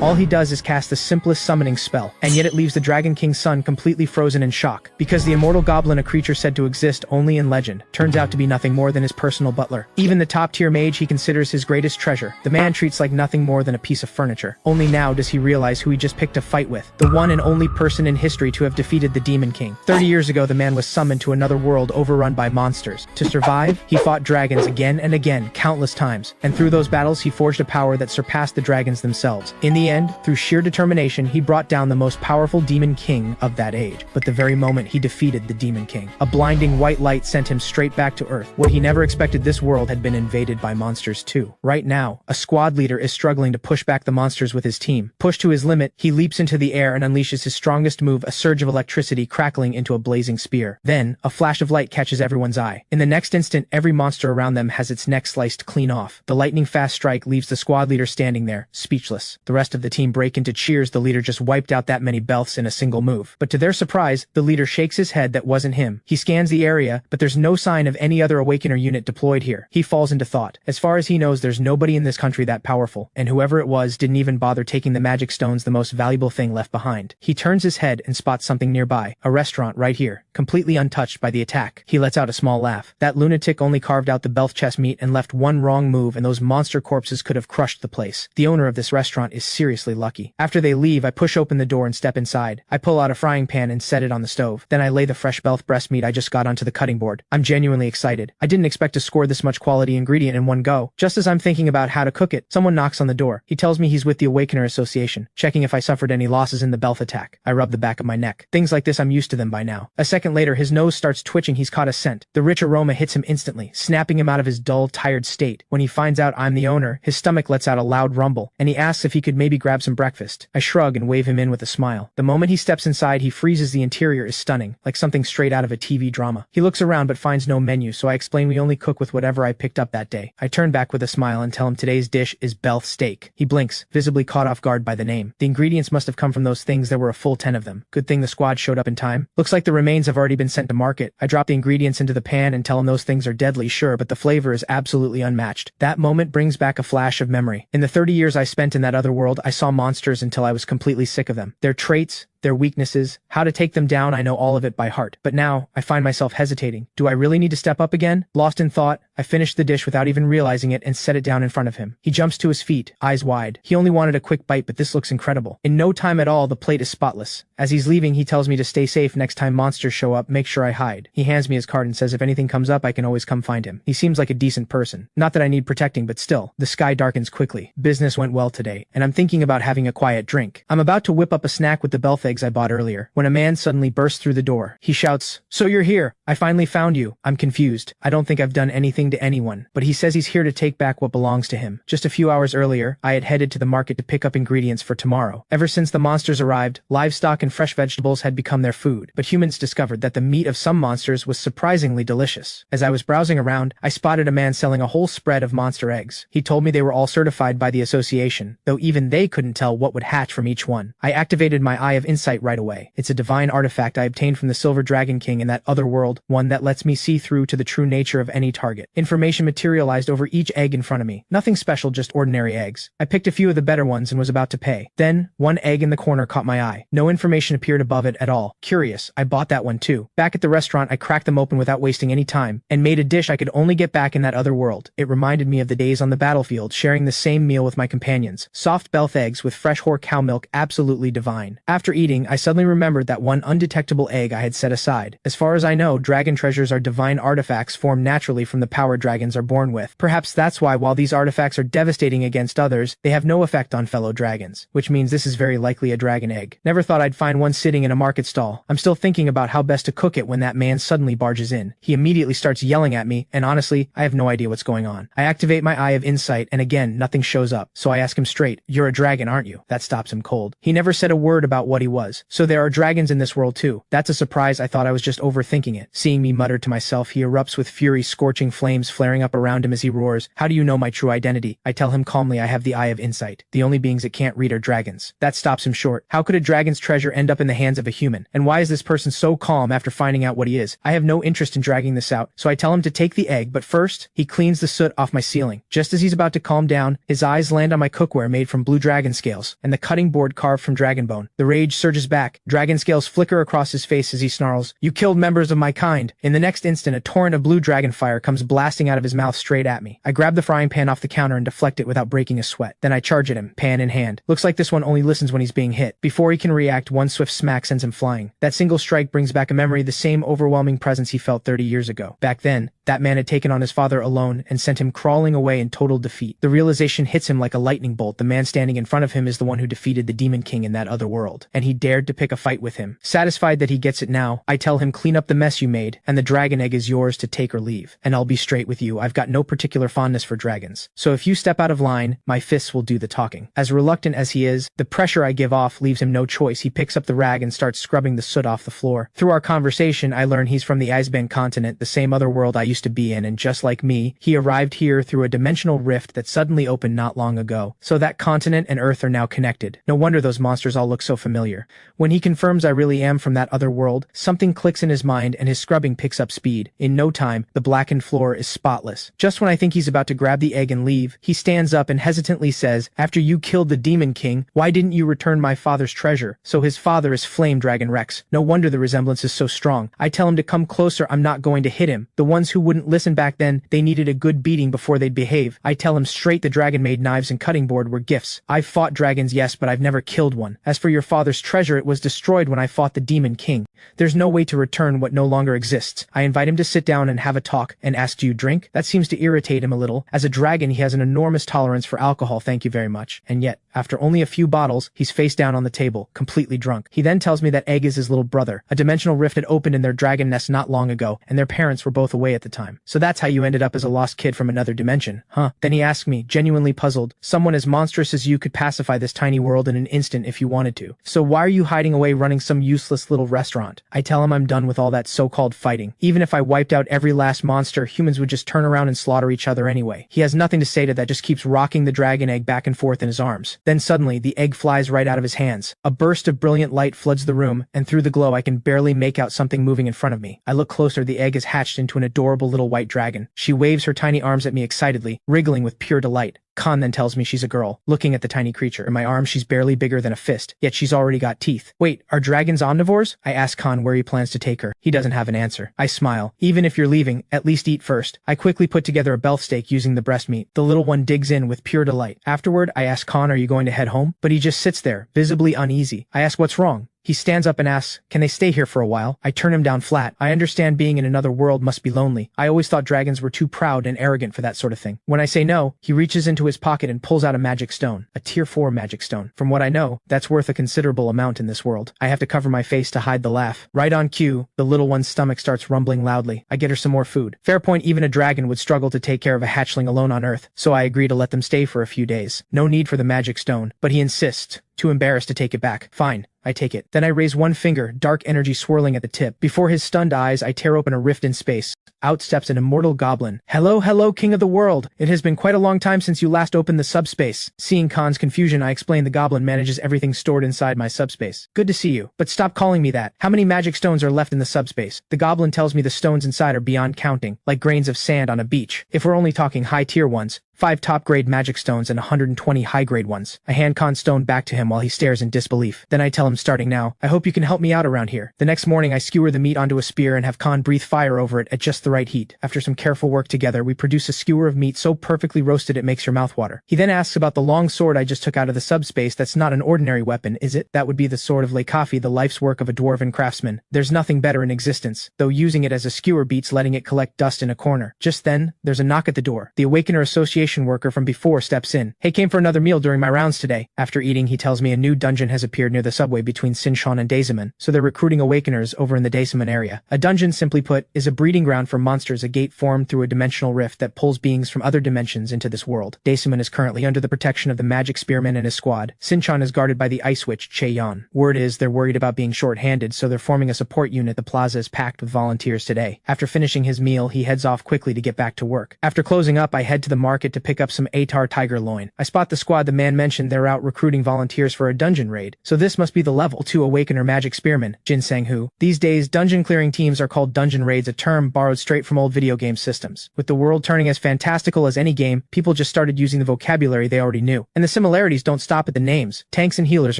All he does is cast the simplest summoning spell, and yet it leaves the Dragon King's son completely frozen in shock, because the immortal goblin, a creature said to exist only in legend, turns out to be nothing more than his personal butler. Even the top-tier mage he considers his greatest treasure, the man treats like nothing more than a piece of furniture. Only now does he realize who he just picked a fight with, the one and only person in history to have defeated the Demon King. 30 years ago, the man was summoned to another world overrun by monsters. To survive, he fought dragons again and again, countless times, and through those battles he forged a power that surpassed the dragons themselves. In the end, through sheer determination, he brought down the most powerful Demon King of that age. But the very moment he defeated the Demon King, a blinding white light sent him straight back to Earth. What he never expected, this world had been invaded by monsters too. Right now, a squad leader is struggling to push back the monsters with his team. Pushed to his limit, he leaps into the air and unleashes his strongest move, a surge of electricity crackling into a blazing spear. Then, a flash of light catches everyone's eye. In the next instant, every monster around them has its neck sliced clean off. The lightning-fast strike leaves the squad leader standing there, speechless. The rest of the team break into cheers. The leader just wiped out that many belths in a single move. But to their surprise, the leader shakes his head. That wasn't him. He scans the area, but there's no sign of any other Awakener unit deployed here. He falls into thought. As far as he knows, there's nobody in this country that powerful, and whoever it was didn't even bother taking the magic stones, the most valuable thing left behind. He turns his head and spots something nearby, a restaurant right here, completely untouched by the attack. He lets out a small laugh. That lunatic only carved out the belth chest meat and left one wrong move, and those monster corpses could have crushed the place. The owner of this restaurant is seriously lucky. After they leave, I push open the door and step inside. I pull out a frying pan and set it on the stove. Then I lay the fresh belth breast meat I just got onto the cutting board. I'm genuinely excited. I didn't expect to score this much quality ingredient in one go. Just as I'm thinking about how to cook it, someone knocks on the door. He tells me he's with the Awakener Association, checking if I suffered any losses in the belth attack. I rub the back of my neck. Things like this, I'm used to them by now. A second later, his nose starts twitching. He's caught a scent. The rich aroma hits him instantly, snapping him out of his dull, tired state. When he finds out I'm the owner, his stomach lets out a loud rumble, and he asks if he could maybe grab some breakfast. I shrug and wave him in with a smile. The moment he steps inside, he freezes. The interior is stunning, like something straight out of a TV drama. He looks around but finds no menu, so I explain we only cook with whatever I picked up that day. I turn back with a smile and tell him today's dish is belth steak. He blinks, visibly caught off guard by the name. The ingredients must have come from those things. There were a full 10 of them. Good thing the squad showed up in time. Looks like the remains have already been sent to market. I drop the ingredients into the pan and tell him those things are deadly, sure, but the flavor is absolutely unmatched. That moment brings back a flash of memory. In the 30 years I spent in that other world, I saw monsters until I was completely sick of them. Their traits, their weaknesses, how to take them down, I know all of it by heart. But now, I find myself hesitating. Do I really need to step up again? Lost in thought, I finish the dish without even realizing it and set it down in front of him. He jumps to his feet, eyes wide. He only wanted a quick bite, but this looks incredible. In no time at all, the plate is spotless. As he's leaving, he tells me to stay safe. Next time monsters show up, make sure I hide. He hands me his card and says if anything comes up, I can always come find him. He seems like a decent person. Not that I need protecting, but still. The sky darkens quickly. Business went well today, and I'm thinking about having a quiet drink. I'm about to whip up a snack with the belth eggs I bought earlier, when a man suddenly bursts through the door. He shouts, "So you're here. I finally found you." I'm confused. I don't think I've done anything to anyone, but he says he's here to take back what belongs to him. Just a few hours earlier, I had headed to the market to pick up ingredients for tomorrow. Ever since the monsters arrived, livestock and fresh vegetables had become their food, but humans discovered that the meat of some monsters was surprisingly delicious. As I was browsing around, I spotted a man selling a whole spread of monster eggs. He told me they were all certified by the association, though even they couldn't tell what would hatch from each one. I activated my Eye of Insight right away. It's a divine artifact I obtained from the Silver Dragon King in that other world, one that lets me see through to the true nature of any target. Information materialized over each egg in front of me. Nothing special, just ordinary eggs. I picked a few of the better ones and was about to pay. Then, one egg in the corner caught my eye. No information appeared above it at all. Curious, I bought that one too. Back at the restaurant, I cracked them open without wasting any time, and made a dish I could only get back in that other world. It reminded me of the days on the battlefield, sharing the same meal with my companions. Soft belth eggs with fresh whore cow milk, absolutely divine. After eating, I suddenly remembered that one undetectable egg I had set aside. As far as I know, dragon treasures are divine artifacts formed naturally from the power dragons are born with. Perhaps that's why, while these artifacts are devastating against others, they have no effect on fellow dragons, which means this is very likely a dragon egg. Never thought I'd find one sitting in a market stall. I'm still thinking about how best to cook it when that man suddenly barges in. He immediately starts yelling at me, and honestly, I have no idea what's going on. I activate my Eye of Insight, and again, nothing shows up. So I ask him straight, "You're a dragon, aren't you?" That stops him cold. He never said a word about what he was. So there are dragons in this world too. That's a surprise. I thought I was just overthinking it. Seeing me mutter to myself, he erupts with fury, scorching flames flaring up around him as he roars. How do you know my true identity? I tell him calmly I have the eye of insight. The only beings it can't read are dragons. That stops him short. How could a dragon's treasure end up in the hands of a human? And why is this person so calm after finding out what he is? I have no interest in dragging this out, so I tell him to take the egg, but first, he cleans the soot off my ceiling. Just as he's about to calm down, his eyes land on my cookware made from blue dragon scales, and the cutting board carved from dragon bone. The rage surges back. Dragon scales flicker across his face as he snarls, "You killed members of my kind." In the next instant, a torrent of blue dragon fire comes blasting out of his mouth straight at me. I grab the frying pan off the counter and deflect it without breaking a sweat. Then I charge at him, pan in hand. Looks like this one only listens when he's being hit. Before he can react, one swift smack sends him flying. That single strike brings back a memory, the same overwhelming presence he felt 30 years ago. Back then, that man had taken on his father alone and sent him crawling away in total defeat. The realization hits him like a lightning bolt. The man standing in front of him is the one who defeated the Demon King in that other world, and he dared to pick a fight with him. Satisfied that he gets it now, I tell him, clean up the mess you made, and the dragon egg is yours to take or leave. And I'll be straight with you, I've got no particular fondness for dragons. So if you step out of line, my fists will do the talking. As reluctant as he is, the pressure I give off leaves him no choice. He picks up the rag and starts scrubbing the soot off the floor. Through our conversation, I learn he's from the Iceband continent, the same other world I used to be in, and just like me, he arrived here through a dimensional rift that suddenly opened not long ago. So that continent and Earth are now connected. No wonder those monsters all look so familiar. When he confirms I really am from that other world, something clicks in his mind and his scrubbing picks up speed. In no time, the blackened floor is spotless. Just when I think he's about to grab the egg and leave, he stands up and hesitantly says, "After you killed the Demon King, why didn't you return my father's treasure?" So his father is Flame Dragon Rex. No wonder the resemblance is so strong. I tell him to come closer, I'm not going to hit him. The ones who wouldn't listen back then, they needed a good beating before they'd behave. I tell him straight the dragon-made knives and cutting board were gifts. I've fought dragons, yes, but I've never killed one. As for your father's treasure, it was destroyed when I fought the Demon King. There's no way to return what no longer exists. I invite him to sit down and have a talk, and ask, do you drink? That seems to irritate him a little. As a dragon, he has an enormous tolerance for alcohol, thank you very much. And yet, after only a few bottles, he's face down on the table, completely drunk. He then tells me that Egg is his little brother. A dimensional rift had opened in their dragon nest not long ago, and their parents were both away at the time. So that's how you ended up as a lost kid from another dimension, huh? Then he asked me, genuinely puzzled, someone as monstrous as you could pacify this tiny world in an instant if you wanted to. So why are you hiding away running some useless little restaurant? I tell him I'm done with all that so-called fighting. Even if I wiped out every last monster, humans would just turn around and slaughter each other anyway. He has nothing to say to that, just keeps rocking the dragon egg back and forth in his arms. Then suddenly, the egg flies right out of his hands. A burst of brilliant light floods the room, and through the glow I can barely make out something moving in front of me. I look closer, the egg is hatched into an adorable little white dragon. She waves her tiny arms at me excitedly, wriggling with pure delight. Khan then tells me she's a girl. Looking at the tiny creature in my arms, she's barely bigger than a fist, yet she's already got teeth. Wait, are dragons omnivores? I ask Khan where he plans to take her. He doesn't have an answer. I smile. Even if you're leaving, at least eat first. I quickly put together a beefsteak using the breast meat. The little one digs in with pure delight. Afterward, I ask Khan, are you going to head home? But he just sits there, visibly uneasy. I ask what's wrong. He stands up and asks, can they stay here for a while? I turn him down flat. I understand being in another world must be lonely. I always thought dragons were too proud and arrogant for that sort of thing. When I say no, he reaches into his pocket and pulls out a magic stone. A tier 4 magic stone. From what I know, that's worth a considerable amount in this world. I have to cover my face to hide the laugh. Right on cue, the little one's stomach starts rumbling loudly. I get her some more food. Fair point, even a dragon would struggle to take care of a hatchling alone on Earth, so I agree to let them stay for a few days. No need for the magic stone, but he insists, too embarrassed to take it back. Fine. I take it. Then I raise one finger, dark energy swirling at the tip. Before his stunned eyes, I tear open a rift in space. Out steps an immortal goblin. Hello, hello, king of the world. It has been quite a long time since you last opened the subspace. Seeing Khan's confusion, I explain the goblin manages everything stored inside my subspace. Good to see you, but stop calling me that. How many magic stones are left in the subspace? The goblin tells me the stones inside are beyond counting, like grains of sand on a beach. If we're only talking high-tier ones, 5 top-grade magic stones and 120 high-grade ones. I hand Khan's stone back to him while he stares in disbelief. Then I tell him, starting now, I hope you can help me out around here. The next morning I skewer the meat onto a spear and have Khan breathe fire over it at just the right heat. After some careful work together, we produce a skewer of meat so perfectly roasted it makes your mouth water. He then asks about the long sword I just took out of the subspace. That's not an ordinary weapon, is it? That would be the sword of Leikafi, the life's work of a dwarven craftsman. There's nothing better in existence, though using it as a skewer beats letting it collect dust in a corner. Just then, there's a knock at the door. The Awakener associated association worker from before steps in. Hey, came for another meal during my rounds today. After eating, he tells me a new dungeon has appeared near the subway between Sinshan and Daisomon, so they're recruiting awakeners over in the Daisomon area. A dungeon, simply put, is a breeding ground for monsters, a gate formed through a dimensional rift that pulls beings from other dimensions into this world. Daisomon is currently under the protection of the Magic Spearman and his squad. Sinshan is guarded by the Ice Witch, Che Yan. Word is they're worried about being short-handed, so they're forming a support unit. The plaza is packed with volunteers today. After finishing his meal, he heads off quickly to get back to work. After closing up, I head to the market to pick up some Atar tiger loin. I spot the squad the man mentioned. They're out recruiting volunteers for a dungeon raid, so this must be the level 2 Awakener Magic Spearman, Jin Sang-hu. These days, dungeon clearing teams are called dungeon raids, a term borrowed straight from old video game systems. With the world turning as fantastical as any game, people just started using the vocabulary they already knew. And the similarities don't stop at the names. Tanks and healers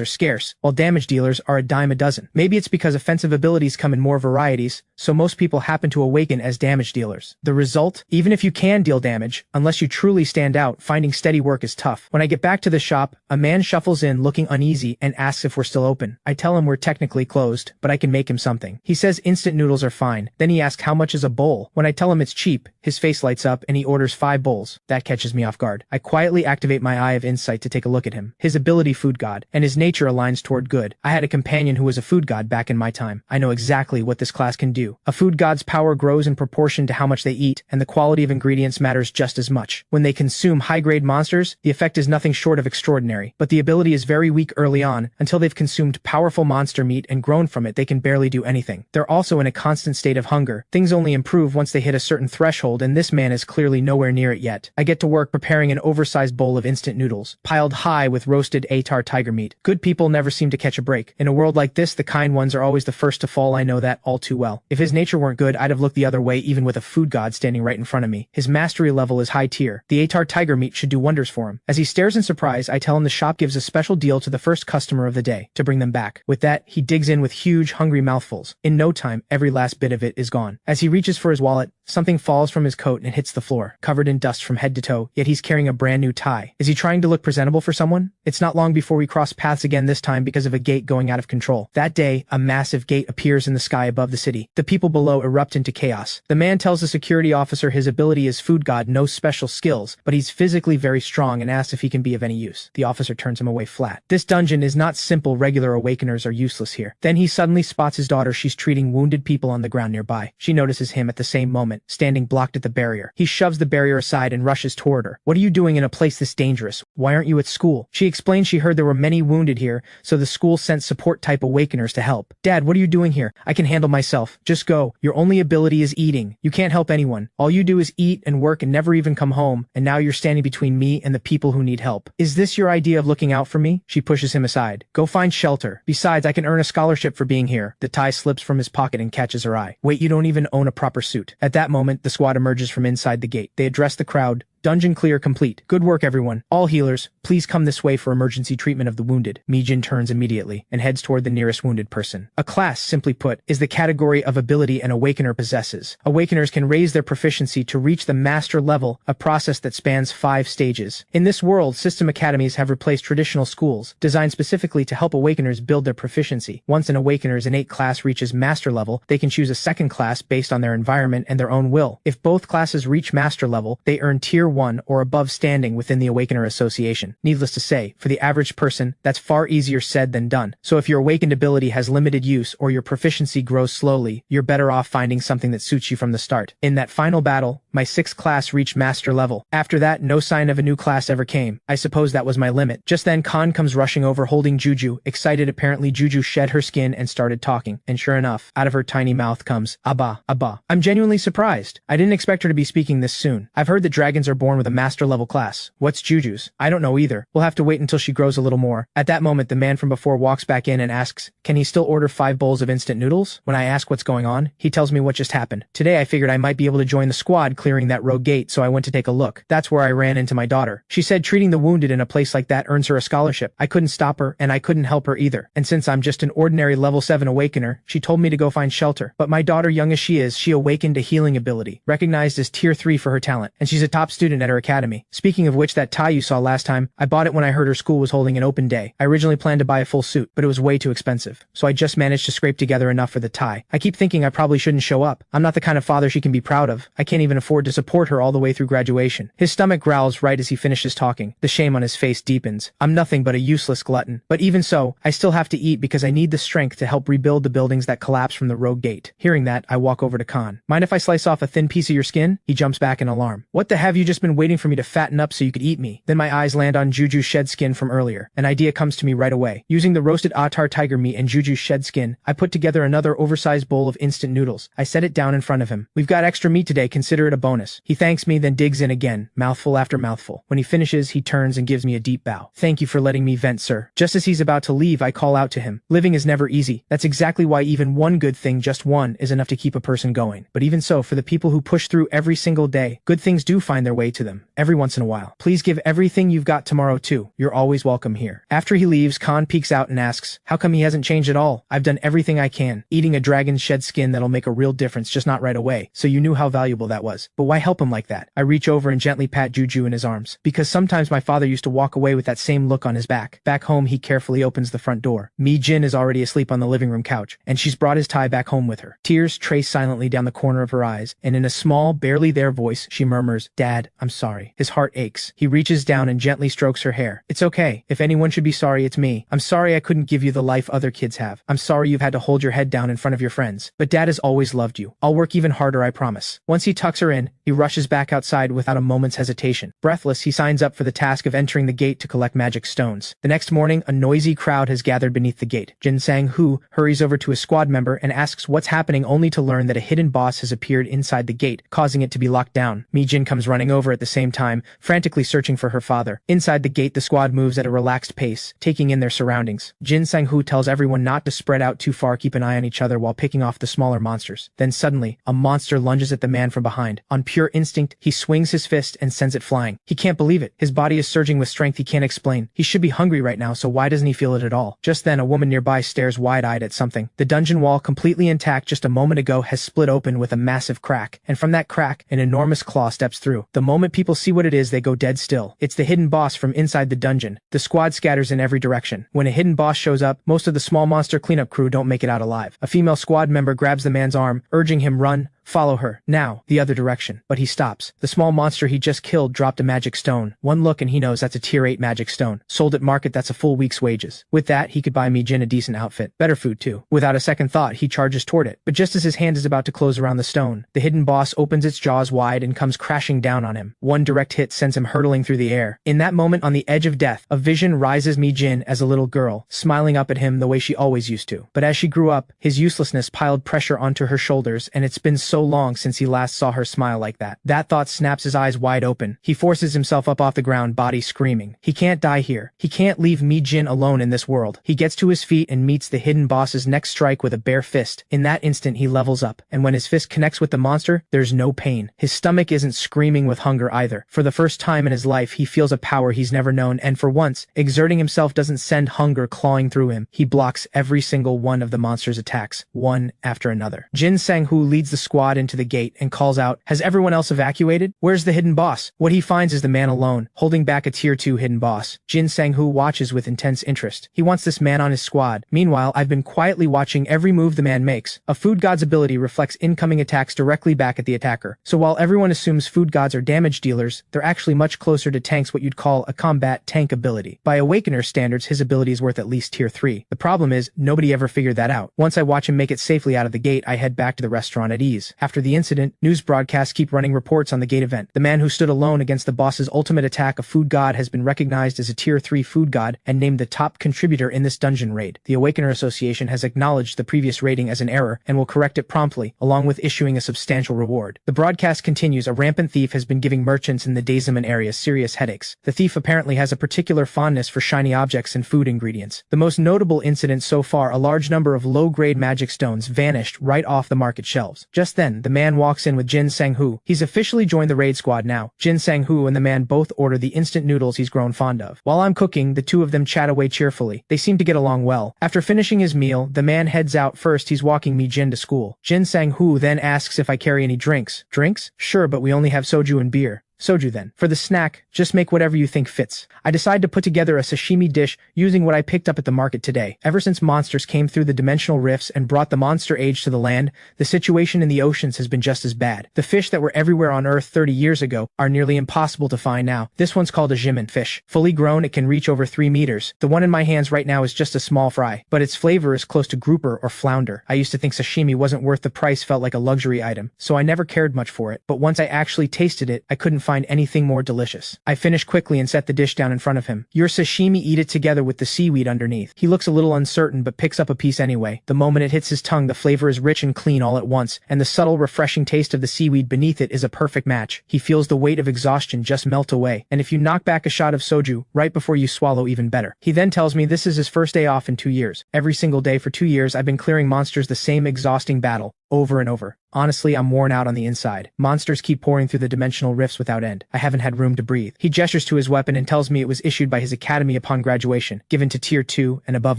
are scarce, while damage dealers are a dime a dozen. Maybe it's because offensive abilities come in more varieties, so most people happen to awaken as damage dealers. The result? Even if you can deal damage, unless you truly stand out, finding steady work is tough. When I get back to the shop, a man shuffles in looking uneasy and asks if we're still open. I tell him we're technically closed, but I can make him something. He says instant noodles are fine. Then he asks how much is a bowl. When I tell him it's cheap, his face lights up and he orders 5 bowls. That catches me off guard. I quietly activate my eye of insight to take a look at him. His ability food god, and his nature aligns toward good. I had a companion who was a food god back in my time. I know exactly what this class can do. A food god's power grows in proportion to how much they eat, and the quality of ingredients matters just as much. When they consume high-grade monsters, the effect is nothing short of extraordinary, but the ability is very weak early on. Until they've consumed powerful monster meat and grown from it, they can barely do anything. They're also in a constant state of hunger. Things only improve once they hit a certain threshold, and this man is clearly nowhere near it yet. I get to work preparing an oversized bowl of instant noodles, piled high with roasted Atar tiger meat. Good people never seem to catch a break. In a world like this, the kind ones are always the first to fall. I know that all too well. If his nature weren't good, I'd have looked the other way even with a food god standing right in front of me. His mastery level is high tier. The Atar tiger meat should do wonders for him. As he stares in surprise, I tell him the shop gives a special deal to the first customer of the day, to bring them back. With that, he digs in with huge, hungry mouthfuls. In no time, every last bit of it is gone. As he reaches for his wallet, something falls from his coat and hits the floor, covered in dust from head to toe, yet he's carrying a brand new tie. Is he trying to look presentable for someone? It's not long before we cross paths again, this time because of a gate going out of control. That day, a massive gate appears in the sky above the city. The people below erupt into chaos. The man tells the security officer his ability is food god, no special skills, but he's physically very strong, and asks if he can be of any use. The officer turns him away flat. This dungeon is not simple. Regular awakeners are useless here. Then he suddenly spots his daughter. She's treating wounded people on the ground nearby. She notices him at the same moment, standing blocked at the barrier. He shoves the barrier aside and rushes toward her. What are you doing in a place this dangerous? Why aren't you at school? She explains she heard there were many wounded here, so the school sent support-type awakeners to help. Dad, what are you doing here? I can handle myself. Just go. Your only ability is eating. You can't help anyone. All you do is eat and work and never even come home, and now you're standing between me and the people who need help. Is this your idea of looking out for me? She pushes him aside. Go find shelter. Besides, I can earn a scholarship for being here. The tie slips from his pocket and catches her eye. Wait, you don't even own a proper suit. At that moment, the squad emerges from inside the gate. They address the crowd. Dungeon clear complete. Good work, everyone. All healers, please come this way for emergency treatment of the wounded. Mijin turns immediately and heads toward the nearest wounded person. A class, simply put, is the category of ability an awakener possesses. Awakeners can raise their proficiency to reach the master level, a process that spans 5 stages. In this world, system academies have replaced traditional schools, designed specifically to help awakeners build their proficiency. Once an awakener's innate class reaches master level, they can choose a second class based on their environment and their own will. If both classes reach master level, they earn tier 1 or above standing within the Awakener Association. Needless to say, for the average person, that's far easier said than done. So if your awakened ability has limited use or your proficiency grows slowly, you're better off finding something that suits you from the start. In that final battle, my 6th class reached master level. After that, no sign of a new class ever came. I suppose that was my limit. Just then, Khan comes rushing over holding Juju. Excited, apparently Juju shed her skin and started talking. And sure enough, out of her tiny mouth comes, Abba, Abba. I'm genuinely surprised. I didn't expect her to be speaking this soon. I've heard that dragons are born with a master level class. What's Juju's? I don't know either. We'll have to wait until she grows a little more. At that moment, the man from before walks back in and asks, can he still order 5 bowls of instant noodles? When I ask what's going on, he tells me what just happened. Today I figured I might be able to join the squad clearing that rogue gate, so I went to take a look. That's where I ran into my daughter. She said treating the wounded in a place like that earns her a scholarship. I couldn't stop her, and I couldn't help her either. And since I'm just an ordinary level 7 awakener, she told me to go find shelter. But my daughter, young as she is, she awakened a healing ability, recognized as tier 3 for her talent, and she's a top student student at her academy. Speaking of which, that tie you saw last time, I bought it when I heard her school was holding an open day. I originally planned to buy a full suit, but it was way too expensive. So I just managed to scrape together enough for the tie. I keep thinking I probably shouldn't show up. I'm not the kind of father she can be proud of. I can't even afford to support her all the way through graduation. His stomach growls right as he finishes talking. The shame on his face deepens. I'm nothing but a useless glutton. But even so, I still have to eat because I need the strength to help rebuild the buildings that collapsed from the rogue gate. Hearing that, I walk over to Khan. Mind if I slice off a thin piece of your skin? He jumps back in alarm. What the have you just been waiting for me to fatten up so you could eat me? Then my eyes land on Juju's shed skin from earlier. An idea comes to me right away. Using the roasted Attar tiger meat and Juju's shed skin, I put together another oversized bowl of instant noodles. I set it down in front of him. We've got extra meat today, consider it a bonus. He thanks me, then digs in again, mouthful after mouthful. When he finishes, he turns and gives me a deep bow. Thank you for letting me vent, sir. Just as he's about to leave, I call out to him. Living is never easy. That's exactly why even one good thing, just one, is enough to keep a person going. But even so, for the people who push through every single day, good things do find their way to them, every once in a while. Please give everything you've got tomorrow too. You're always welcome here. After he leaves, Khan peeks out and asks, how come he hasn't changed at all? I've done everything I can. Eating a dragon's shed skin that'll make a real difference, just not right away. So you knew how valuable that was. But why help him like that? I reach over and gently pat Juju in his arms. Because sometimes my father used to walk away with that same look on his back. Back home, he carefully opens the front door. Mi-jin is already asleep on the living room couch, and she's brought his tie back home with her. Tears trace silently down the corner of her eyes, and in a small, barely there voice, she murmurs, Dad, I'm sorry. His heart aches. He reaches down and gently strokes her hair. It's okay. If anyone should be sorry, it's me. I'm sorry I couldn't give you the life other kids have. I'm sorry you've had to hold your head down in front of your friends. But Dad has always loved you. I'll work even harder, I promise. Once he tucks her in, he rushes back outside without a moment's hesitation. Breathless, he signs up for the task of entering the gate to collect magic stones. The next morning, a noisy crowd has gathered beneath the gate. Jin Sang-hoo hurries over to a squad member and asks what's happening, only to learn that a hidden boss has appeared inside the gate, causing it to be locked down. Mi-jin comes running over at the same time, frantically searching for her father. Inside the gate, the squad moves at a relaxed pace, taking in their surroundings. Jin Sang-hoo tells everyone not to spread out too far, keep an eye on each other while picking off the smaller monsters. Then suddenly, a monster lunges at the man from behind. On pure instinct, he swings his fist and sends it flying. He can't believe it. His body is surging with strength he can't explain. He should be hungry right now, so why doesn't he feel it at all? Just then, a woman nearby stares wide-eyed at something. The dungeon wall, completely intact just a moment ago, has split open with a massive crack, and from that crack, an enormous claw steps through. The moment people see what it is, they go dead still. It's the hidden boss from inside the dungeon. The squad scatters in every direction. When a hidden boss shows up, most of the small monster cleanup crew don't make it out alive. A female squad member grabs the man's arm, urging him, run. Follow her. Now, the other direction. But he stops. The small monster he just killed dropped a magic stone. One look and he knows that's a tier 8 magic stone. Sold at market, that's a full week's wages. With that, he could buy Mi-jin a decent outfit. Better food too. Without a second thought, he charges toward it. But just as his hand is about to close around the stone, the hidden boss opens its jaws wide and comes crashing down on him. One direct hit sends him hurtling through the air. In that moment, on the edge of death, a vision rises Mi-jin as a little girl, smiling up at him the way she always used to. But as she grew up, his uselessness piled pressure onto her shoulders, and it's been so long since he last saw her smile like that. That thought snaps his eyes wide open. He forces himself up off the ground, body screaming. He can't die here. He can't leave Mi-jin alone in this world. He gets to his feet and meets the hidden boss's next strike with a bare fist. In that instant, he levels up, and when his fist connects with the monster, there's no pain. His stomach isn't screaming with hunger either. For the first time in his life, he feels a power he's never known, and for once, exerting himself doesn't send hunger clawing through him. He blocks every single one of the monster's attacks, one after another. Jin Sang-hoo leads the squad into the gate and calls out, has everyone else evacuated? Where's the hidden boss? What he finds is the man alone, holding back a tier 2 hidden boss. Jin Sang-hoo watches with intense interest. He wants this man on his squad. Meanwhile, I've been quietly watching every move the man makes. A food god's ability reflects incoming attacks directly back at the attacker. So while everyone assumes food gods are damage dealers, they're actually much closer to tanks, what you'd call a combat tank ability. By Awakener standards, his ability is worth at least tier 3. The problem is, nobody ever figured that out. Once I watch him make it safely out of the gate, I head back to the restaurant at ease. After the incident, news broadcasts keep running reports on the gate event. The man who stood alone against the boss's ultimate attack, a food god, has been recognized as a tier 3 food god and named the top contributor in this dungeon raid. The Awakener Association has acknowledged the previous rating as an error and will correct it promptly, along with issuing a substantial reward. The broadcast continues, a rampant thief has been giving merchants in the Daesaman area serious headaches. The thief apparently has a particular fondness for shiny objects and food ingredients. The most notable incident so far, a large number of low-grade magic stones vanished right off the market shelves. Just then, the man walks in with Jin Sang-hoo. He's officially joined the raid squad now. Jin Sang-hoo and the man both order the instant noodles he's grown fond of. While I'm cooking, the two of them chat away cheerfully. They seem to get along well. After finishing his meal, the man heads out first. He's walking Mi-jin to school. Jin Sang-hoo then asks if I carry any drinks. Drinks? Sure, but we only have soju and beer. Soju then. For the snack, just make whatever you think fits. I decide to put together a sashimi dish using what I picked up at the market today. Ever since monsters came through the dimensional rifts and brought the monster age to the land, the situation in the oceans has been just as bad. The fish that were everywhere on Earth 30 years ago are nearly impossible to find now. This one's called a jimin fish. Fully grown, it can reach over 3 meters. The one in my hands right now is just a small fry, but its flavor is close to grouper or flounder. I used to think sashimi wasn't worth the price, felt like a luxury item, so I never cared much for it, but once I actually tasted it, I couldn't find anything more delicious. I finished quickly and set the dish down in front of him. Your sashimi, eat it together with the seaweed underneath. He looks a little uncertain but picks up a piece anyway. The moment it hits his tongue, the flavor is rich and clean all at once, and the subtle, refreshing taste of the seaweed beneath it is a perfect match. He feels the weight of exhaustion just melt away, and if you knock back a shot of soju right before you swallow, even better. He then tells me this is his first day off in 2 years. Every single day for 2 years I've been clearing monsters, the same exhausting battle, over and over. Honestly, I'm worn out on the inside. Monsters keep pouring through the dimensional rifts without end. I haven't had room to breathe. He gestures to his weapon and tells me it was issued by his academy upon graduation, given to Tier 2 and above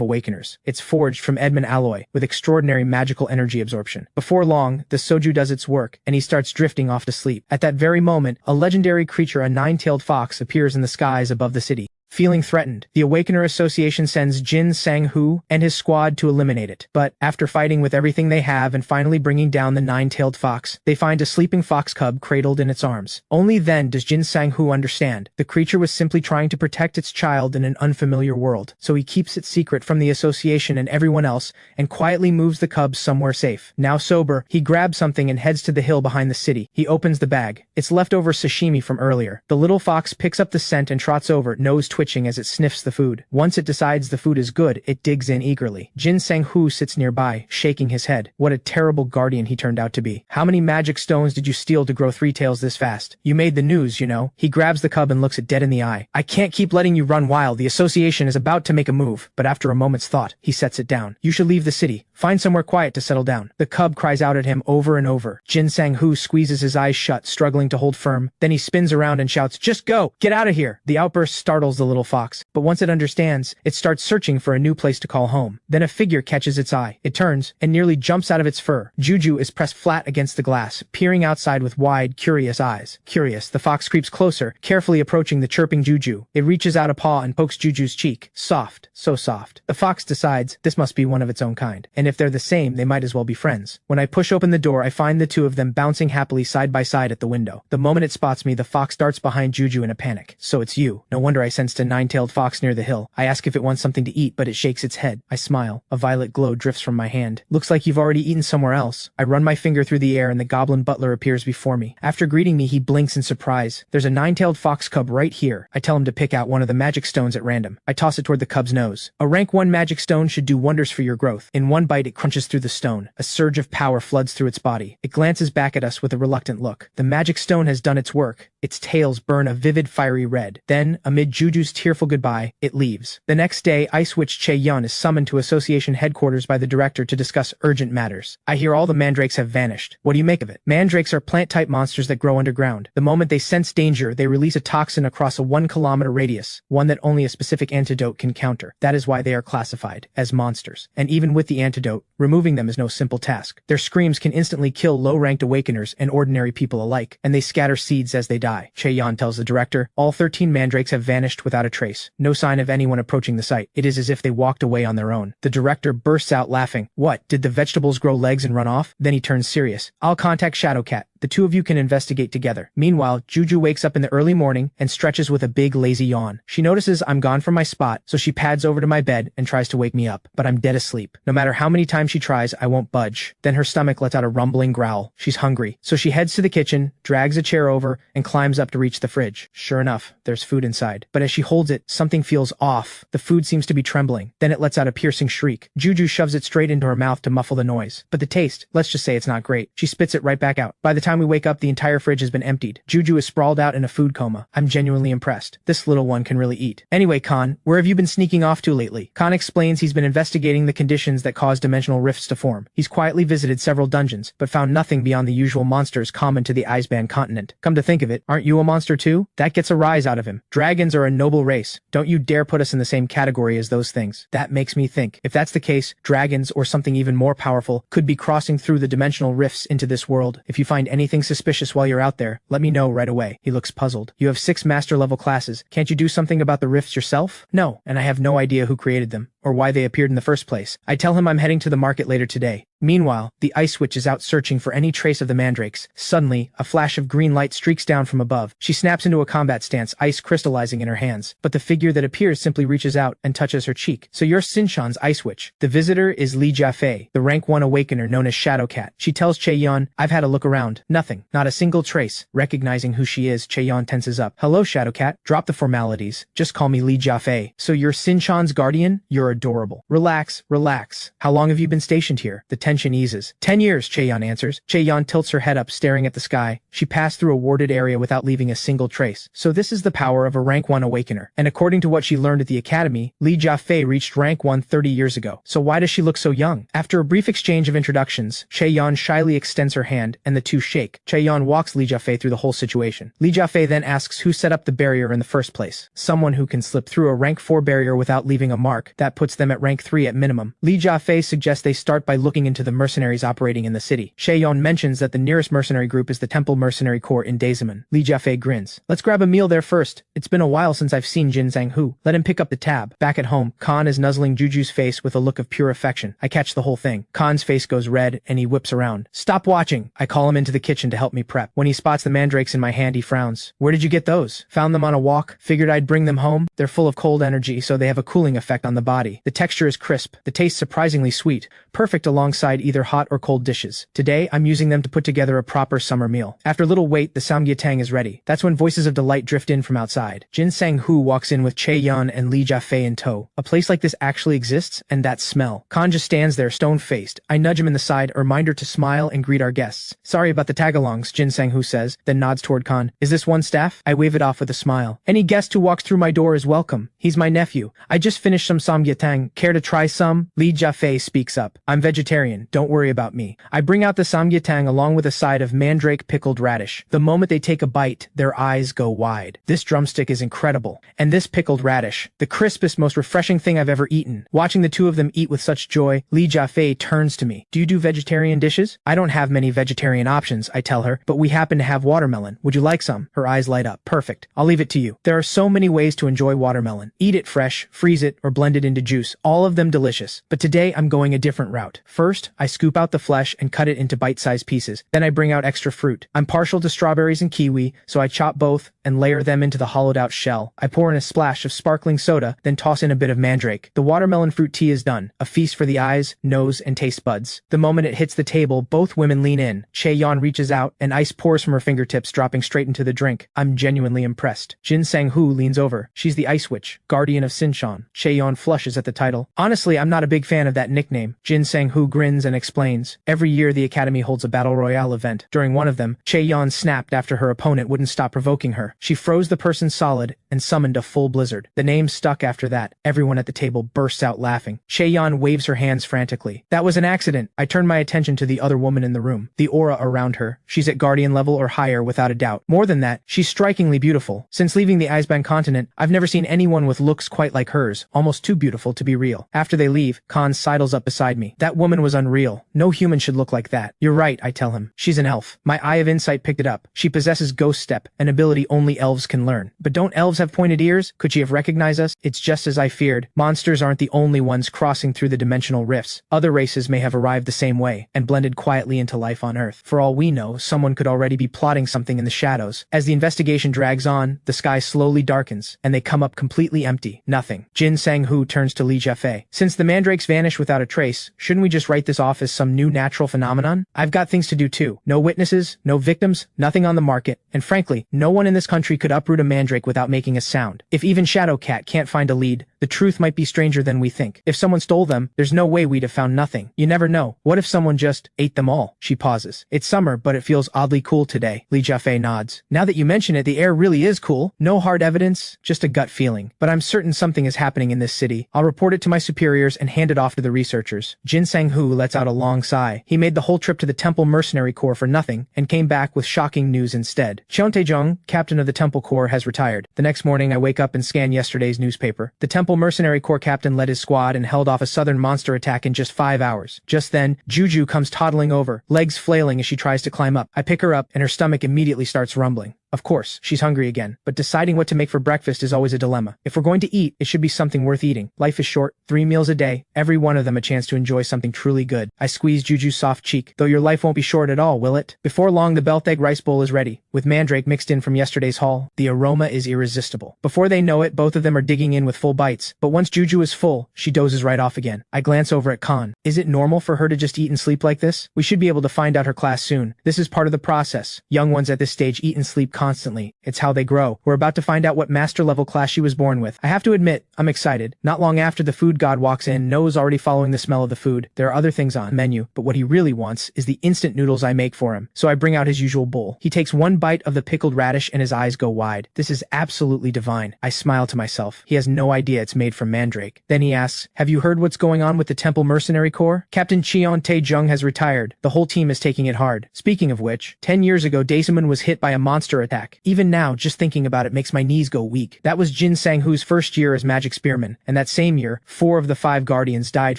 awakeners. It's forged from Edmund alloy, with extraordinary magical energy absorption. Before long, the soju does its work, and he starts drifting off to sleep. At that very moment, a legendary creature, a 9-tailed fox, appears in the skies above the city. Feeling threatened, the Awakener Association sends Jin Sang-hoo and his squad to eliminate it. But, after fighting with everything they have and finally bringing down the 9-tailed fox, they find a sleeping fox cub cradled in its arms. Only then does Jin Sang-hoo understand. The creature was simply trying to protect its child in an unfamiliar world, so he keeps it secret from the association and everyone else, and quietly moves the cub somewhere safe. Now sober, he grabs something and heads to the hill behind the city. He opens the bag. It's leftover sashimi from earlier. The little fox picks up the scent and trots over, nose twitching as it sniffs the food. Once it decides the food is good, it digs in eagerly. Jin Sang-hoo sits nearby, shaking his head. What a terrible guardian he turned out to be. How many magic stones did you steal to grow 3 tails this fast? You made the news, you know. He grabs the cub and looks it dead in the eye. I can't keep letting you run wild. The association is about to make a move, but after a moment's thought, he sets it down. You should leave the city. Find somewhere quiet to settle down. The cub cries out at him over and over. Jin Sang-hoo squeezes his eyes shut, struggling to hold firm. Then he spins around and shouts, "Just go! Get out of here!" The outburst startles the little fox, but once it understands, it starts searching for a new place to call home. Then a figure catches its eye. It turns and nearly jumps out of its fur. Juju is pressed flat against the glass, peering outside with wide, curious eyes. Curious, the fox creeps closer, carefully approaching the chirping Juju. It reaches out a paw and pokes Juju's cheek. Soft, so soft. The fox decides this must be one of its own kind, and if they're the same, they might as well be friends. When I push open the door, I find the two of them bouncing happily side by side at the window. The moment it spots me, the fox darts behind Juju in a panic. So it's you. No wonder I sensed a 9-tailed fox near the hill. I ask if it wants something to eat, but it shakes its head. I smile. A violet glow drifts from my hand. Looks like you've already eaten somewhere else. I run my finger through the air and the goblin butler appears before me. After greeting me, he blinks in surprise. There's a 9-tailed fox cub right here. I tell him to pick out one of the magic stones at random. I toss it toward the cub's nose. A rank 1 magic stone should do wonders for your growth. In one bite, it crunches through the stone. A surge of power floods through its body. It glances back at us with a reluctant look. The magic stone has done its work. Its tails burn a vivid fiery red. Then, amid Juju's tearful goodbye, it leaves. The next day, Ice Witch Che-yun is summoned to association headquarters by the director to discuss urgent matters. I hear all the mandrakes have vanished. What do you make of it? Mandrakes are plant-type monsters that grow underground. The moment they sense danger, they release a toxin across a 1-kilometer radius, one that only a specific antidote can counter. That is why they are classified as monsters. And even with the antidote, removing them is no simple task. Their screams can instantly kill low-ranked awakeners and ordinary people alike, and they scatter seeds as they die. Che-yun tells the director, all 13 mandrakes have vanished without a trace. No sign of anyone approaching the site. It is as if they walked away on their own. The director bursts out laughing. What, did the vegetables grow legs and run off? Then he turns serious. I'll contact Shadowcat. The two of you can investigate together. Meanwhile, Juju wakes up in the early morning and stretches with a big lazy yawn. She notices I'm gone from my spot, so she pads over to my bed and tries to wake me up. But I'm dead asleep. No matter how many times she tries, I won't budge. Then her stomach lets out a rumbling growl. She's hungry. So she heads to the kitchen, drags a chair over, and climbs up to reach the fridge. Sure enough, there's food inside. But as she holds it, something feels off. The food seems to be trembling. Then it lets out a piercing shriek. Juju shoves it straight into her mouth to muffle the noise. But the taste, let's just say it's not great. She spits it right back out. By the time we wake up, the entire fridge has been emptied. Juju is sprawled out in a food coma. I'm genuinely impressed. This little one can really eat. Anyway, Khan, where have you been sneaking off to lately? Khan explains he's been investigating the conditions that cause dimensional rifts to form. He's quietly visited several dungeons, but found nothing beyond the usual monsters common to the Iceband continent. Come to think of it, aren't you a monster too? That gets a rise out of him. Dragons are a noble race. Don't you dare put us in the same category as those things. That makes me think. If that's the case, dragons, or something even more powerful, could be crossing through the dimensional rifts into this world. If you find any anything suspicious while you're out there, let me know right away. He looks puzzled. You have 6 master-level classes. Can't you do something about the rifts yourself? No, and I have no idea who created them, or why they appeared in the first place. I tell him I'm heading to the market later today. Meanwhile, the Ice Witch is out searching for any trace of the mandrakes. Suddenly, a flash of green light streaks down from above. She snaps into a combat stance, ice crystallizing in her hands. But the figure that appears simply reaches out and touches her cheek. So you're Sinshan's Ice Witch. The visitor is Li Jiafei, the rank 1 awakener known as Shadowcat. She tells Che-Yan, I've had a look around. Nothing. Not a single trace. Recognizing who she is, Che-Yan tenses up. Hello, Shadowcat. Drop the formalities. Just call me Li Jiafei. So you're Sinshan's guardian? You're adorable. Relax, relax. How long have you been stationed here? The tension eases. 10 years, Che-Yan answers. Che-Yan tilts her head up, staring at the sky. She passed through a warded area without leaving a single trace. So this is the power of a rank 1 awakener. And according to what she learned at the academy, Li Jiafei reached rank 1 30 years ago. So why does she look so young? After a brief exchange of introductions, Che-Yan shyly extends her hand, and the two shake. Che-Yan walks Li Jiafei through the whole situation. Li Jiafei then asks who set up the barrier in the first place. Someone who can slip through a rank 4 barrier without leaving a mark. That puts them at rank 3 at minimum. Li Jiafei suggests they start by looking into the mercenaries operating in the city. Che-Yan mentions that the nearest mercenary group is the Temple Mercenary Corps in Daesaman. Li Jiafei grins. Let's grab a meal there first. It's been a while since I've seen Jin Zhanghu. Let him pick up the tab. Back at home, Khan is nuzzling Juju's face with a look of pure affection. I catch the whole thing. Khan's face goes red, and he whips around. Stop watching! I call him into the kitchen to help me prep. When he spots the mandrakes in my hand, he frowns. Where did you get those? Found them on a walk. Figured I'd bring them home. They're full of cold energy, so they have a cooling effect on the body. The texture is crisp. The taste surprisingly sweet. Perfect alongside either hot or cold dishes. Today, I'm using them to put together a proper summer meal. After a little wait, the samgyetang is ready. That's when voices of delight drift in from outside. Jin Sang-Hu walks in with Che-Yan and Li Jiafei in tow. A place like this actually exists, and that smell. Khan just stands there, stone-faced. I nudge him in the side, a reminder to smile and greet our guests. Sorry about the tagalongs, Jin Sang-Hu says, then nods toward Khan. Is this one staff? I wave it off with a smile. Any guest who walks through my door is welcome. He's my nephew. I just finished some samgyetang. Care to try some? Li Jiafei speaks up. I'm vegetarian. Don't worry about me. I bring out the samgyetang along with a side of mandrake pickled radish. The moment they take a bite, their eyes go wide. This drumstick is incredible. And this pickled radish, the crispest, most refreshing thing I've ever eaten. Watching the two of them eat with such joy, Li Jiafei turns to me. Do you do vegetarian dishes? I don't have many vegetarian options, I tell her, but we happen to have watermelon. Would you like some? Her eyes light up. Perfect. I'll leave it to you. There are so many ways to enjoy watermelon. Eat it fresh, freeze it, or blend it into juice. All of them delicious. But today I'm going a different route. First, I scoop out the flesh and cut it into bite-sized pieces. Then I bring out extra fruit. I'm partial to strawberries and kiwi, so I chop both and layer them into the hollowed-out shell. I pour in a splash of sparkling soda, then toss in a bit of mandrake. The watermelon fruit tea is done. A feast for the eyes, nose, and taste buds. The moment it hits the table, both women lean in. Che-Yan reaches out, and ice pours from her fingertips, dropping straight into the drink. I'm genuinely impressed. Jin Sang-Hu leans over. She's the Ice Witch, guardian of Sinshan. Che-Yan flushes at the title. Honestly, I'm not a big fan of that nickname. Jin Sang-Hu grins and explains. Every year, the Academy holds a Battle Royale event. During one of them, Che-Yan snapped after her opponent wouldn't stop provoking her. She froze the person solid and summoned a full blizzard. The name stuck after that. Everyone at the table bursts out laughing. Che-Yan waves her hands frantically. That was an accident. I turned my attention to the other woman in the room. The aura around her. She's at guardian level or higher without a doubt. More than that, she's strikingly beautiful. Since leaving the Icebound continent, I've never seen anyone with looks quite like hers. Almost too beautiful to be real. After they leave, Khan sidles up beside me. That woman was unreal. No human should look like that. You're right, I tell him. She's an elf. My eye of insight picked it up. She possesses Ghost Step, an ability only elves can learn. But don't elves have pointed ears? Could she have recognized us? It's just as I feared. Monsters aren't the only ones crossing through the dimensional rifts. Other races may have arrived the same way, and blended quietly into life on Earth. For all we know, someone could already be plotting something in the shadows. As the investigation drags on, the sky slowly darkens, and they come up completely empty. Nothing. Jin Sang-Hu turns to Li Jiafei. Since the mandrakes vanish without a trace, shouldn't we just write this off as some new natural phenomenon? I've got things to do too. No witnesses, no victims, nothing on the market, and frankly, no one in this country could uproot a mandrake without making a sound. If even Shadowcat can't find a lead, the truth might be stranger than we think. If someone stole them, there's no way we'd have found nothing. You never know. What if someone just ate them all? She pauses. It's summer, but it feels oddly cool today. Li Jiafei nods. Now that you mention it, the air really is cool. No hard evidence, just a gut feeling. But I'm certain something is happening in this city. I'll report it to my superiors and hand it off to the researchers. Jin Sang-hoo lets out a long sigh. He made the whole trip to the Temple Mercenary Corps for nothing and came back with shocking news instead. Cheon Tae-jung, captain of the Temple Corps, has retired. The next morning I wake up and scan yesterday's newspaper. The Temple Mercenary Corps captain led his squad and held off a southern monster attack in just 5 hours. Just then, Juju comes toddling over, legs flailing as she tries to climb up. I pick her up and her stomach immediately starts rumbling. Of course, she's hungry again, but deciding what to make for breakfast is always a dilemma. If we're going to eat, it should be something worth eating. Life is short, 3 meals a day, every one of them a chance to enjoy something truly good. I squeeze Juju's soft cheek, though your life won't be short at all, will it? Before long, the belt egg rice bowl is ready, with mandrake mixed in from yesterday's haul. The aroma is irresistible. Before they know it, both of them are digging in with full bites, but once Juju is full, she dozes right off again. I glance over at Khan. Is it normal for her to just eat and sleep like this? We should be able to find out her class soon. This is part of the process. Young ones at this stage eat and sleep constantly. It's how they grow. We're about to find out what master-level class she was born with. I have to admit, I'm excited. Not long after the food god walks in, Noah's already following the smell of the food. There are other things on the menu, but what he really wants is the instant noodles I make for him. So I bring out his usual bowl. He takes one bite of the pickled radish and his eyes go wide. This is absolutely divine. I smile to myself. He has no idea it's made from mandrake. Then he asks, have you heard what's going on with the Temple Mercenary Corps? Captain Cheon Tae-jung has retired. The whole team is taking it hard. Speaking of which, 10 years ago Daesamun was hit by a monster attack. Even now, just thinking about it makes my knees go weak. That was Jin Sang-hoo's first year as Magic Spearman, and that same year, 4 of the 5 Guardians died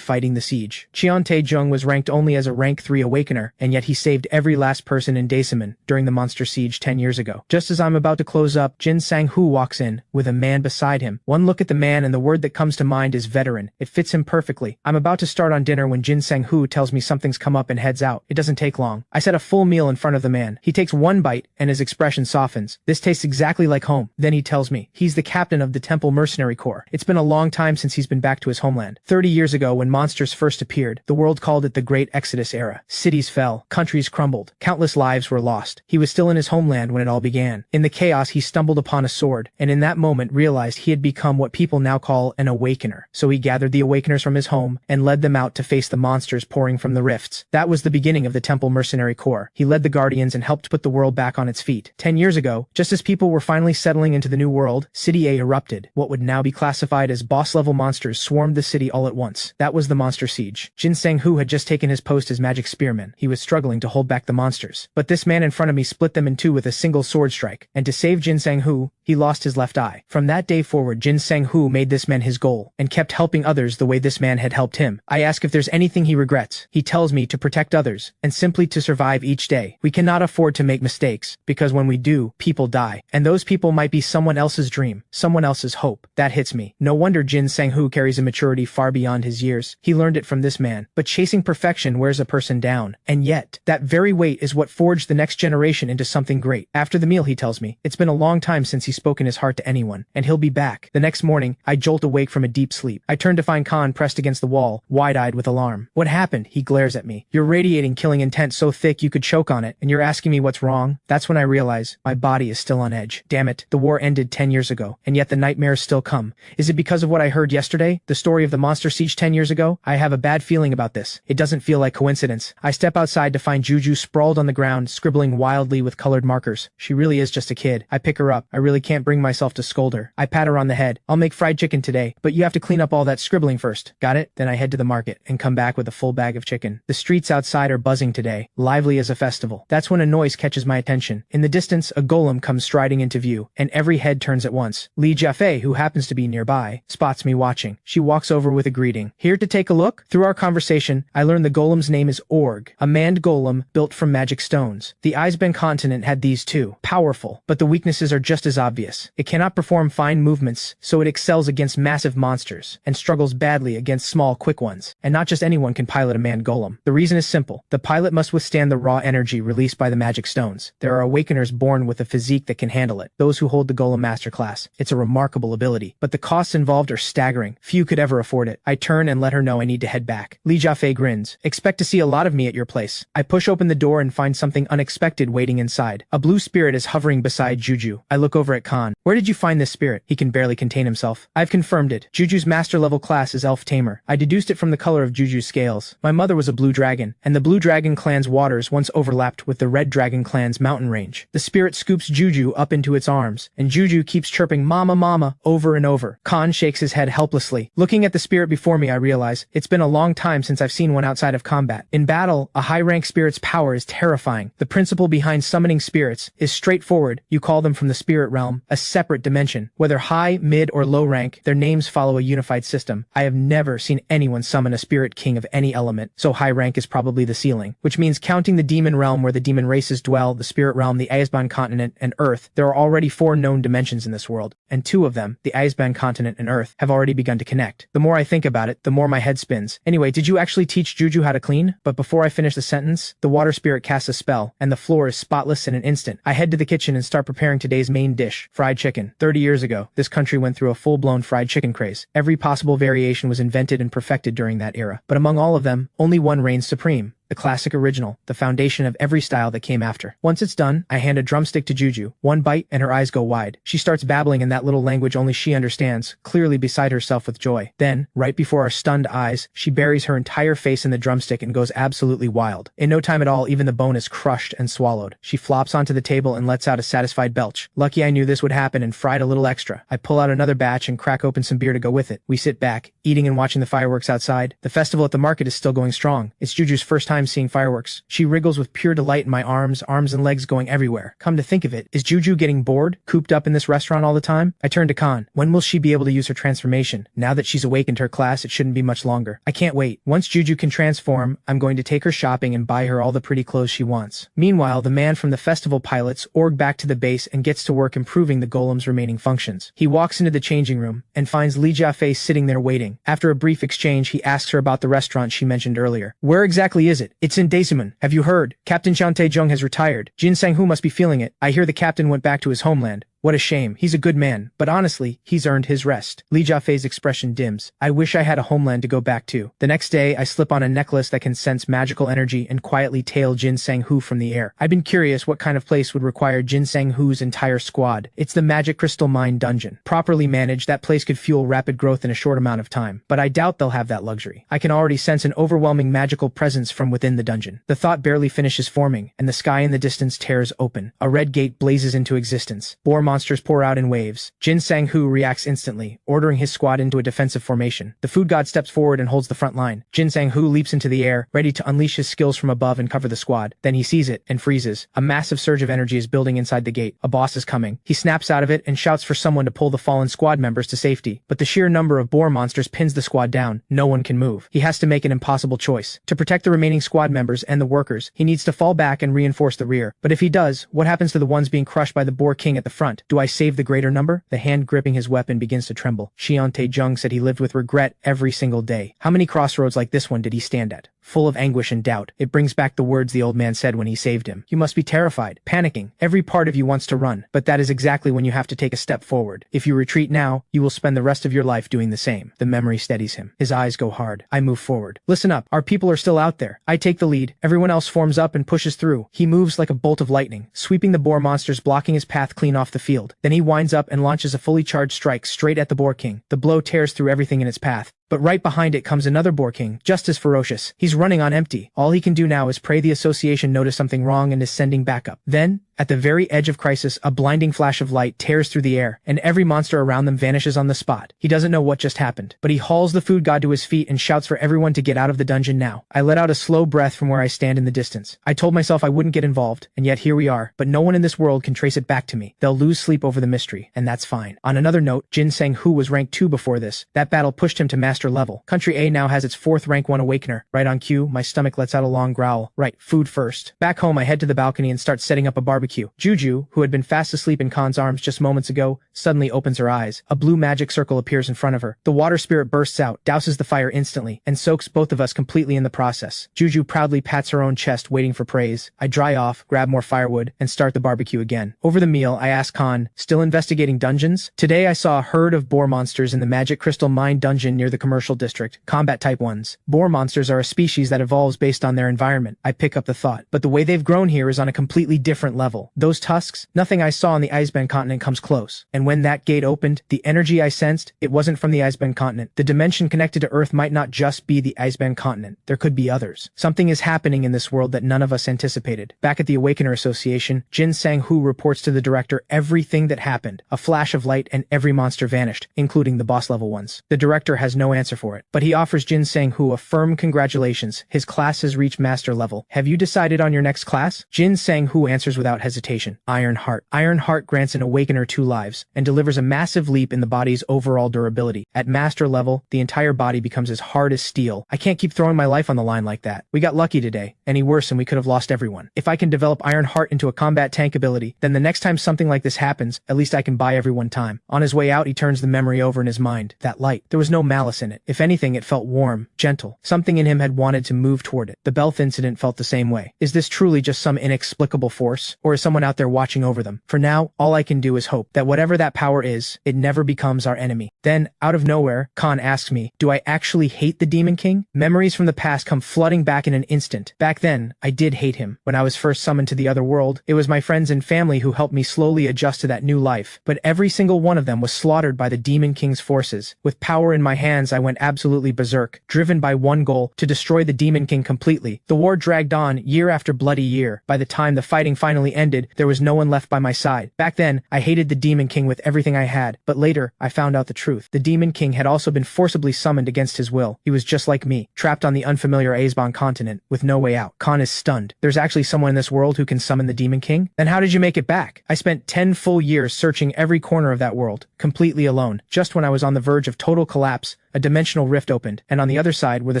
fighting the siege. Cheon Tae-jung was ranked only as a rank 3 Awakener, and yet he saved every last person in Daesamun during the monster siege 10 years ago. Just as I'm about to close up, Jin Sang-hoo walks in, with a man beside him. One look at the man and the word that comes to mind is veteran. It fits him perfectly. I'm about to start on dinner when Jin Sang-hoo tells me something's come up and heads out. It doesn't take long. I set a full meal in front of the man. He takes one bite, and his expression softens. This tastes exactly like home. Then he tells me he's the captain of the Temple Mercenary Corps. It's been a long time since he's been back to his homeland. 30 years ago, when monsters first appeared, the world called it the Great Exodus Era. Cities fell, countries crumbled, countless lives were lost. He was still in his homeland when it all began. In the chaos, he stumbled upon a sword, and in that moment realized he had become what people now call an Awakener. So he gathered the Awakeners from his home and led them out to face the monsters pouring from the rifts. That was the beginning of the Temple Mercenary Corps. He led the Guardians and helped put the world back on its feet. 10 years ago, just as people were finally settling into the new world, City A erupted. What would now be classified as boss-level monsters swarmed the city all at once. That was the monster siege. Jin Sang-hoo had just taken his post as Magic Spearman. He was struggling to hold back the monsters. But this man in front of me split them in two with a single sword strike, and to save Jin Sang-hoo, he lost his left eye. From that day forward, Jin Sang-hoo made this man his goal, and kept helping others the way this man had helped him. I ask if there's anything he regrets. He tells me to protect others, and simply to survive each day. We cannot afford to make mistakes, because when we do, people die. And those people might be someone else's dream, someone else's hope. That hits me. No wonder Jin Sang-hoo carries a maturity far beyond his years. He learned it from this man. But chasing perfection wears a person down. And yet, that very weight is what forged the next generation into something great. After the meal, he tells me, it's been a long time since he's spoken his heart to anyone, and he'll be back. The next morning, I jolt awake from a deep sleep. I turn to find Khan pressed against the wall, wide-eyed with alarm. What happened? He glares at me. You're radiating killing intent so thick you could choke on it, and you're asking me what's wrong? That's when I realize my body is still on edge. Damn it, the war ended 10 years ago, and yet the nightmares still come. Is it because of what I heard yesterday? The story of the monster siege 10 years ago? I have a bad feeling about this. It doesn't feel like coincidence. I step outside to find Juju sprawled on the ground, scribbling wildly with colored markers. She really is just a kid. I pick her up. I really can't bring myself to scold her. I pat her on the head. I'll make fried chicken today, but you have to clean up all that scribbling first. Got it? Then I head to the market and come back with a full bag of chicken. The streets outside are buzzing today, lively as a festival. That's when a noise catches my attention. In the distance, a golem comes striding into view, and every head turns at once. Li Jiafei, who happens to be nearby, spots me watching. She walks over with a greeting. Here to take a look? Through our conversation, I learn the golem's name is Org, a manned golem built from magic stones. The Eisben continent had these too. Powerful, but the weaknesses are just as obvious. It cannot perform fine movements, so it excels against massive monsters, and struggles badly against small, quick ones. And not just anyone can pilot a manned golem. The reason is simple. The pilot must withstand the raw energy released by the magic stones. There are awakeners born with a physique that can handle it, those who hold the golem masterclass. It's a remarkable ability, but the costs involved are staggering. Few could ever afford it. I turn and let her know I need to head back. Li Jiafei grins. Expect to see a lot of me at your place. I push open the door and find something unexpected waiting inside. A blue spirit is hovering beside Juju. I look over at Khan. Where did you find this spirit? He can barely contain himself. I've confirmed it. Juju's master level class is Elf Tamer. I deduced it from the color of Juju's scales. My mother was a blue dragon, and the blue dragon clan's waters once overlapped with the red dragon clan's mountain range. The spirit scoops Juju up into its arms, and Juju keeps chirping "Mama, Mama" over and over. Khan shakes his head helplessly. Looking at the spirit before me, I realize it's been a long time since I've seen one outside of combat. In battle, a high-rank spirit's power is terrifying. The principle behind summoning spirits is straightforward. You call them from the spirit realm, a separate dimension. Whether high, mid, or low rank, their names follow a unified system. I have never seen anyone summon a spirit king of any element, so high rank is probably the ceiling. Which means counting the demon realm where the demon races dwell, the spirit realm, the Eisban continent, and Earth, there are already 4 known dimensions in this world, and 2 of them, the Eisban continent and Earth, have already begun to connect. The more I think about it, the more my head spins. Anyway, did you actually teach Juju how to clean? But before I finish the sentence, the water spirit casts a spell, and the floor is spotless in an instant. I head to the kitchen and start preparing today's main dish, fried chicken. 30 years ago, this country went through a full-blown fried chicken craze. Every possible variation was invented and perfected during that era. But among all of them, only one reigns supreme. The classic original, the foundation of every style that came after. Once it's done, I hand a drumstick to Juju. One bite, and her eyes go wide. She starts babbling in that little language only she understands, clearly beside herself with joy. Then, right before our stunned eyes, she buries her entire face in the drumstick and goes absolutely wild. In no time at all, even the bone is crushed and swallowed. She flops onto the table and lets out a satisfied belch. Lucky I knew this would happen and fried a little extra. I pull out another batch and crack open some beer to go with it. We sit back, eating and watching the fireworks outside. The festival at the market is still going strong. It's Juju's first time seeing fireworks. She wriggles with pure delight in my arms and legs going everywhere. Come to think of it, is Juju getting bored, cooped up in this restaurant all the time? I turn to Khan. When will she be able to use her transformation? Now that she's awakened her class, it shouldn't be much longer. I can't wait. Once Juju can transform, I'm going to take her shopping and buy her all the pretty clothes she wants. Meanwhile, the man from the festival pilots org back to the base and gets to work improving the golem's remaining functions. He walks into the changing room and finds Li Jiafei sitting there waiting. After a brief exchange, he asks her about the restaurant she mentioned earlier. Where exactly is it? It's in Daisuman. Have you heard? Captain Jiang Taejung has retired. Jin Sang-hu must be feeling it. I hear the captain went back to his homeland. What a shame. He's a good man, but honestly, he's earned his rest. Li Jiafei's expression dims. I wish I had a homeland to go back to. The next day, I slip on a necklace that can sense magical energy and quietly tail Jin Sang-hu from the air. I've been curious what kind of place would require Jin Sang-hu's entire squad. It's the Magic Crystal Mine Dungeon. Properly managed, that place could fuel rapid growth in a short amount of time, but I doubt they'll have that luxury. I can already sense an overwhelming magical presence from within the dungeon. The thought barely finishes forming, and the sky in the distance tears open. A red gate blazes into existence. Boar monsters pour out in waves. Jin Sang-hu reacts instantly, ordering his squad into a defensive formation. The food god steps forward and holds the front line. Jin Sang-hu leaps into the air, ready to unleash his skills from above and cover the squad. Then he sees it and freezes. A massive surge of energy is building inside the gate. A boss is coming. He snaps out of it and shouts for someone to pull the fallen squad members to safety. But the sheer number of boar monsters pins the squad down. No one can move. He has to make an impossible choice. To protect the remaining squad members and the workers, he needs to fall back and reinforce the rear. But if he does, what happens to the ones being crushed by the boar king at the front? Do I save the greater number? The hand gripping his weapon begins to tremble. Xian Taejung said he lived with regret every single day. How many crossroads like this one did he stand at? Full of anguish and doubt. It brings back the words the old man said when he saved him. You must be terrified, panicking. Every part of you wants to run, but that is exactly when you have to take a step forward. If you retreat now, you will spend the rest of your life doing the same. The memory steadies him. His eyes go hard. I move forward. Listen up. Our people are still out there. I take the lead. Everyone else forms up and pushes through. He moves like a bolt of lightning, sweeping the boar monsters, blocking his path clean off the field. Then he winds up and launches a fully charged strike straight at the boar king. The blow tears through everything in its path. But right behind it comes another boar king, just as ferocious. He's running on empty. All he can do now is pray the association notice something wrong and is sending backup. Then, at the very edge of crisis, a blinding flash of light tears through the air, and every monster around them vanishes on the spot. He doesn't know what just happened, but he hauls the food god to his feet and shouts for everyone to get out of the dungeon now. I let out a slow breath from where I stand in the distance. I told myself I wouldn't get involved, and yet here we are, but no one in this world can trace it back to me. They'll lose sleep over the mystery, and that's fine. On another note, Jin Sang-hu was rank 2 before this. That battle pushed him to master level. Country A now has its 4th rank 1 awakener. Right on cue, my stomach lets out a long growl. Right, food first. Back home, I head to the balcony and start setting up a barbecue. Juju, who had been fast asleep in Khan's arms just moments ago, suddenly opens her eyes. A blue magic circle appears in front of her. The water spirit bursts out, douses the fire instantly, and soaks both of us completely in the process. Juju proudly pats her own chest, waiting for praise. I dry off, grab more firewood, and start the barbecue again. Over the meal, I ask Khan, still investigating dungeons? Today I saw a herd of boar monsters in the Magic Crystal Mine dungeon near the commercial district. Combat type ones. Boar monsters are a species that evolves based on their environment. I pick up the thought. But the way they've grown here is on a completely different level. evil. Those tusks, nothing I saw on the Icebend continent comes close. And when that gate opened, the energy I sensed, it wasn't from the Icebend continent. The dimension connected to Earth might not just be the Icebend continent. There could be others. Something is happening in this world that none of us anticipated. Back at the Awakener Association, Jin Sang-hoo reports to the director everything that happened. A flash of light and every monster vanished, including the boss level ones. The director has no answer for it, but he offers Jin Sang-hoo a firm congratulations. His class has reached master level. Have you decided on your next class? Jin Sang-hoo answers without hesitation. Iron Heart. Iron Heart grants an Awakener 2 lives, and delivers a massive leap in the body's overall durability. At master level, the entire body becomes as hard as steel. I can't keep throwing my life on the line like that. We got lucky today. Any worse and we could have lost everyone. If I can develop Iron Heart into a combat tank ability, then the next time something like this happens, at least I can buy everyone time. On his way out, he turns the memory over in his mind. That light. There was no malice in it. If anything, it felt warm, gentle. Something in him had wanted to move toward it. The Belth incident felt the same way. Is this truly just some inexplicable force? Or is someone out there watching over them? For now, all I can do is hope that whatever that power is, it never becomes our enemy. Then, out of nowhere, Khan asks me, do I actually hate the Demon King? Memories from the past come flooding back in an instant. Back then, I did hate him. When I was first summoned to the other world, it was my friends and family who helped me slowly adjust to that new life. But every single one of them was slaughtered by the Demon King's forces. With power in my hands, I went absolutely berserk, driven by one goal, to destroy the Demon King completely. The war dragged on, year after bloody year. By the time the fighting finally ended, there was no one left by my side. Back then, I hated the Demon King with everything I had, but later, I found out the truth. The Demon King had also been forcibly summoned against his will. He was just like me, trapped on the unfamiliar Azbon continent, with no way out. Khan is stunned. There's actually someone in this world who can summon the Demon King? Then how did you make it back? I spent 10 full years searching every corner of that world, completely alone. Just when I was on the verge of total collapse, a dimensional rift opened, and on the other side were the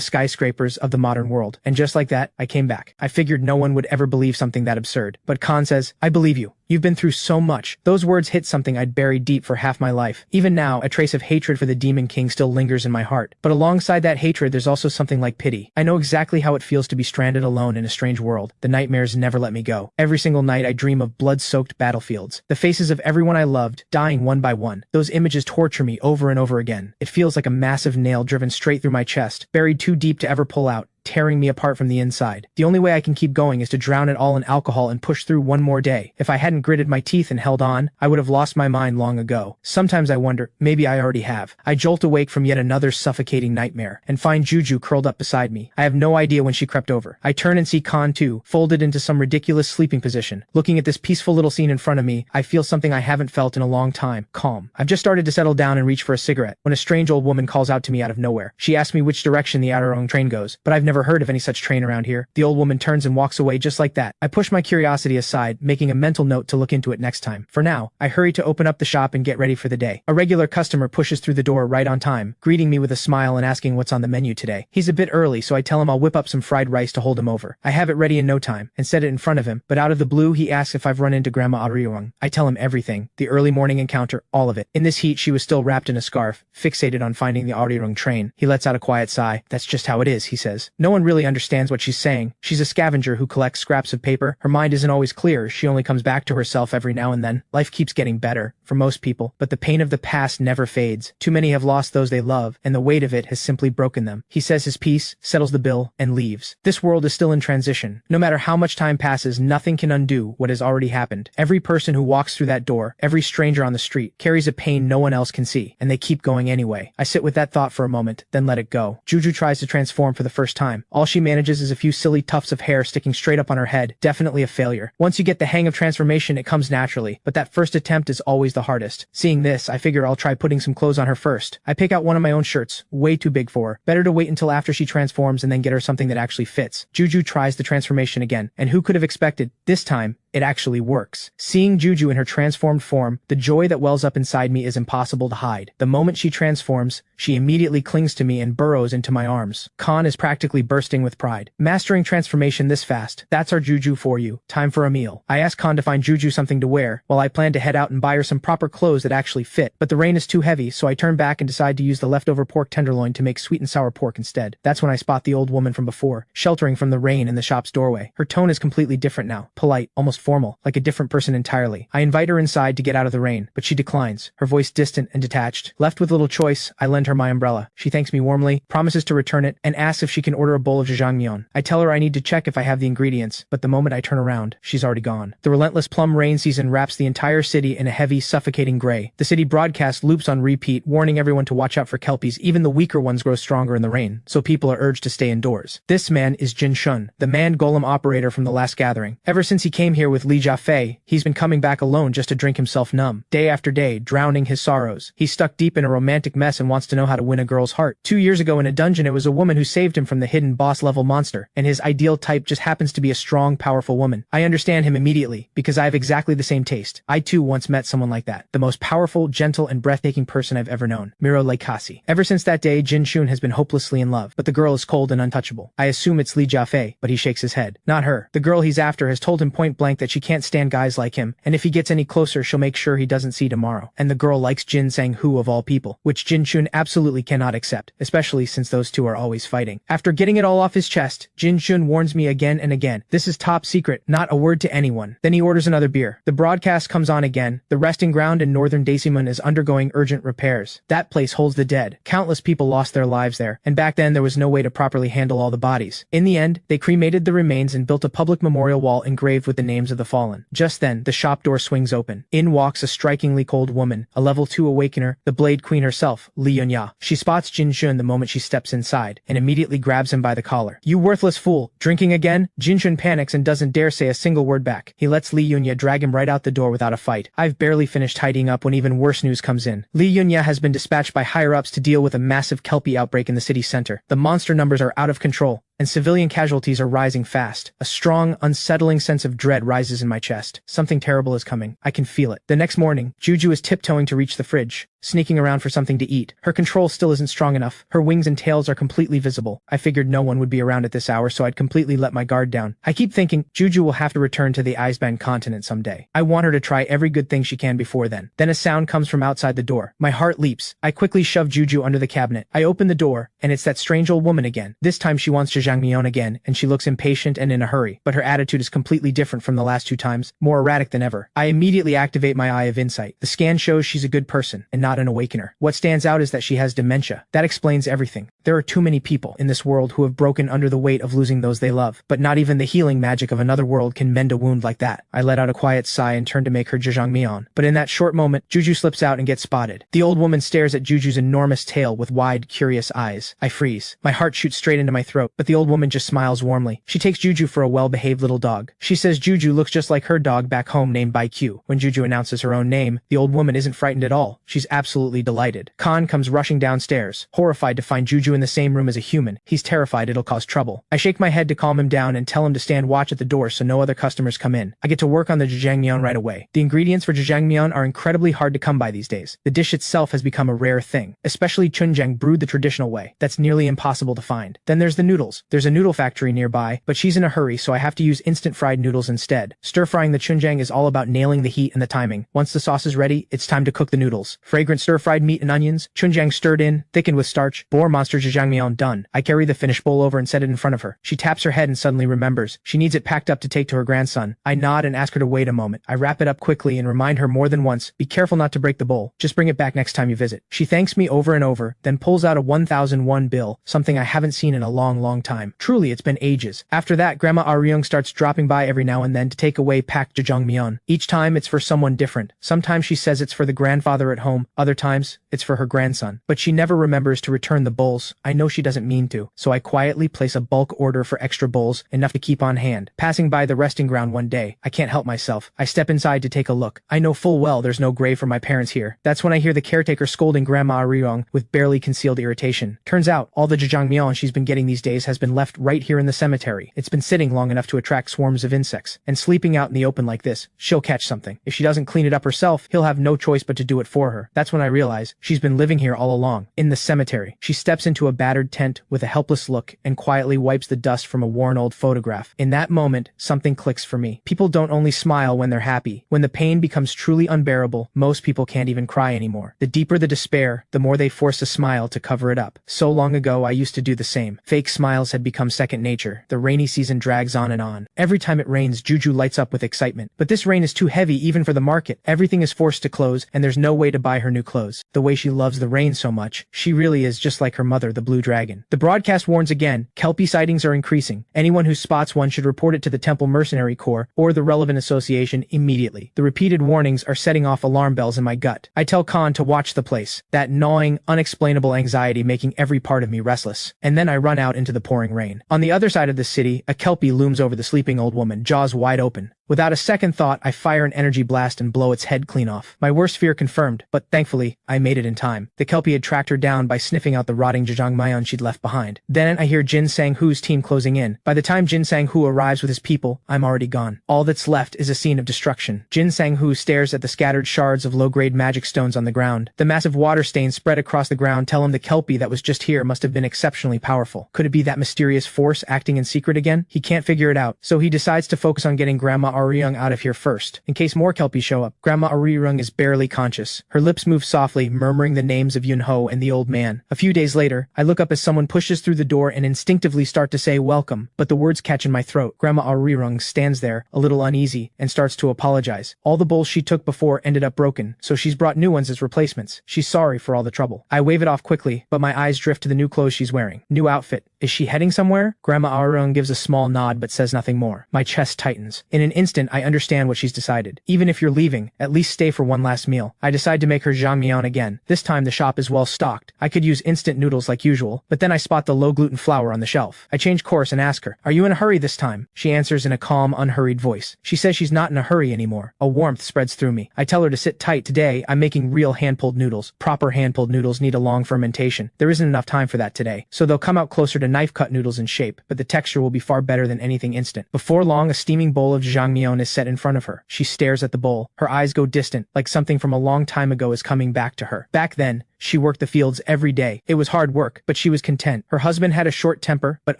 skyscrapers of the modern world. And just like that, I came back. I figured no one would ever believe something that absurd. But Khan says, I believe you. You've been through so much. Those words hit something I'd buried deep for half my life. Even now, a trace of hatred for the Demon King still lingers in my heart. But alongside that hatred, there's also something like pity. I know exactly how it feels to be stranded alone in a strange world. The nightmares never let me go. Every single night, I dream of blood-soaked battlefields. The faces of everyone I loved, dying one by one. Those images torture me over and over again. It feels like a massive nail driven straight through my chest, buried too deep to ever pull out, tearing me apart from the inside. The only way I can keep going is to drown it all in alcohol and push through one more day. If I hadn't gritted my teeth and held on, I would have lost my mind long ago. Sometimes I wonder, maybe I already have. I jolt awake from yet another suffocating nightmare, and find Juju curled up beside me. I have no idea when she crept over. I turn and see Khan too, folded into some ridiculous sleeping position. Looking at this peaceful little scene in front of me, I feel something I haven't felt in a long time. Calm. I've just started to settle down and reach for a cigarette, when a strange old woman calls out to me out of nowhere. She asks me which direction the Outerong train goes, but I've never heard of any such train around here. The old woman turns and walks away just like that. I push my curiosity aside, making a mental note to look into it next time. For now, I hurry to open up the shop and get ready for the day. A regular customer pushes through the door right on time, greeting me with a smile and asking what's on the menu today. He's a bit early, so I tell him I'll whip up some fried rice to hold him over. I have it ready in no time, and set it in front of him, but out of the blue, he asks if I've run into Grandma Ariwang. I tell him everything. The early morning encounter, all of it. In this heat, she was still wrapped in a scarf, fixated on finding the Ariwang train. He lets out a quiet sigh. That's just how it is, he says. No one really understands what she's saying. She's a scavenger who collects scraps of paper. Her mind isn't always clear. She only comes back to herself every now and then. Life keeps getting better, for most people, but the pain of the past never fades. Too many have lost those they love, and the weight of it has simply broken them. He says his piece, settles the bill, and leaves. This world is still in transition. No matter how much time passes, nothing can undo what has already happened. Every person who walks through that door, every stranger on the street, carries a pain no one else can see, and they keep going anyway. I sit with that thought for a moment, then let it go. Juju tries to transform for the first time. All she manages is a few silly tufts of hair sticking straight up on her head. Definitely a failure. Once you get the hang of transformation, it comes naturally, but that first attempt is always the hardest. Seeing this, I figure I'll try putting some clothes on her first. I pick out one of my own shirts, way too big for her. Better to wait until after she transforms and then get her something that actually fits. Juju tries the transformation again, and who could have expected? This time, it actually works. Seeing Juju in her transformed form, the joy that wells up inside me is impossible to hide. The moment she transforms, she immediately clings to me and burrows into my arms. Khan is practically bursting with pride. Mastering transformation this fast, that's our Juju for you. Time for a meal. I ask Khan to find Juju something to wear, while I plan to head out and buy her some proper clothes that actually fit. But the rain is too heavy, so I turn back and decide to use the leftover pork tenderloin to make sweet and sour pork instead. That's when I spot the old woman from before, sheltering from the rain in the shop's doorway. Her tone is completely different now, polite, almost almost formal, like a different person entirely. I invite her inside to get out of the rain, but she declines, her voice distant and detached. Left with little choice, I lend her my umbrella. She thanks me warmly, promises to return it, and asks if she can order a bowl of jjajangmyeon. I tell her I need to check if I have the ingredients, but the moment I turn around, she's already gone. The relentless plum rain season wraps the entire city in a heavy, suffocating gray. The city broadcast loops on repeat, warning everyone to watch out for kelpies. Even the weaker ones grow stronger in the rain, so people are urged to stay indoors. This man is Jin Shun, the man golem operator from the last gathering. Ever since he came here with Li Jiafei, he's been coming back alone just to drink himself numb. Day after day, drowning his sorrows. He's stuck deep in a romantic mess and wants to know how to win a girl's heart. 2 years ago in a dungeon, it was a woman who saved him from the hidden boss-level monster, and his ideal type just happens to be a strong, powerful woman. I understand him immediately, because I have exactly the same taste. I too once met someone like that. The most powerful, gentle, and breathtaking person I've ever known. Miro Leikasi. Ever since that day, Jin Shun has been hopelessly in love, but the girl is cold and untouchable. I assume it's Li Jiafei, but he shakes his head. Not her. The girl he's after has told him point blank that she can't stand guys like him, and if he gets any closer, she'll make sure he doesn't see tomorrow. And the girl likes Jin Sang-hu of all people, which Jin Shun absolutely cannot accept, especially since those two are always fighting. After getting it all off his chest, Jin Shun warns me again and again. This is top secret, not a word to anyone. Then he orders another beer. The broadcast comes on again. The resting ground in northern Daesimon is undergoing urgent repairs. That place holds the dead. Countless people lost their lives there, and back then there was no way to properly handle all the bodies. In the end, they cremated the remains and built a public memorial wall engraved with the names of the fallen. Just then, the shop door swings open. In walks a strikingly cold woman, a level 2 awakener, the Blade Queen herself, Li Yunya. She spots Jin Shun the moment she steps inside, and immediately grabs him by the collar. "You worthless fool! Drinking again?" Jin Shun panics and doesn't dare say a single word back. He lets Li Yunya drag him right out the door without a fight. I've barely finished tidying up when even worse news comes in. Li Yunya has been dispatched by higher-ups to deal with a massive kelpie outbreak in the city center. The monster numbers are out of control, and civilian casualties are rising fast. A strong, unsettling sense of dread rises in my chest. Something terrible is coming. I can feel it. The next morning, Juju is tiptoeing to reach the fridge, sneaking around for something to eat. Her control still isn't strong enough. Her wings and tails are completely visible. I figured no one would be around at this hour, so I'd completely let my guard down. I keep thinking, Juju will have to return to the Iceband continent someday. I want her to try every good thing she can before then. Then a sound comes from outside the door. My heart leaps. I quickly shove Juju under the cabinet. I open the door, and it's that strange old woman again. This time she wants jjajangmyeon again, and she looks impatient and in a hurry, but her attitude is completely different from the last 2 times, more erratic than ever. I immediately activate my Eye of Insight. The scan shows she's a good person, and not an awakener. What stands out is that she has dementia. That explains everything. There are too many people in this world who have broken under the weight of losing those they love, but not even the healing magic of another world can mend a wound like that. I let out a quiet sigh and turn to make her jjajangmyeon, but in that short moment, Juju slips out and gets spotted. The old woman stares at Juju's enormous tail with wide, curious eyes. I freeze. My heart shoots straight into my throat, but the old woman just smiles warmly. She takes Juju for a well-behaved little dog. She says Juju looks just like her dog back home named by Q. When Juju announces her own name, the old woman isn't frightened at all. She's absolutely delighted. Khan comes rushing downstairs, horrified to find Juju in the same room as a human. He's terrified it'll cause trouble. I shake my head to calm him down and tell him to stand watch at the door so no other customers come in. I get to work on the jjajangmyeon right away. The ingredients for jjajangmyeon are incredibly hard to come by these days. The dish itself has become a rare thing, especially chunjang brewed the traditional way. That's nearly impossible to find. Then there's the noodles. There's a noodle factory nearby, but she's in a hurry, so I have to use instant fried noodles instead. Stir-frying the chunjang is all about nailing the heat and the timing. Once the sauce is ready, it's time to cook the noodles. Fragrant stir-fried meat and onions, chunjang stirred in, thickened with starch, boar monster jjajangmyeon done. I carry the finished bowl over and set it in front of her. She taps her head and suddenly remembers. She needs it packed up to take to her grandson. I nod and ask her to wait a moment. I wrap it up quickly and remind her more than once, be careful not to break the bowl. Just bring it back next time you visit. She thanks me over and over, then pulls out a 1,001 bill, something I haven't seen in a long time. Truly, it's been ages. After that, Grandma Aryung starts dropping by every now and then to take away packed jjajangmyeon. Each time, it's for someone different. Sometimes she says it's for the grandfather at home, other times, it's for her grandson. But she never remembers to return the bowls. I know she doesn't mean to, so I quietly place a bulk order for extra bowls, enough to keep on hand. Passing by the resting ground one day, I can't help myself. I step inside to take a look. I know full well there's no grave for my parents here. That's when I hear the caretaker scolding Grandma Aryung with barely concealed irritation. Turns out, all the jjajangmyeon she's been getting these days has been left right here in the cemetery. It's been sitting long enough to attract swarms of insects, and sleeping out in the open like this, she'll catch something. If she doesn't clean it up herself, he'll have no choice but to do it for her. That's That's when I realize she's been living here all along. In the cemetery, she steps into a battered tent with a helpless look and quietly wipes the dust from a worn old photograph. In that moment, something clicks for me. People don't only smile when they're happy. When the pain becomes truly unbearable, most people can't even cry anymore. The deeper the despair, the more they force a smile to cover it up. So long ago, I used to do the same. Fake smiles had become second nature. The rainy season drags on and on. Every time it rains, Juju lights up with excitement. But this rain is too heavy even for the market. Everything is forced to close, and there's no way to buy her new clothes. The way she loves the rain so much, she really is just like her mother, the Blue Dragon. The broadcast warns again, Kelpie sightings are increasing. Anyone who spots one should report it to the Temple Mercenary Corps or the relevant association immediately. The repeated warnings are setting off alarm bells in my gut. I tell Khan to watch the place, that gnawing, unexplainable anxiety making every part of me restless. And then I run out into the pouring rain. On the other side of the city, a Kelpie looms over the sleeping old woman, jaws wide open. Without a second thought, I fire an energy blast and blow its head clean off. My worst fear confirmed, but thankfully, I made it in time. The Kelpie had tracked her down by sniffing out the rotting jajangmyeon she'd left behind. Then I hear Jin Sang-hoo's team closing in. By the time Jin Sang-hoo arrives with his people, I'm already gone. All that's left is a scene of destruction. Jin Sang-hoo stares at the scattered shards of low-grade magic stones on the ground. The massive water stains spread across the ground tell him the Kelpie that was just here must have been exceptionally powerful. Could it be that mysterious force acting in secret again? He can't figure it out, so he decides to focus on getting Grandma Arirang out of here first, in case more Kelpies show up. Grandma Arirang is barely conscious. Her lips move softly, murmuring the names of Yunho and the old man. A few days later, I look up as someone pushes through the door and instinctively start to say welcome, but the words catch in my throat. Grandma Arirang stands there, a little uneasy, and starts to apologize. All the bowls she took before ended up broken, so she's brought new ones as replacements. She's sorry for all the trouble. I wave it off quickly, but my eyes drift to the new clothes she's wearing. New outfit. Is she heading somewhere? Grandma Arirang gives a small nod but says nothing more. My chest tightens. In an instant, I understand what she's decided. Even if you're leaving, at least stay for one last meal. I decide to make her jjangmyeon again. This time the shop is well stocked. I could use instant noodles like usual, but then I spot the low-gluten flour on the shelf. I change course and ask her, "Are you in a hurry this time?" She answers in a calm, unhurried voice. She says she's not in a hurry anymore. A warmth spreads through me. I tell her to sit tight. Today, I'm making real hand-pulled noodles. Proper hand-pulled noodles need a long fermentation. There isn't enough time for that today, so they'll come out closer to knife-cut noodles in shape, but the texture will be far better than anything instant. Before long, a steaming bowl of jjangmyeon is set in front of her. She stares at the bowl. Her eyes go distant, like something from a long time ago is coming back to her. Back then, she worked the fields every day. It was hard work, but she was content. Her husband had a short temper, but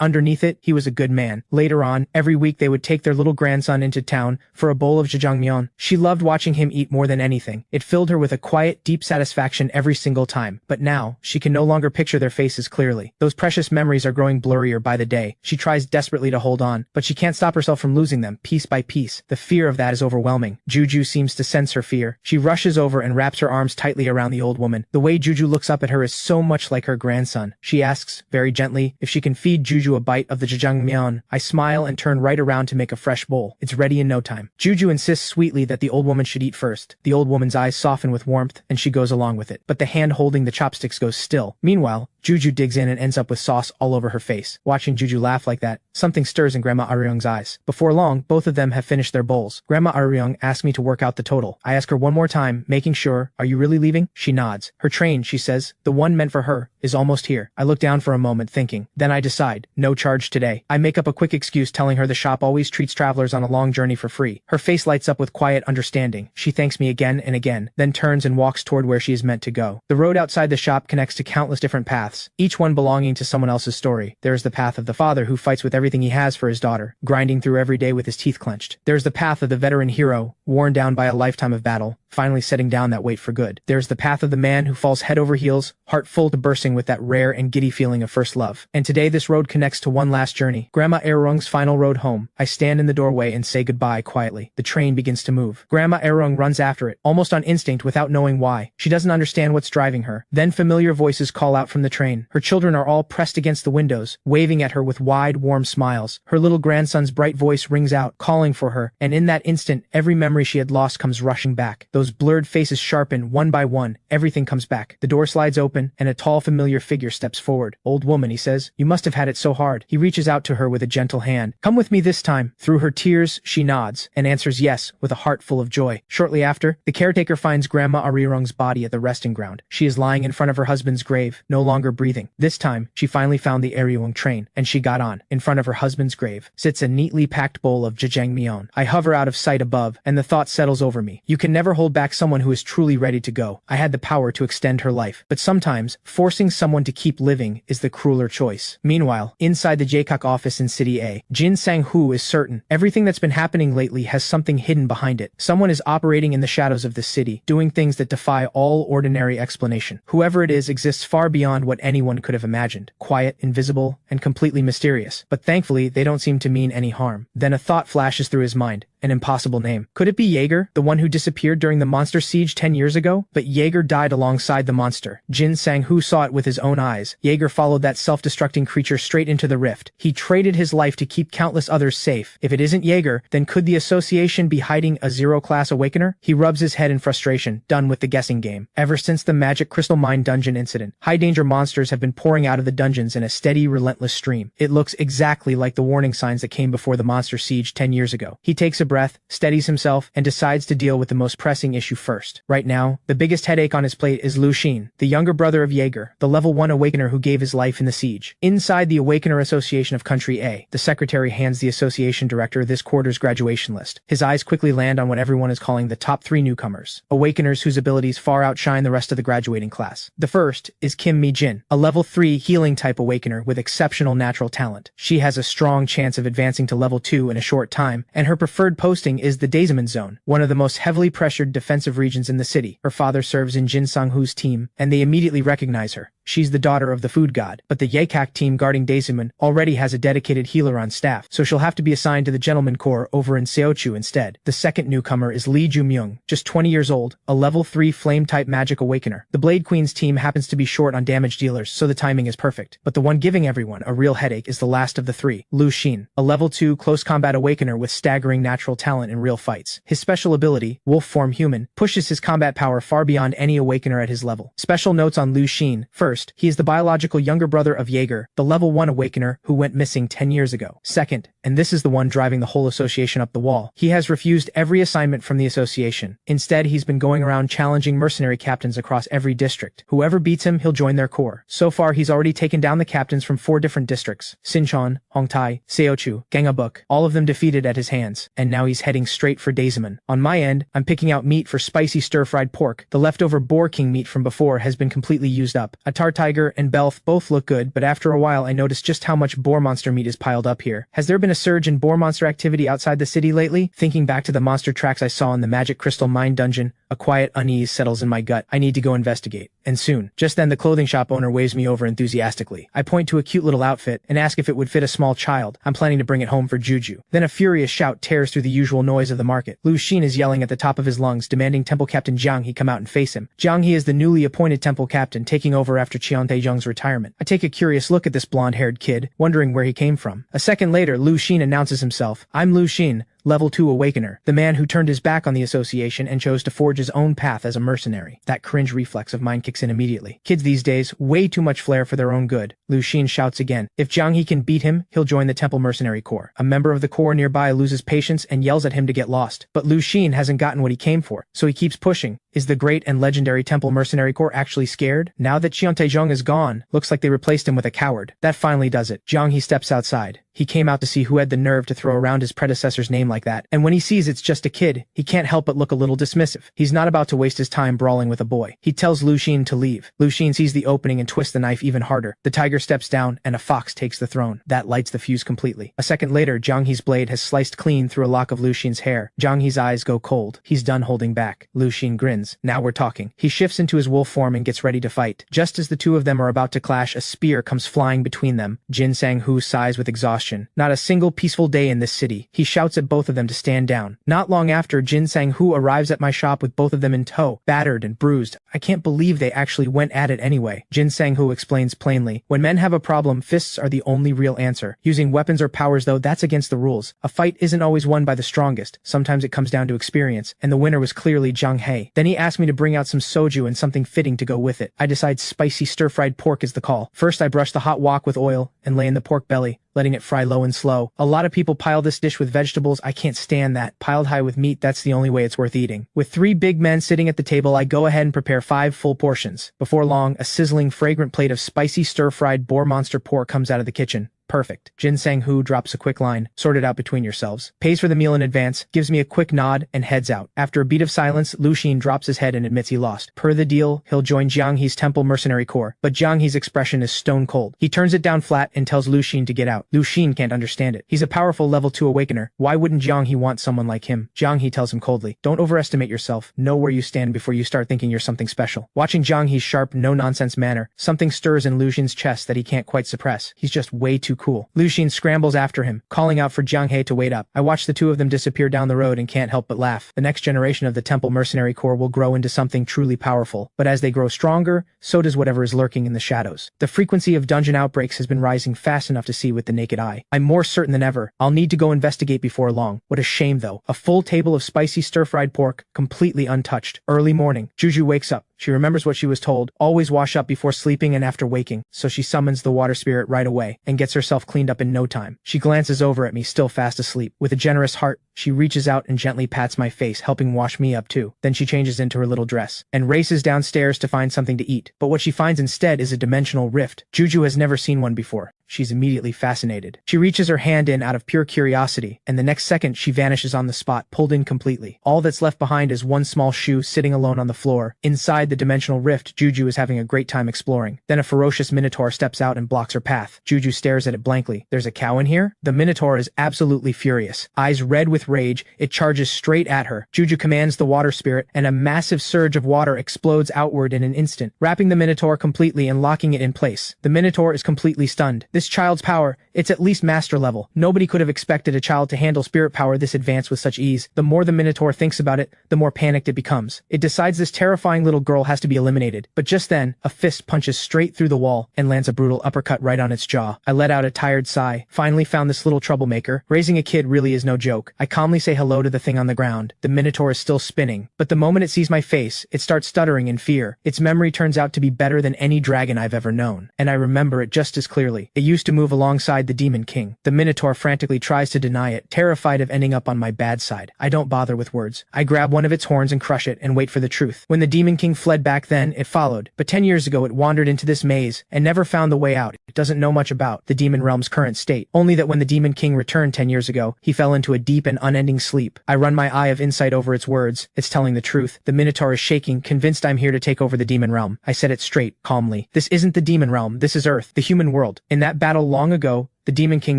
underneath it, he was a good man. Later on, every week they would take their little grandson into town for a bowl of jjangmyeon. She loved watching him eat more than anything. It filled her with a quiet, deep satisfaction every single time. But now, she can no longer picture their faces clearly. Those precious memories are growing blurrier by the day. She tries desperately to hold on, but she can't stop herself from losing them, piece by piece. The fear of that is overwhelming. Juju seems to sense her fear. She rushes over and wraps her arms tightly around the old woman. The way Juju looks up at her is so much like her grandson. She asks, very gently, if she can feed Juju a bite of the jjangmyeon. I smile and turn right around to make a fresh bowl. It's ready in no time. Juju insists sweetly that the old woman should eat first. The old woman's eyes soften with warmth, and she goes along with it. But the hand holding the chopsticks goes still. Meanwhile, Juju digs in and ends up with sauce all over her face. Watching Juju laugh like that, something stirs in Grandma Arirang's eyes. Before long, both of them have finished their bowls. Grandma Arirang asks me to work out the total. I ask her one more time, making sure, "Are you really leaving?" She nods. Her train, she says, the one meant for her, is almost here. I look down for a moment, thinking. Then I decide, no charge today. I make up a quick excuse telling her the shop always treats travelers on a long journey for free. Her face lights up with quiet understanding. She thanks me again and again, then turns and walks toward where she is meant to go. The road outside the shop connects to countless different paths, each one belonging to someone else's story. There is the path of the father who fights with everything he has for his daughter, grinding through every day with his teeth clenched. There's the path of the veteran hero, worn down by a lifetime of battle, finally setting down that weight for good. There's the path of the man who falls head over heels, heart full to bursting with that rare and giddy feeling of first love. And today this road connects to one last journey, Grandma Arirang's final road home. I stand in the doorway and say goodbye quietly. The train begins to move. Grandma Arirang runs after it, almost on instinct without knowing why. She doesn't understand what's driving her. Then familiar voices call out from the train. Her children are all pressed against the windows, waving at her with wide, warm smiles. Her little grandson's bright voice rings out, calling for her, and in that instant, every memory she had lost comes rushing back. Those blurred faces sharpen one by one. Everything comes back. The door slides open, and a tall, familiar figure steps forward. "Old woman," he says, "you must have had it so hard." He reaches out to her with a gentle hand. "Come with me this time." Through her tears, she nods, and answers yes, with a heart full of joy. Shortly after, the caretaker finds Grandma Arirang's body at the resting ground. She is lying in front of her husband's grave, no longer breathing. This time, she finally found the Arirang train, and she got on. In front of her husband's grave sits a neatly packed bowl of jjangmyeon. I hover out of sight above, and the thought settles over me. You can never hold hold back someone who is truly ready to go. I had the power to extend her life. But sometimes, forcing someone to keep living is the crueler choice. Meanwhile, inside the Jaekook office in City A, Jin Sang-hoo is certain everything that's been happening lately has something hidden behind it. Someone is operating in the shadows of the city, doing things that defy all ordinary explanation. Whoever it is exists far beyond what anyone could have imagined. Quiet, invisible, and completely mysterious. But thankfully, they don't seem to mean any harm. Then a thought flashes through his mind. An impossible name. Could it be Jaeger, the one who disappeared during the monster siege 10 years ago? But Jaeger died alongside the monster. Jin Sang-hoo saw it with his own eyes. Jaeger followed that self-destructing creature straight into the rift. He traded his life to keep countless others safe. If it isn't Jaeger, then could the association be hiding a zero-class awakener? He rubs his head in frustration, done with the guessing game. Ever since the Magic Crystal Mine dungeon incident, high-danger monsters have been pouring out of the dungeons in a steady, relentless stream. It looks exactly like the warning signs that came before the monster siege 10 years ago. He takes a breath, steadies himself, and decides to deal with the most pressing issue first. Right now, the biggest headache on his plate is Lu Xin, the younger brother of Jaeger, the level 1 awakener who gave his life in the siege. Inside the Awakener Association of Country A, the secretary hands the association director this quarter's graduation list. His eyes quickly land on what everyone is calling the top 3 newcomers, awakeners whose abilities far outshine the rest of the graduating class. The first is Kim Mi-jin, a level 3 healing type awakener with exceptional natural talent. She has a strong chance of advancing to level 2 in a short time, and her preferred posting is the Daesaman Zone, one of the most heavily pressured defensive regions in the city. Her father serves in Jin Sang-hoo's team, and they immediately recognize her. She's the daughter of the food god, but the Jaekook team guarding Daesaman already has a dedicated healer on staff, so she'll have to be assigned to the Gentleman Corps over in Seochu instead. The second newcomer is Lee Ju-myung, just 20 years old, a level 3 flame-type magic awakener. The Blade Queen's team happens to be short on damage dealers, so the timing is perfect. But the one giving everyone a real headache is the last of the 3, Lu Xin, a level 2 close combat awakener with staggering natural talent in real fights. His special ability, Wolf Form Human, pushes his combat power far beyond any awakener at his level. Special notes on Lu Xin. First, he is the biological younger brother of Jaeger, the level 1 awakener who went missing 10 years ago. Second, and this is the one driving the whole association up the wall, he has refused every assignment from the association. Instead, he's been going around challenging mercenary captains across every district. Whoever beats him, he'll join their corps. So far, he's already taken down the captains from 4 different districts: Sinchon, Hongtai, Seochu, Gangabuk, all of them defeated at his hands. And now he's heading straight for Daesaman. On my end, I'm picking out meat for spicy stir-fried pork. The leftover Boar King meat from before has been completely used up. Atar Tiger and Belth both look good, but after a while I noticed just how much boar monster meat is piled up here. Has there been a surge in boar monster activity outside the city lately? Thinking back to the monster tracks I saw in the Magic Crystal Mine dungeon, a quiet unease settles in my gut. I need to go investigate. And soon. Just then the clothing shop owner waves me over enthusiastically. I point to a cute little outfit and ask if it would fit a small child. I'm planning to bring it home for Juju. Then a furious shout tears through the usual noise of the market. Lu Xin is yelling at the top of his lungs, demanding Temple Captain Jiang He come out and face him. Jiang He is the newly appointed temple captain, taking over after Qian Taejung's retirement. I take a curious look at this blonde-haired kid, wondering where he came from. A second later, Lu Xin announces himself. I'm Lu Xin, level 2 awakener, the man who turned his back on the association and chose to forge his own path as a mercenary. That cringe reflex of mine kicks in immediately. Kids these days, way too much flair for their own good. Lu Xin shouts again. If Jiang He can beat him, he'll join the Temple Mercenary Corps. A member of the Corps nearby loses patience and yells at him to get lost. But Lu Xin hasn't gotten what he came for, so he keeps pushing. Is the great and legendary Temple Mercenary Corps actually scared? Now that Qian Taejung is gone, looks like they replaced him with a coward. That finally does it. Jiang He steps outside. He came out to see who had the nerve to throw around his predecessor's name like that, and when he sees it's just a kid, he can't help but look a little dismissive. He's not about to waste his time brawling with a boy. He tells Lu Xin to leave. Lu Xin sees the opening and twists the knife even harder. The tiger steps down, and a fox takes the throne. That lights the fuse completely. A second later, Jiang He's blade has sliced clean through a lock of Lu Xin's hair. Jiang He's eyes go cold. He's done holding back. Lu Xin grins. Now we're talking. He shifts into his wolf form and gets ready to fight. Just as the two of them are about to clash, a spear comes flying between them. Jin Sang-hoo sighs with exhaustion. Not a single peaceful day in this city. He shouts at both of them to stand down. Not long after, Jin Sang-hoo arrives at my shop with both of them in tow, battered and bruised. I can't believe they actually went at it anyway. Jin Sang-hoo explains plainly. When men have a problem, fists are the only real answer. Using weapons or powers, though, that's against the rules. A fight isn't always won by the strongest. Sometimes it comes down to experience, and the winner was clearly Jiang He. Then he asked me to bring out some soju and something fitting to go with it. I decide spicy stir-fried pork is the call. First, I brush the hot wok with oil and lay in the pork belly, letting it fry low and slow. A lot of people pile this dish with vegetables. I can't stand that. Piled high with meat, that's the only way it's worth eating. With 3 big men sitting at the table, I go ahead and prepare 5 full portions. Before long, a sizzling, fragrant plate of spicy stir-fried boar monster pork comes out of the kitchen. Perfect. Jin Sang-hoo drops a quick line, sort it out between yourselves, pays for the meal in advance, gives me a quick nod, and heads out. After a beat of silence, Lu Xun drops his head and admits he lost. Per the deal, he'll join Jiang He's temple mercenary corps, but Jiang He's expression is stone cold. He turns it down flat and tells Lu Xun to get out. Lu Xun can't understand it. He's a powerful level 2 awakener. Why wouldn't Jiang He want someone like him? Jiang He tells him coldly, don't overestimate yourself. Know where you stand before you start thinking you're something special. Watching Jiang He's sharp, no-nonsense manner, something stirs in Lu Xun's chest that he can't quite suppress. He's just way too cool. Lu Xun scrambles after him, calling out for Jiang He to wait up. I watch the two of them disappear down the road and can't help but laugh. The next generation of the Temple Mercenary Corps will grow into something truly powerful, but as they grow stronger, so does whatever is lurking in the shadows. The frequency of dungeon outbreaks has been rising fast enough to see with the naked eye. I'm more certain than ever. I'll need to go investigate before long. What a shame though. A full table of spicy stir-fried pork, completely untouched. Early morning. Juju wakes up. She remembers what she was told, always wash up before sleeping and after waking, so she summons the water spirit right away, and gets herself cleaned up in no time. She glances over at me, still fast asleep. With a generous heart, she reaches out and gently pats my face, helping wash me up too. Then she changes into her little dress, and races downstairs to find something to eat. But what she finds instead is a dimensional rift. Juju has never seen one before. She's immediately fascinated. She reaches her hand in out of pure curiosity, and the next second she vanishes on the spot, pulled in completely. All that's left behind is one small shoe sitting alone on the floor. Inside the dimensional rift, Juju is having a great time exploring. Then a ferocious minotaur steps out and blocks her path. Juju stares at it blankly. There's a cow in here? The minotaur is absolutely furious. Eyes red with rage, it charges straight at her. Juju commands the water spirit, and a massive surge of water explodes outward in an instant, wrapping the minotaur completely and locking it in place. The minotaur is completely stunned. This child's power, it's at least master level. Nobody could have expected a child to handle spirit power this advanced with such ease. The more the minotaur thinks about it, the more panicked it becomes. It decides this terrifying little girl has to be eliminated. But just then, a fist punches straight through the wall and lands a brutal uppercut right on its jaw. I let out a tired sigh. Finally found this little troublemaker. Raising a kid really is no joke. I calmly say hello to the thing on the ground. The minotaur is still spinning, but the moment it sees my face, it starts stuttering in fear. Its memory turns out to be better than any dragon I've ever known, and I remember it just as clearly. It used to move alongside the Demon King. The minotaur frantically tries to deny it, terrified of ending up on my bad side. I don't bother with words. I grab one of its horns and crush it and wait for the truth. When the Demon King fled back then, it followed. But 10 years ago it wandered into this maze and never found the way out. It doesn't know much about the demon realm's current state. Only that when the Demon King returned 10 years ago, he fell into a deep and unending sleep. I run my eye of insight over its words. It's telling the truth. The minotaur is shaking, convinced I'm here to take over the demon realm. I said it straight, calmly. This isn't the demon realm. This is Earth, the human world. In that battle long ago, the Demon King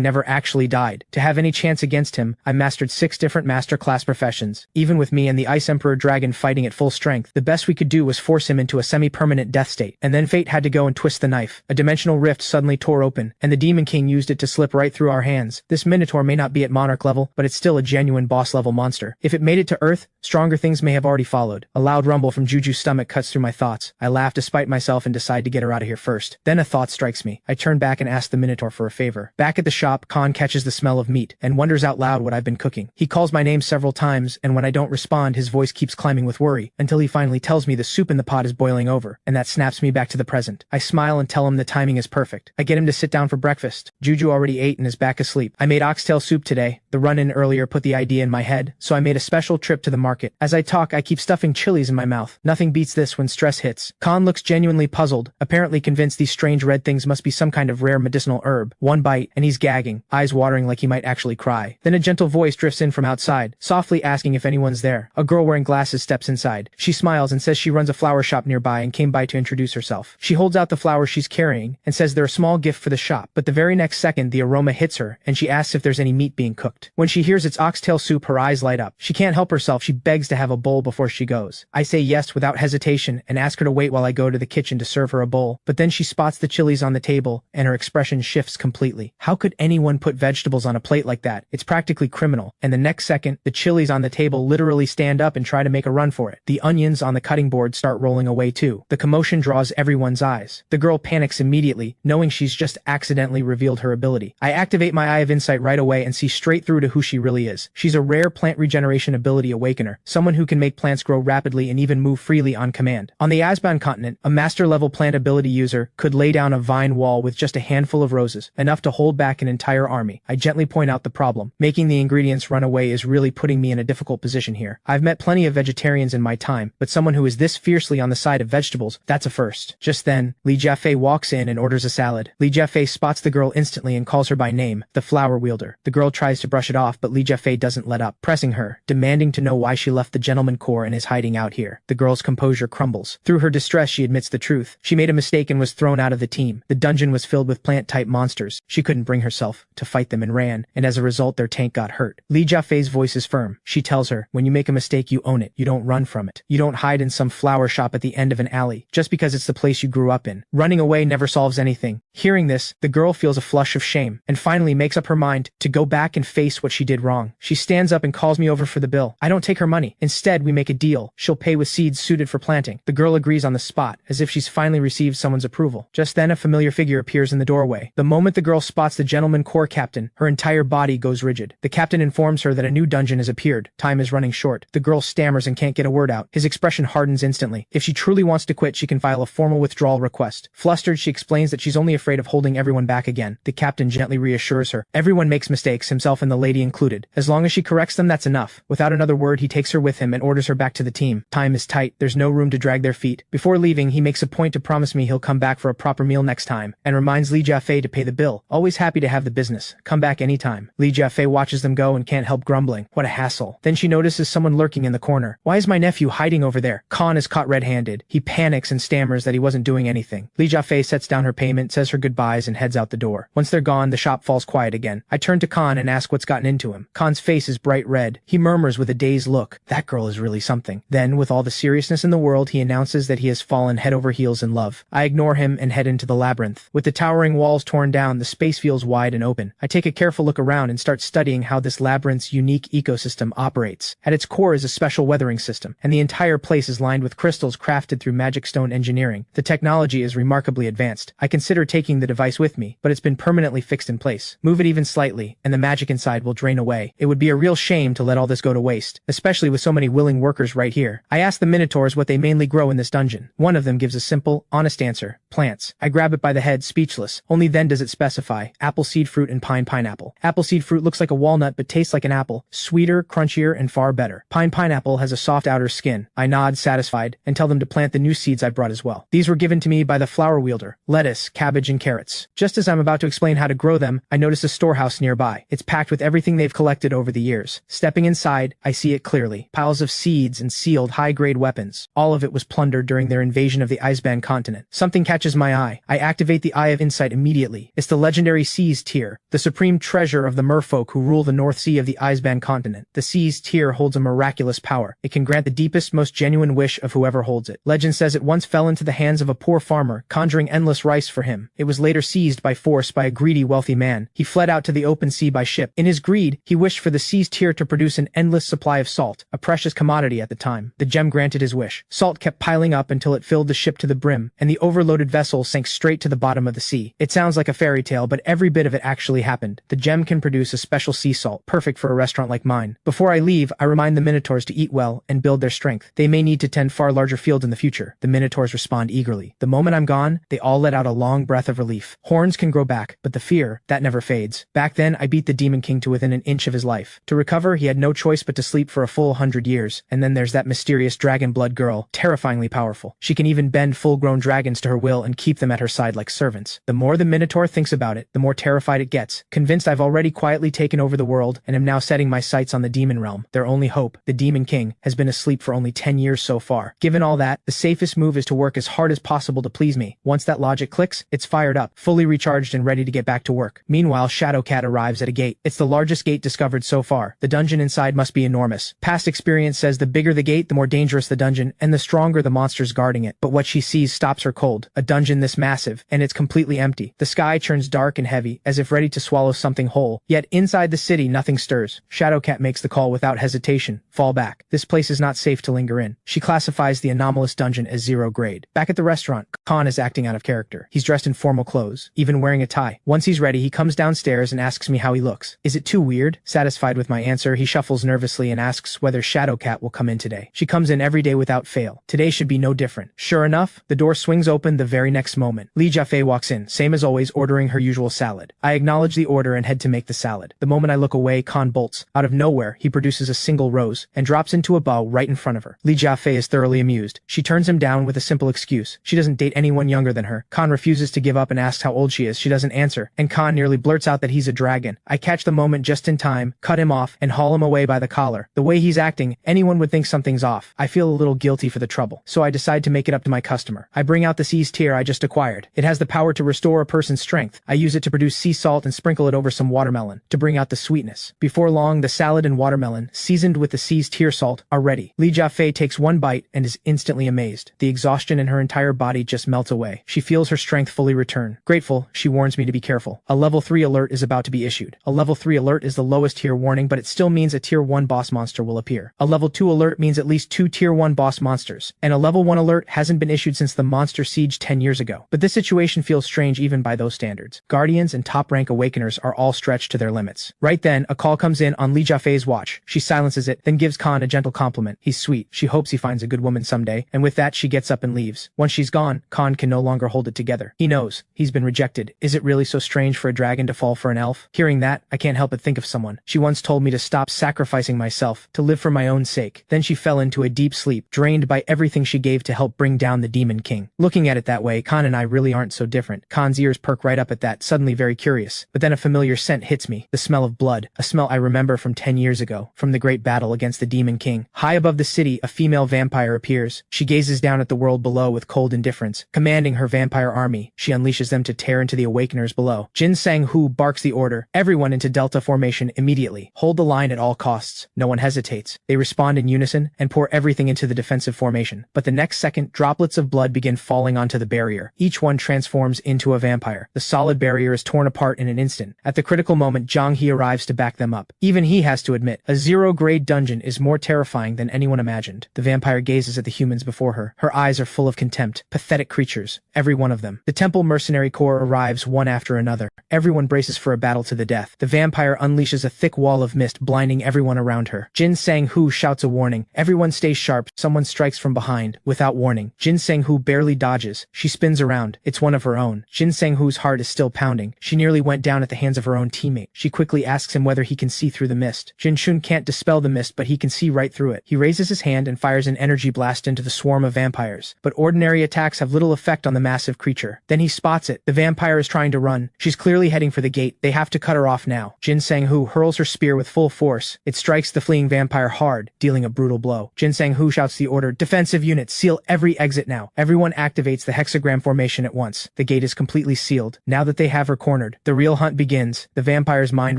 never actually died. To have any chance against him, I mastered 6 different master class professions. Even with me and the Ice Emperor Dragon fighting at full strength, the best we could do was force him into a semi-permanent death state. And then fate had to go and twist the knife. A dimensional rift suddenly tore open, and the Demon King used it to slip right through our hands. This minotaur may not be at monarch level, but it's still a genuine boss level monster. If it made it to Earth, stronger things may have already followed. A loud rumble from Juju's stomach cuts through my thoughts. I laugh despite myself and decide to get her out of here first. Then a thought strikes me. I turn back and ask the minotaur for a favor. Back at the shop, Khan catches the smell of meat and wonders out loud what I've been cooking. He calls my name several times, and when I don't respond, his voice keeps climbing with worry, until he finally tells me the soup in the pot is boiling over, and that snaps me back to the present. I smile and tell him the timing is perfect. I get him to sit down for breakfast. Juju already ate and is back asleep. I made oxtail soup today. The run-in earlier put the idea in my head, so I made a special trip to the market. As I talk, I keep stuffing chilies in my mouth. Nothing beats this when stress hits. Khan looks genuinely puzzled, apparently convinced these strange red things must be some kind of rare medicinal herb. One bite, and he's gagging, eyes watering like he might actually cry. Then a gentle voice drifts in from outside, softly asking if anyone's there. A girl wearing glasses steps inside. She smiles and says she runs a flower shop nearby and came by to introduce herself. She holds out the flowers she's carrying and says they're a small gift for the shop, but the very next second the aroma hits her and she asks if there's any meat being cooked. When she hears it's oxtail soup, her eyes light up. She can't help herself. She begs to have a bowl before she goes. I say yes without hesitation and ask her to wait while I go to the kitchen to serve her a bowl, but then she spots the chilies on the table and her expression shifts completely. How could anyone put vegetables on a plate like that? It's practically criminal. And the next second, the chilies on the table literally stand up and try to make a run for it. The onions on the cutting board start rolling away too. The commotion draws everyone's eyes. The girl panics immediately, knowing she's just accidentally revealed her ability. I activate my eye of insight right away and see straight through to who she really is. She's a rare plant regeneration ability awakener, someone who can make plants grow rapidly and even move freely on command. On the Asban continent, a master level plant ability user could lay down a vine wall with just a handful of roses, enough to hold hold back an entire army. I gently point out the problem. Making the ingredients run away is really putting me in a difficult position here. I've met plenty of vegetarians in my time, but someone who is this fiercely on the side of vegetables, that's a first. Just then, Li Jiafei walks in and orders a salad. Li Jiafei spots the girl instantly and calls her by name, the flower wielder. The girl tries to brush it off, but Li Jiafei doesn't let up, pressing her, demanding to know why she left the gentleman corps and is hiding out here. The girl's composure crumbles. Through her distress, she admits the truth. She made a mistake and was thrown out of the team. The dungeon was filled with plant-type monsters. She couldn't bring herself to fight them and ran, and as a result their tank got hurt. Li Jiafei's voice is firm. She tells her, when you make a mistake you own it. You don't run from it. You don't hide in some flower shop at the end of an alley, just because it's the place you grew up in. Running away never solves anything. Hearing this, the girl feels a flush of shame, and finally makes up her mind to go back and face what she did wrong. She stands up and calls me over for the bill. I don't take her money. Instead, we make a deal. She'll pay with seeds suited for planting. The girl agrees on the spot, as if she's finally received someone's approval. Just then a familiar figure appears in the doorway. The moment the girl spots the gentleman corps captain, her entire body goes rigid. The captain informs her that a new dungeon has appeared. Time is running short. The girl stammers and can't get a word out. His expression hardens instantly. If she truly wants to quit, she can file a formal withdrawal request. Flustered, she explains that she's only afraid of holding everyone back again. The captain gently reassures her. Everyone makes mistakes, himself and the lady included. As long as she corrects them, that's enough. Without another word, he takes her with him and orders her back to the team. Time is tight. There's no room to drag their feet. Before leaving, he makes a point to promise me he'll come back for a proper meal next time, and reminds Li Jiafei to pay the bill. Always happy to have the business. Come back anytime. Li Jiafei watches them go and can't help grumbling. What a hassle. Then she notices someone lurking in the corner. Why is my nephew hiding over there? Khan is caught red-handed. He panics and stammers that he wasn't doing anything. Li Jiafei sets down her payment, says her goodbyes, and heads out the door. Once they're gone, the shop falls quiet again. I turn to Khan and ask what's gotten into him. Khan's face is bright red. He murmurs with a dazed look. That girl is really something. Then, with all the seriousness in the world, he announces that he has fallen head over heels in love. I ignore him and head into the labyrinth. With the towering walls torn down, the space feels wide and open. I take a careful look around and start studying how this labyrinth's unique ecosystem operates. At its core is a special weathering system, and the entire place is lined with crystals crafted through magic stone engineering. The technology is remarkably advanced. I consider taking the device with me, but it's been permanently fixed in place. Move it even slightly, and the magic inside will drain away. It would be a real shame to let all this go to waste, especially with so many willing workers right here. I ask the Minotaurs what they mainly grow in this dungeon. One of them gives a simple, honest answer. Plants. I grab it by the head, speechless. Only then does it specify. Apple seed fruit and pineapple. Apple seed fruit looks like a walnut but tastes like an apple. Sweeter, crunchier, and far better. Pineapple has a soft outer skin. I nod, satisfied, and tell them to plant the new seeds I brought as well. These were given to me by the flower wielder. Lettuce, cabbage, and carrots. Just as I'm about to explain how to grow them, I notice a storehouse nearby. It's packed with everything they've collected over the years. Stepping inside, I see it clearly. Piles of seeds and sealed high-grade weapons. All of it was plundered during their invasion of the Iceband continent. Something catches my eye. I activate the Eye of Insight immediately. It's the legendary Seas Tier, the supreme treasure of the merfolk who rule the North Sea of the Iceband continent. The Seas Tier holds a miraculous power. It can grant the deepest, most genuine wish of whoever holds it. Legend says it once fell into the hands of a poor farmer, conjuring endless rice for him. It was later seized by force by a greedy, wealthy man. He fled out to the open sea by ship. In his greed, he wished for the Seas Tier to produce an endless supply of salt, a precious commodity at the time. The gem granted his wish. Salt kept piling up until it filled the ship to the brim, and the overloaded vessel sank straight to the bottom of the sea. It sounds like a fairy tale, but every bit of it actually happened. The gem can produce a special sea salt, perfect for a restaurant like mine. Before I leave, I remind the Minotaurs to eat well and build their strength. They may need to tend far larger fields in the future. The Minotaurs respond eagerly. The moment I'm gone, they all let out a long breath of relief. Horns can grow back, but the fear, that never fades. Back then, I beat the Demon King to within an inch of his life. To recover, he had no choice but to sleep for a full 100 years. And then there's that mysterious dragon blood girl, terrifyingly powerful. She can even bend full-grown dragons to her will and keep them at her side like servants. The more the Minotaur thinks about it, the more terrified it gets. Convinced I've already quietly taken over the world and am now setting my sights on the demon realm. Their only hope, the Demon King, has been asleep for only 10 years so far. Given all that, the safest move is to work as hard as possible to please me. Once that logic clicks, it's fired up, fully recharged and ready to get back to work. Meanwhile, Shadowcat arrives at a gate. It's the largest gate discovered so far. The dungeon inside must be enormous. Past experience says the bigger the gate, the more dangerous the dungeon, and the stronger the monsters guarding it. But what she sees stops her cold. A dungeon this massive, and it's completely empty. The sky turns dark and heavy, as if ready to swallow something whole. Yet inside the city, nothing stirs. Shadowcat makes the call without hesitation. Fall back. This place is not safe to linger in. She classifies the anomalous dungeon as 0 grade. Back at the restaurant, Khan is acting out of character. He's dressed in formal clothes, even wearing a tie. Once he's ready, he comes downstairs and asks me how he looks. Is it too weird? Satisfied with my answer, he shuffles nervously and asks whether Shadowcat will come in today. She comes in every day without fail. Today should be no different. Sure enough, the door swings open the very next moment. Li Jiafei walks in, same as always, ordering her usual salad. I acknowledge the order and head to make the salad. The moment I look away, Khan bolts. Out of nowhere, he produces a single rose and drops into a bowl right in front of her. Li Jiafei is thoroughly amused. She turns him down with a simple excuse. She doesn't date anyone younger than her. Khan refuses to give up and asks how old she is. She doesn't answer, and Khan nearly blurts out that he's a dragon. I catch the moment just in time, cut him off, and haul him away by the collar. The way he's acting, anyone would think something's off. I feel a little guilty for the trouble, so I decide to make it up to my customer. I bring out the Sea's Tear I just acquired. It has the power to restore a person's strength. I use it to produce sea salt and sprinkle it over some watermelon, to bring out the sweetness. Before long, the salad and watermelon, seasoned with the Sea's Tear salt, are ready. Li Jiafei takes one bite and is instantly amazed. The exhaustion in her entire body just melts away. She feels her strength fully return. Grateful, she warns me to be careful. A level 3 alert is about to be issued. A level 3 alert is the lowest tier warning, but it still means a tier 1 boss monster will appear. A level 2 alert means at least 2 tier 1 boss monsters, and a level 1 alert hasn't been issued since the monster siege 10 years ago. But this situation feels strange even by those standards. Guardians and top rank awakeners are all stretched to their limits. Right then, a call comes in on Li Jiafei's watch. She silences it, then gives Khan a gentle compliment. He's sweet. She hopes he finds a good woman someday, and with that she gets up and leaves. Once she's gone, Khan can no longer hold it together. He knows. He's been rejected. Is it really so strange for a dragon to fall for an elf? Hearing that, I can't help but think of someone. She once told me to stop sacrificing myself, to live for my own sake. Then she fell into a deep sleep, drained by everything she gave to help bring down the Demon King. Looking at it that way, Khan and I really aren't so different. Khan's ears perk right up at that, suddenly very curious. But then a familiar scent hits me. The smell of blood. A smell I remember from 10 years ago, from the great battle against the Demon King. High above the city, a female vampire appears. She gazes down at the world below with cold indifference. Commanding her vampire army, she unleashes them to tear into the awakeners below. Jin Sang-Hu barks the order. Everyone into Delta formation immediately. Hold the line at all costs. No one hesitates. They respond in unison and pour everything into the defensive formation. But the next second, droplets of blood begin falling onto the barrier. Each one transforms into a vampire. The solid barrier is torn apart in an instant. At the critical moment, Zhang He arrives to back them up. Even he has to admit, a zero-grade dungeon is more terrifying than anyone imagined. The vampire gazes at the humans before her. Her eyes are full of contempt. Pathetic creatures. Every one of them. The Temple Mercenary Corps arrives one after another. Everyone braces for a battle to the death. The vampire unleashes a thick wall of mist, blinding everyone around her. Jin Sang-Hu shouts a warning. Everyone stays sharp. Someone strikes from behind. Without warning. Jin Sang-Hu barely dodges. She spins around. It's one of her own. Jin Sang-Hu's heart is still pounding. She nearly went down at the hands of her own teammate. She quickly asks him whether he can see through the mist. Jin Shun can't dispel the mist, but he can see right through it. He raises his hand and fires an energy blast into the swarm of vampires. But ordinary attacks have little effect on the massive creature. Then he spots it. The vampire is trying to run. She's clearly heading for the gate. They have to cut her off now. Jin Sang-Hu hurls her spear with full force. It strikes the fleeing vampire hard, dealing a brutal blow. Jin Sang-Hu shouts the order, "Defensive units, seal every exit now." Everyone activates the hexagram formation at once. The gate is completely sealed. Now that they have her cornered, the real hunt begins. The vampire's mind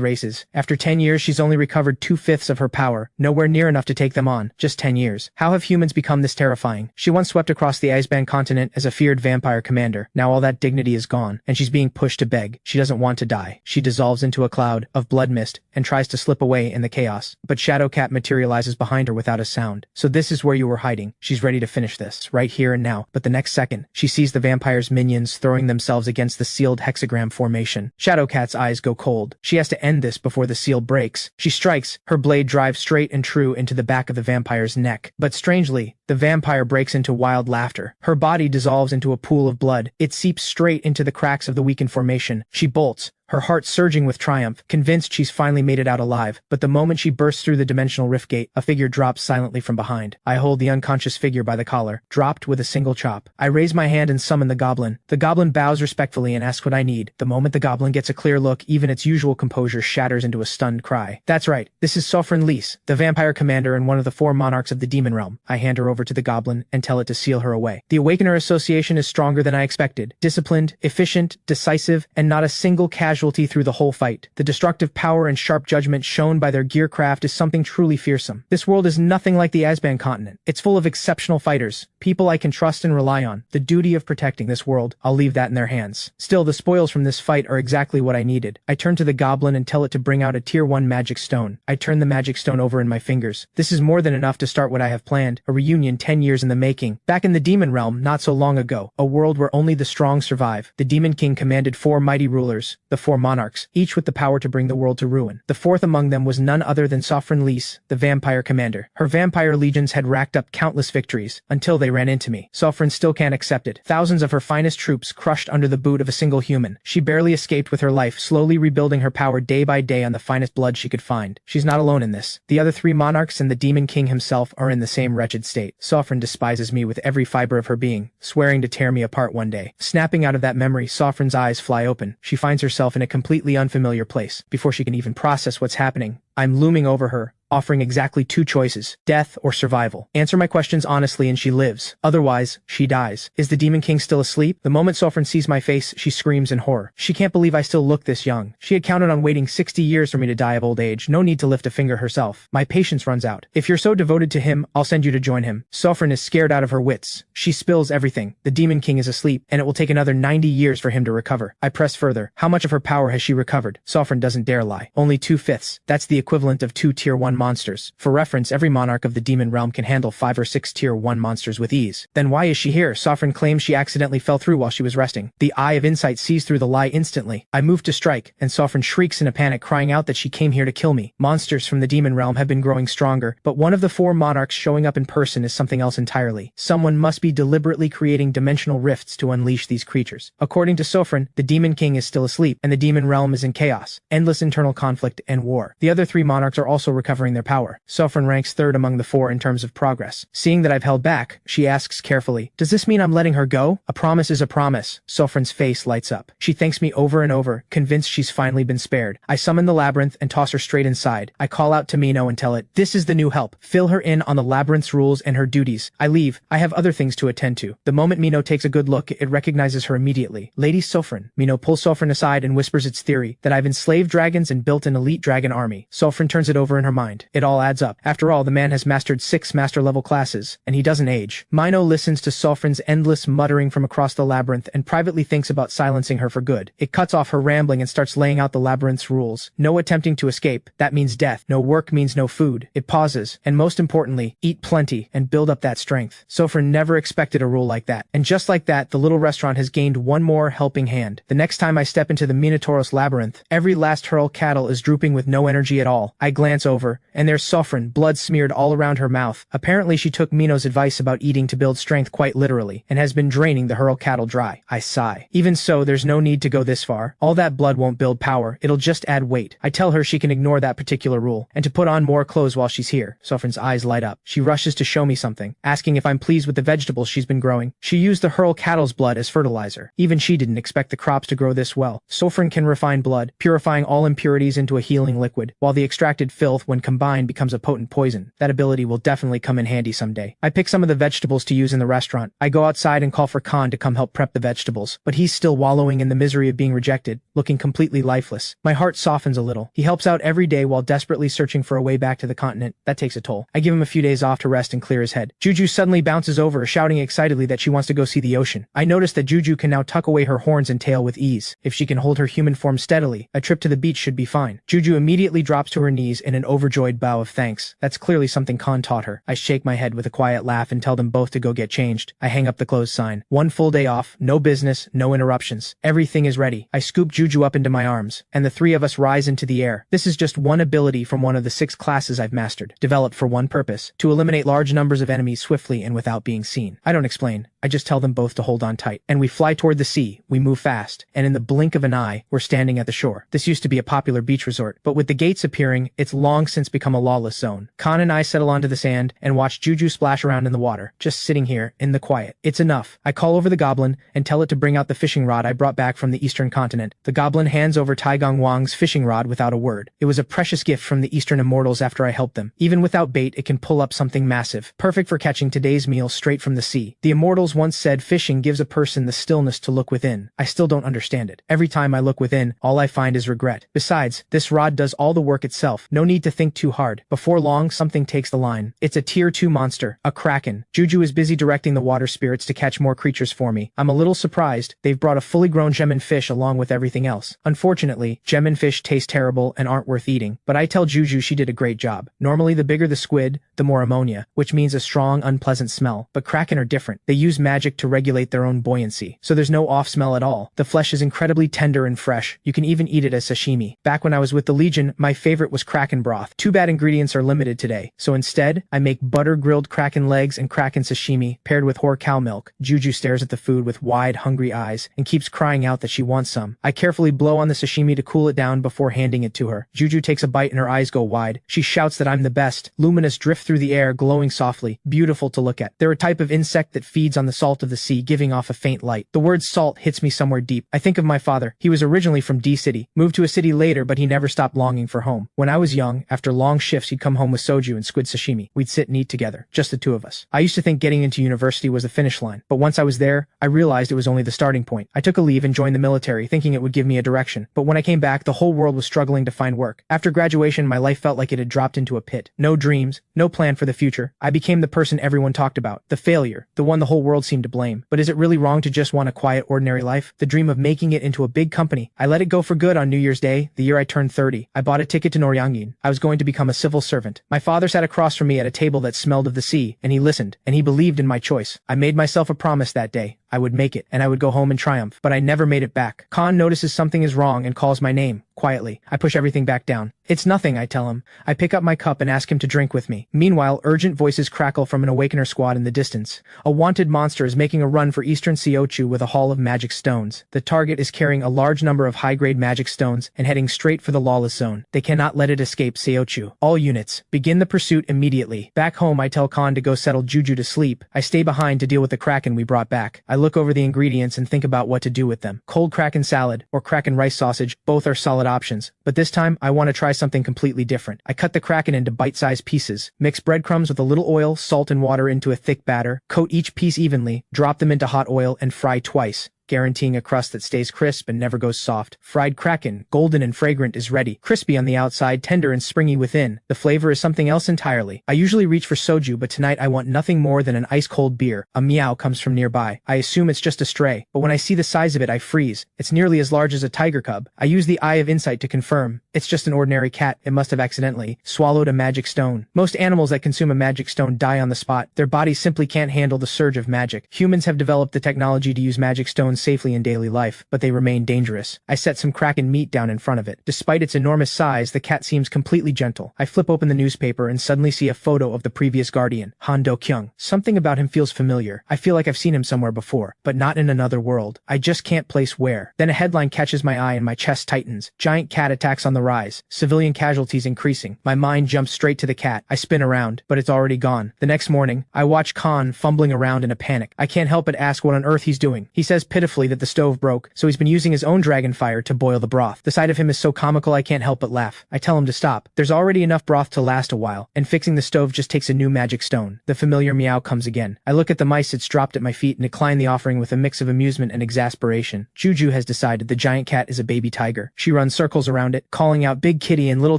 races. After 10 years, she's only recovered 2/5 of her power. Nowhere near enough to take them on. Just 10 years. How have humans become this terrifying? She once swept across the Iceband continent as a feared vampire commander. Now all that dignity is gone, and she's being pushed to beg. She doesn't want to die. She dissolves into a cloud of blood mist and tries to slip away in the chaos. But Shadowcat materializes behind her without a sound. "So this is where you were hiding." She's ready to finish this, right here and now. But the next second, she sees the vampire's minions throwing themselves against the sealed hexagram formation. Shadowcat's eyes go cold. She has to end this before the seal breaks. She strikes. Her blade drives straight and true into the back of the vampire's neck. But strangely, the vampire breaks into wild laughter. Her body dissolves into a pool of blood. It seeps straight into the cracks of the weakened formation. She bolts, her heart surging with triumph, convinced she's finally made it out alive. But the moment she bursts through the dimensional rift gate, a figure drops silently from behind. I hold the unconscious figure by the collar, dropped with a single chop. I raise my hand and summon the goblin. The goblin bows respectfully and asks what I need. The moment the goblin gets a clear look, even its usual composure shatters into a stunned cry. That's right, this is Sovereign Lys, the vampire commander and one of the 4 monarchs of the demon realm. I hand her over to the goblin and tell it to seal her away. The Awakener Association is stronger than I expected. Disciplined, efficient, decisive, and not a single casualty through the whole fight. The destructive power and sharp judgment shown by their gearcraft is something truly fearsome. This world is nothing like the Iceband continent. It's full of exceptional fighters, people I can trust and rely on. The duty of protecting this world, I'll leave that in their hands. Still, the spoils from this fight are exactly what I needed. I turn to the goblin and tell it to bring out a tier 1 magic stone. I turn the magic stone over in my fingers. This is more than enough to start what I have planned, a reunion union 10 years in the making. Back in the demon realm not so long ago, a world where only the strong survive, the Demon King commanded 4 mighty rulers, the 4 monarchs, each with the power to bring the world to ruin. The fourth among them was none other than Sovereign Lys, the vampire commander. Her vampire legions had racked up countless victories, until they ran into me. Sovereign still can't accept it. Thousands of her finest troops crushed under the boot of a single human. She barely escaped with her life, slowly rebuilding her power day by day on the finest blood she could find. She's not alone in this. The other 3 monarchs and the Demon King himself are in the same wretched state. Sovereign despises me with every fiber of her being, swearing to tear me apart one day. Snapping out of that memory, Sovereign's eyes fly open. She finds herself in a completely unfamiliar place. Before she can even process what's happening, I'm looming over her, offering exactly 2 choices, death or survival. Answer my questions honestly and she lives. Otherwise, she dies. Is the Demon King still asleep? The moment Sovereign sees my face, she screams in horror. She can't believe I still look this young. She had counted on waiting 60 years for me to die of old age. No need to lift a finger herself. My patience runs out. If you're so devoted to him, I'll send you to join him. Sovereign is scared out of her wits. She spills everything. The Demon King is asleep, and it will take another 90 years for him to recover. I press further. How much of her power has she recovered? Sovereign doesn't dare lie. Only 2/5. That's the equivalent of 2 tier 1 monsters. For reference, every monarch of the demon realm can handle 5 or 6 tier 1 monsters with ease. Then why is she here? Sovereign claims she accidentally fell through while she was resting. The Eye of Insight sees through the lie instantly. I move to strike, and Sovereign shrieks in a panic, crying out that she came here to kill me. Monsters from the demon realm have been growing stronger, but one of the 4 monarchs showing up in person is something else entirely. Someone must be deliberately creating dimensional rifts to unleash these creatures. According to Sovereign, the Demon King is still asleep, and the demon realm is in chaos, endless internal conflict and war. The other 3 monarchs are also recovering their power. Sovereign ranks 3rd among the 4 in terms of progress. Seeing that I've held back, she asks carefully, does this mean I'm letting her go? A promise is a promise. Sovereign's face lights up. She thanks me over and over, convinced she's finally been spared. I summon the labyrinth and toss her straight inside. I call out to Mino and tell it, this is the new help. Fill her in on the labyrinth's rules and her duties. I leave. I have other things to attend to. The moment Mino takes a good look, it recognizes her immediately. Lady Sovereign. Mino pulls Sovereign aside and whispers its theory, that I've enslaved dragons and built an elite dragon army. Sovereign turns it over in her mind. It all adds up. After all, the man has mastered 6 master-level classes, and he doesn't age. Mino listens to Sovereign's endless muttering from across the labyrinth and privately thinks about silencing her for good. It cuts off her rambling and starts laying out the labyrinth's rules. No attempting to escape. That means death. No work means no food. It pauses, and most importantly, eat plenty and build up that strength. Sovereign never expected a rule like that. And just like that, the little restaurant has gained one more helping hand. The next time I step into the Minotauros labyrinth, every last hurl cattle is drooping with no energy at all. I glance over, and there's Sovereign, blood smeared all around her mouth. Apparently she took Mino's advice about eating to build strength quite literally, and has been draining the hurl cattle dry. I sigh. Even so, there's no need to go this far. All that blood won't build power, it'll just add weight. I tell her she can ignore that particular rule, and to put on more clothes while she's here. Sovereign's eyes light up. She rushes to show me something, asking if I'm pleased with the vegetables she's been growing. She used the hurl cattle's blood as fertilizer. Even she didn't expect the crops to grow this well. Sovereign can refine blood, purifying all impurities into a healing liquid, while the extracted filth, when combined, becomes a potent poison. That ability will definitely come in handy someday. I pick some of the vegetables to use in the restaurant. I go outside and call for Khan to come help prep the vegetables, but he's still wallowing in the misery of being rejected, looking completely lifeless. My heart softens a little. He helps out every day while desperately searching for a way back to the continent. That takes a toll. I give him a few days off to rest and clear his head. Juju suddenly bounces over, shouting excitedly that she wants to go see the ocean. I notice that Juju can now tuck away her horns and tail with ease. If she can hold her human form steadily, a trip to the beach should be fine. Juju immediately drops to her knees in an overjoyed bow of thanks. That's clearly something Khan taught her. I shake my head with a quiet laugh and tell them both to go get changed. I hang up the close sign. 1 full day off, no business, no interruptions. Everything is ready. I scoop Juju up into my arms, and the 3 of us rise into the air. This is just one ability from one of the 6 classes I've mastered, developed for one purpose, to eliminate large numbers of enemies swiftly and without being seen. I don't explain. I just tell them both to hold on tight. And we fly toward the sea. We move fast, and in the blink of an eye, we're standing at the shore. This used to be a popular beach resort, but with the gates appearing, it's long since become a lawless zone. Khan and I settle onto the sand and watch Juju splash around in the water, just sitting here, in the quiet. It's enough. I call over the goblin and tell it to bring out the fishing rod I brought back from the eastern continent. The goblin hands over Taigong Wang's fishing rod without a word. It was a precious gift from the eastern immortals after I helped them. Even without bait, it can pull up something massive, perfect for catching today's meal straight from the sea. The immortals once said fishing gives a person the stillness to look within. I still don't understand it. Every time I look within, all I find is regret. Besides, this rod does all the work itself itself. No need to think too hard. Before long, something takes the line. It's a tier 2 monster, a kraken. Juju is busy directing the water spirits to catch more creatures for me. I'm a little surprised. They've brought a fully grown gemin fish along with everything else. Unfortunately, gemin fish taste terrible and aren't worth eating, but I tell Juju she did a great job. Normally the bigger the squid, the more ammonia, which means a strong, unpleasant smell. But kraken are different. They use magic to regulate their own buoyancy, so there's no off smell at all. The flesh is incredibly tender and fresh. You can even eat it as sashimi. Back when I was with the Legion, my favorite was kraken broth. Too bad ingredients are limited today, so instead, I make butter-grilled kraken legs and kraken sashimi paired with hoar cow milk. Juju stares at the food with wide, hungry eyes and keeps crying out that she wants some. I carefully blow on the sashimi to cool it down before handing it to her. Juju takes a bite and her eyes go wide. She shouts that I'm the best. Luminous drift through the air, glowing softly, beautiful to look at. They're a type of insect that feeds on the salt of the sea, giving off a faint light. The word salt hits me somewhere deep. I think of my father. He was originally from D-City, moved to a city later, but he never stopped longing for home. When I was young, after long shifts, he'd come home with soju and squid sashimi. We'd sit and eat together, just the two of us. I used to think getting into university was the finish line, but once I was there, I realized it was only the starting point. I took a leave and joined the military, thinking it would give me a direction, but when I came back, the whole world was struggling to find work. After graduation, my life felt like it had dropped into a pit. No dreams, no plan for the future. I became the person everyone talked about, the failure, the one the whole world seemed to blame. But is it really wrong to just want a quiet, ordinary life? The dream of making it into a big company. I let it go for good on New Year's Day, the year I turned 30. I bought a ticket to Noryangin. I was going to become a civil servant. My father sat across from me at a table that smelled of the sea, and he listened, and he believed in my choice. I made myself a promise that day. I would make it, and I would go home in triumph, but I never made it back. Khan notices something is wrong and calls my name. Quietly, I push everything back down. It's nothing, I tell him. I pick up my cup and ask him to drink with me. Meanwhile, urgent voices crackle from an Awakener squad in the distance. A wanted monster is making a run for eastern Seochu with a haul of magic stones. The target is carrying a large number of high-grade magic stones and heading straight for the lawless zone. They cannot let it escape Seochu. All units, begin the pursuit immediately. Back home, I tell Khan to go settle Juju to sleep. I stay behind to deal with the kraken we brought back. I look over the ingredients and think about what to do with them. Cold kraken salad or kraken rice sausage, both are solid options. But this time, I want to try something completely different. I cut the kraken into bite-sized pieces, mix breadcrumbs with a little oil, salt, and water into a thick batter, coat each piece evenly, drop them into hot oil, and fry twice, guaranteeing a crust that stays crisp and never goes soft. Fried kraken, golden and fragrant, is ready. Crispy on the outside, tender and springy within. The flavor is something else entirely. I usually reach for soju, but tonight I want nothing more than an ice-cold beer. A meow comes from nearby. I assume it's just a stray, but when I see the size of it, I freeze. It's nearly as large as a tiger cub. I use the eye of insight to confirm. It's just an ordinary cat. It must have accidentally swallowed a magic stone. Most animals that consume a magic stone die on the spot. Their bodies simply can't handle the surge of magic. Humans have developed the technology to use magic stones safely in daily life, but they remain dangerous. I set some kraken meat down in front of it. Despite its enormous size, the cat seems completely gentle. I flip open the newspaper and suddenly see a photo of the previous guardian, Han Do-kyung. Something about him feels familiar. I feel like I've seen him somewhere before, but not in another world. I just can't place where. Then a headline catches my eye and my chest tightens. Giant cat attacks on the rise. Civilian casualties increasing. My mind jumps straight to the cat. I spin around, but it's already gone. The next morning, I watch Khan fumbling around in a panic. I can't help but ask what on earth he's doing. He says pitifully that the stove broke, so he's been using his own dragon fire to boil the broth. The sight of him is so comical I can't help but laugh. I tell him to stop. There's already enough broth to last a while, and fixing the stove just takes a new magic stone. The familiar meow comes again. I look at the mice that's dropped at my feet and decline the offering with a mix of amusement and exasperation. Juju has decided the giant cat is a baby tiger. She runs circles around it, calling out big kitty and little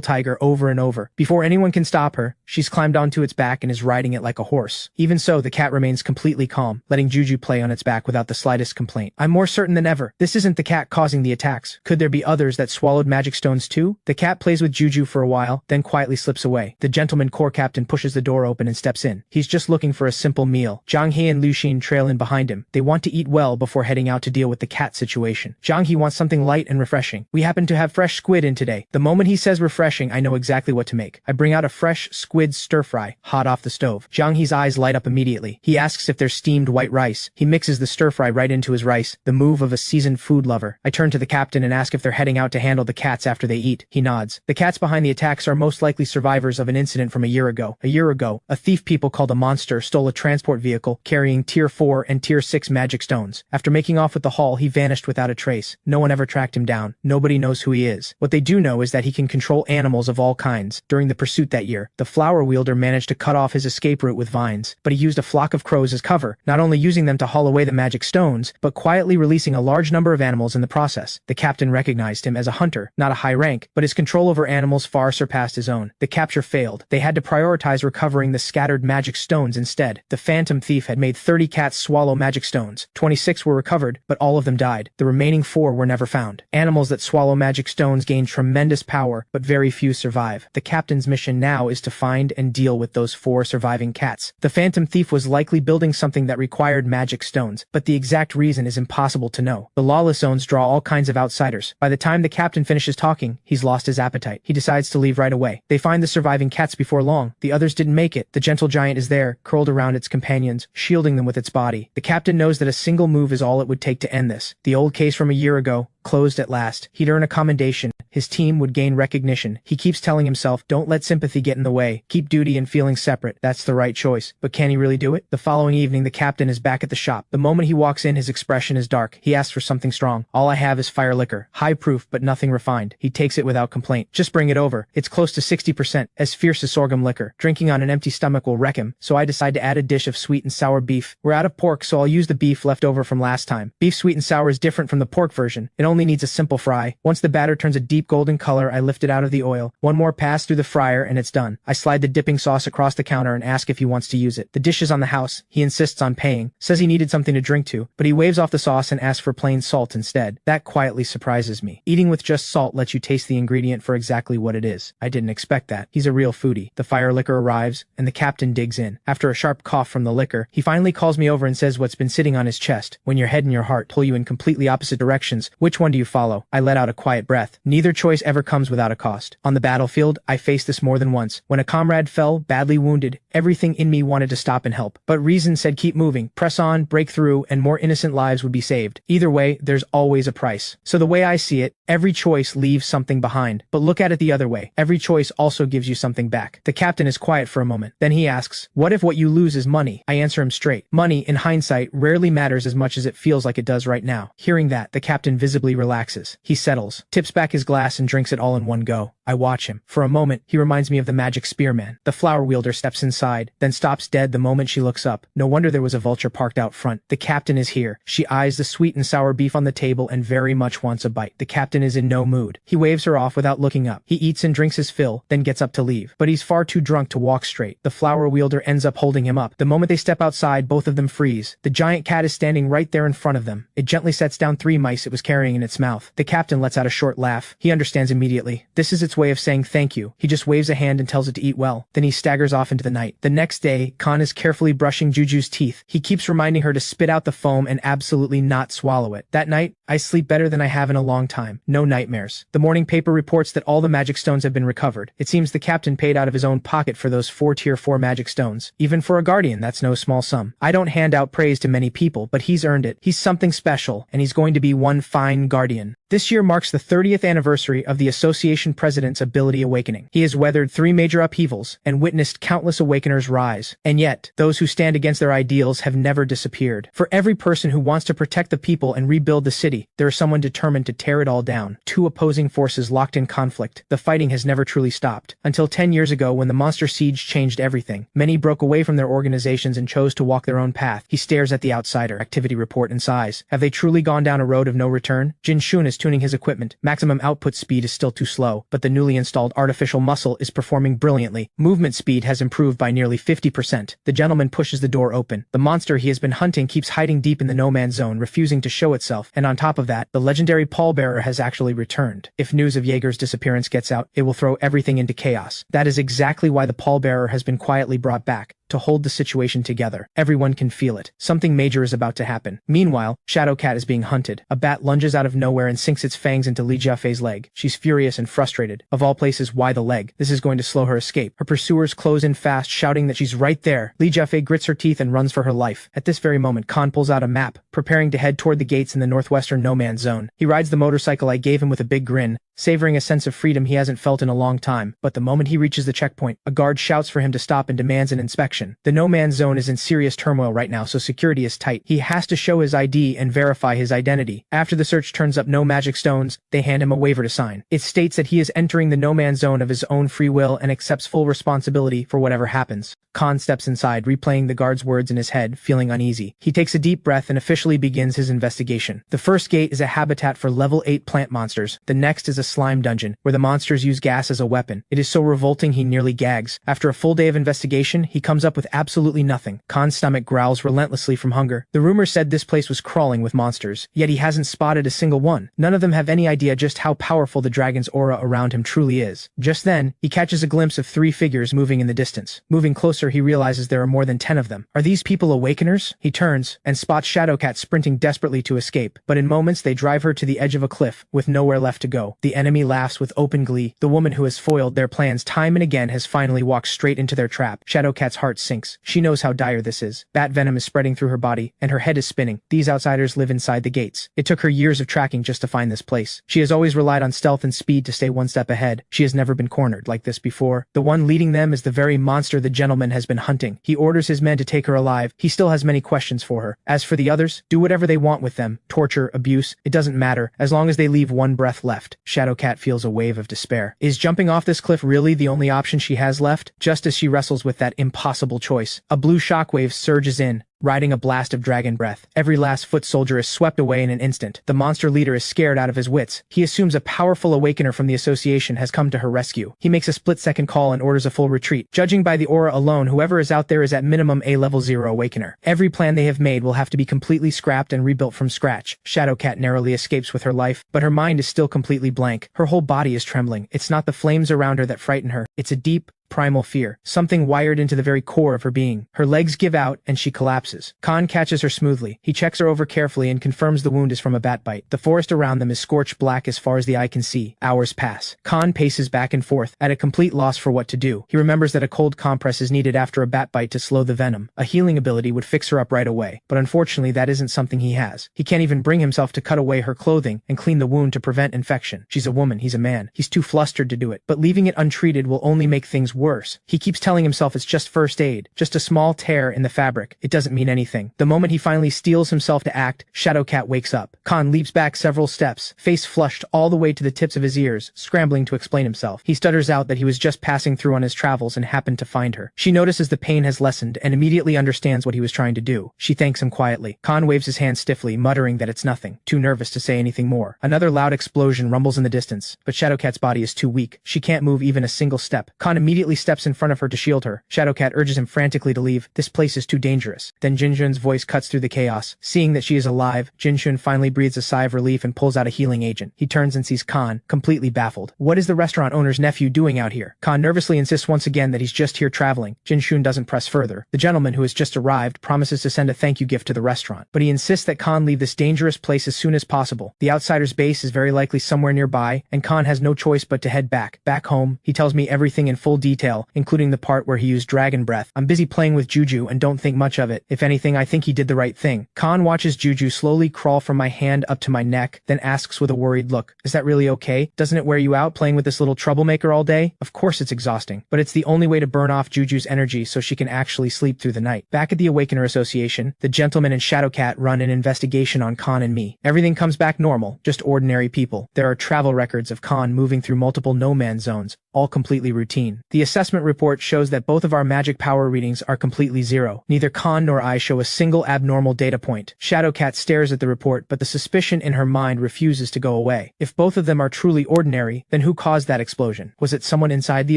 tiger over and over. Before anyone can stop her, she's climbed onto its back and is riding it like a horse. Even so, the cat remains completely calm, letting Juju play on its back without the slightest complaint. I'm more certain than ever. This isn't the cat causing the attacks. Could there be others that swallowed magic stones too? The cat plays with Juju for a while, then quietly slips away. The gentleman corps captain pushes the door open and steps in. He's just looking for a simple meal. Zhang He and Lu Xin trail in behind him. They want to eat well before heading out to deal with the cat situation. Zhang He wants something light and refreshing. We happen to have fresh squid in today. The moment he says refreshing, I know exactly what to make. I bring out a fresh squid stir-fry, hot off the stove. Zhang He's eyes light up immediately. He asks if there's steamed white rice. He mixes the stir-fry right into his rice, the move of a seasoned food lover. I turn to the captain and ask if they're heading out to handle the cats after they eat. He nods. The cats behind the attacks are most likely survivors of an incident from a year ago. A year ago, a thief people called a monster stole a transport vehicle carrying tier 4 and tier 6 magic stones. After making off with the haul, he vanished without a trace. No one ever tracked him down. Nobody knows who he is. What they do know is that he can control animals of all kinds. During the pursuit that year, the flower wielder managed to cut off his escape route with vines, but he used a flock of crows as cover, not only using them to haul away the magic stones, but quietly quietly releasing a large number of animals in the process. The captain recognized him as a hunter, not a high rank, but his control over animals far surpassed his own. The capture failed. They had to prioritize recovering the scattered magic stones instead. The phantom thief had made 30 cats swallow magic stones. 26 were recovered, but all of them died. The remaining 4 were never found. Animals that swallow magic stones gain tremendous power, but very few survive. The captain's mission now is to find and deal with those 4 surviving cats. The phantom thief was likely building something that required magic stones, but the exact reason is impossible to know. The lawless zones draw all kinds of outsiders. By the time the captain finishes talking, he's lost his appetite. He decides to leave right away. They find the surviving cats before long. The others didn't make it. The gentle giant is there, curled around its companions, shielding them with its body. The captain knows that a single move is all it would take to end this. The old case from a year ago, closed at last. He'd earn a commendation. His team would gain recognition. He keeps telling himself, don't let sympathy get in the way. Keep duty and feeling separate. That's the right choice. But can he really do it? The following evening, the captain is back at the shop. The moment he walks in, his expression is dark. He asks for something strong. All I have is fire liquor. High proof, but nothing refined. He takes it without complaint. Just bring it over. It's close to 60%, as fierce as sorghum liquor. Drinking on an empty stomach will wreck him, so I decide to add a dish of sweet and sour beef. We're out of pork, so I'll use the beef left over from last time. Beef sweet and sour is different from the pork version. It only needs a simple fry. Once the batter turns a deep golden color, I lift it out of the oil. One more pass through the fryer and it's done. I slide the dipping sauce across the counter and ask if he wants to use it. The dish is on the house. He insists on paying, says he needed something to drink to, but he waves off the sauce and asks for plain salt instead. That quietly surprises me. Eating with just salt lets you taste the ingredient for exactly what it is. I didn't expect that. He's a real foodie. The fire liquor arrives, and the captain digs in. After a sharp cough from the liquor, he finally calls me over and says what's been sitting on his chest. When your head and your heart pull you in completely opposite directions, which one do you follow? I let out a quiet breath. Neither choice ever comes without a cost. On the battlefield, I faced this more than once. When a comrade fell, badly wounded, everything in me wanted to stop and help. But reason said keep moving, press on, break through, and more innocent lives would be saved. Either way, there's always a price. So the way I see it, every choice leaves something behind. But look at it the other way. Every choice also gives you something back. The captain is quiet for a moment. Then he asks, what if what you lose is money? I answer him straight. Money, in hindsight, rarely matters as much as it feels like it does right now. Hearing that, the captain visibly relaxes. He settles, tips back his glass and drinks it all in one go. I watch him. For a moment, he reminds me of the magic spearman. The flower wielder steps inside, then stops dead the moment she looks up. No wonder there was a vulture parked out front. The captain is here. She eyes the sweet and sour beef on the table and very much wants a bite. The captain is in no mood. He waves her off without looking up. He eats and drinks his fill, then gets up to leave. But he's far too drunk to walk straight. The flower wielder ends up holding him up. The moment they step outside, both of them freeze. The giant cat is standing right there in front of them. It gently sets down 3 mice it was carrying in its mouth. The captain lets out a short laugh. He understands immediately. This is its way of saying thank you. He just waves a hand and tells it to eat well. Then he staggers off into the night. The next day, Khan is carefully brushing Juju's teeth. He keeps reminding her to spit out the foam and absolutely not swallow it. That night, I sleep better than I have in a long time. No nightmares. The morning paper reports that all the magic stones have been recovered. It seems the captain paid out of his own pocket for those 4 tier 4 magic stones. Even for a guardian, that's no small sum. I don't hand out praise to many people, but he's earned it. He's something special, and he's going to be one fine guardian. This year marks the 30th anniversary of the Association President's ability awakening. He has weathered 3 major upheavals and witnessed countless awakeners rise. And yet, those who stand against their ideals have never disappeared. For every person who wants to protect the people and rebuild the city, there is someone determined to tear it all down. 2 opposing forces locked in conflict. The fighting has never truly stopped. Until 10 years ago when the monster siege changed everything. Many broke away from their organizations and chose to walk their own path. He stares at the outsider. Activity report and sighs. Have they truly gone down a road of no return? Jin Shun is tuning his equipment. Maximum output speed is still too slow, but the newly installed artificial muscle is performing brilliantly. Movement speed has improved by nearly 50%. The gentleman pushes the door open. The monster he has been hunting keeps hiding deep in the no-man's zone, refusing to show itself, and on top of that, the legendary pallbearer has actually returned. If news of Jaeger's disappearance gets out, it will throw everything into chaos. That is exactly why the pallbearer has been quietly brought back. To hold the situation together. Everyone can feel it. Something major is about to happen. Meanwhile, Shadowcat is being hunted. A bat lunges out of nowhere and sinks its fangs into Li Jiafei's leg. She's furious and frustrated. Of all places, why the leg? This is going to slow her escape. Her pursuers close in fast, shouting that she's right there. Li Jiafei grits her teeth and runs for her life. At this very moment, Khan pulls out a map, preparing to head toward the gates in the northwestern no-man's zone. He rides the motorcycle I gave him with a big grin, savoring a sense of freedom he hasn't felt in a long time. But the moment he reaches the checkpoint, a guard shouts for him to stop and demands an inspection. The no-man's zone is in serious turmoil right now, so security is tight. He has to show his ID and verify his identity. After the search turns up no magic stones, they hand him a waiver to sign. It states that he is entering the no-man's zone of his own free will and accepts full responsibility for whatever happens. Khan steps inside, replaying the guard's words in his head, feeling uneasy. He takes a deep breath and officially begins his investigation. The first gate is a habitat for level 8 plant monsters. The next is a slime dungeon, where the monsters use gas as a weapon. It is so revolting he nearly gags. After a full day of investigation, he comes up with absolutely nothing. Khan's stomach growls relentlessly from hunger. The rumor said this place was crawling with monsters, yet he hasn't spotted a single one. None of them have any idea just how powerful the dragon's aura around him truly is. Just then, he catches a glimpse of 3 figures moving in the distance. Moving closer, he realizes there are more than 10 of them. Are these people awakeners? He turns and spots Shadowcat sprinting desperately to escape, but in moments they drive her to the edge of a cliff, with nowhere left to go. The enemy laughs with open glee. The woman who has foiled their plans time and again has finally walked straight into their trap. Shadowcat's heart sinks. She knows how dire this is. Bat venom is spreading through her body, and her head is spinning. These outsiders live inside the gates. It took her years of tracking just to find this place. She has always relied on stealth and speed to stay one step ahead. She has never been cornered like this before. The one leading them is the very monster the gentleman has been hunting. He orders his men to take her alive. He still has many questions for her. As for the others, do whatever they want with them. Torture, abuse, it doesn't matter, as long as they leave one breath left. Shadowcat feels a wave of despair. Is jumping off this cliff really the only option she has left? Just as she wrestles with that impossible choice, a blue shockwave surges in, riding a blast of dragon breath. Every last foot soldier is swept away in an instant. The monster leader is scared out of his wits. He assumes a powerful awakener from the association has come to her rescue. He makes a split-second call and orders a full retreat. Judging by the aura alone, whoever is out there is at minimum a level 0 awakener. Every plan they have made will have to be completely scrapped and rebuilt from scratch. Shadowcat narrowly escapes with her life, but her mind is still completely blank. Her whole body is trembling. It's not the flames around her that frighten her. It's a deep, primal fear, something wired into the very core of her being. Her legs give out and she collapses. Khan catches her smoothly. He checks her over carefully and confirms the wound is from a bat bite. The forest around them is scorched black as far as the eye can see. Hours pass. Khan paces back and forth, at a complete loss for what to do. He remembers that a cold compress is needed after a bat bite to slow the venom. A healing ability would fix her up right away, but unfortunately that isn't something he has. He can't even bring himself to cut away her clothing and clean the wound to prevent infection. She's a woman, he's a man. He's too flustered to do it, but leaving it untreated will only make things worse. He keeps telling himself it's just first aid, just a small tear in the fabric. It doesn't mean anything. The moment he finally steels himself to act, Shadowcat wakes up. Khan leaps back several steps, face flushed all the way to the tips of his ears, scrambling to explain himself. He stutters out that he was just passing through on his travels and happened to find her. She notices the pain has lessened and immediately understands what he was trying to do. She thanks him quietly. Khan waves his hand stiffly, muttering that it's nothing, too nervous to say anything more. Another loud explosion rumbles in the distance, but Shadowcat's body is too weak. She can't move even a single step. Khan immediately steps in front of her to shield her. Shadowcat urges him frantically to leave. This place is too dangerous. Then Jinshun's voice cuts through the chaos. Seeing that she is alive, Jinshun finally breathes a sigh of relief and pulls out a healing agent. He turns and sees Khan, completely baffled. What is the restaurant owner's nephew doing out here? Khan nervously insists once again that he's just here traveling. Jinshun doesn't press further. The gentleman who has just arrived promises to send a thank you gift to the restaurant, but he insists that Khan leave this dangerous place as soon as possible. The outsider's base is very likely somewhere nearby, and Khan has no choice but to head back home. He tells me everything in full detail, including the part where he used dragon breath. I'm busy playing with Juju and don't think much of it. If anything, I think he did the right thing. Khan watches Juju slowly crawl from my hand up to my neck, then asks with a worried look, is that really okay? Doesn't it wear you out playing with this little troublemaker all day? Of course it's exhausting, but it's the only way to burn off Juju's energy so she can actually sleep through the night. Back at the Awakener Association, the gentleman and Shadowcat run an investigation on Khan and me. Everything comes back normal, just ordinary people. There are travel records of Khan moving through multiple no-man zones, all completely routine. The assessment report shows that both of our magic power readings are completely zero. Neither Khan nor I show a single abnormal data point. Shadowcat stares at the report, but the suspicion in her mind refuses to go away. If both of them are truly ordinary, then who caused that explosion? Was it someone inside the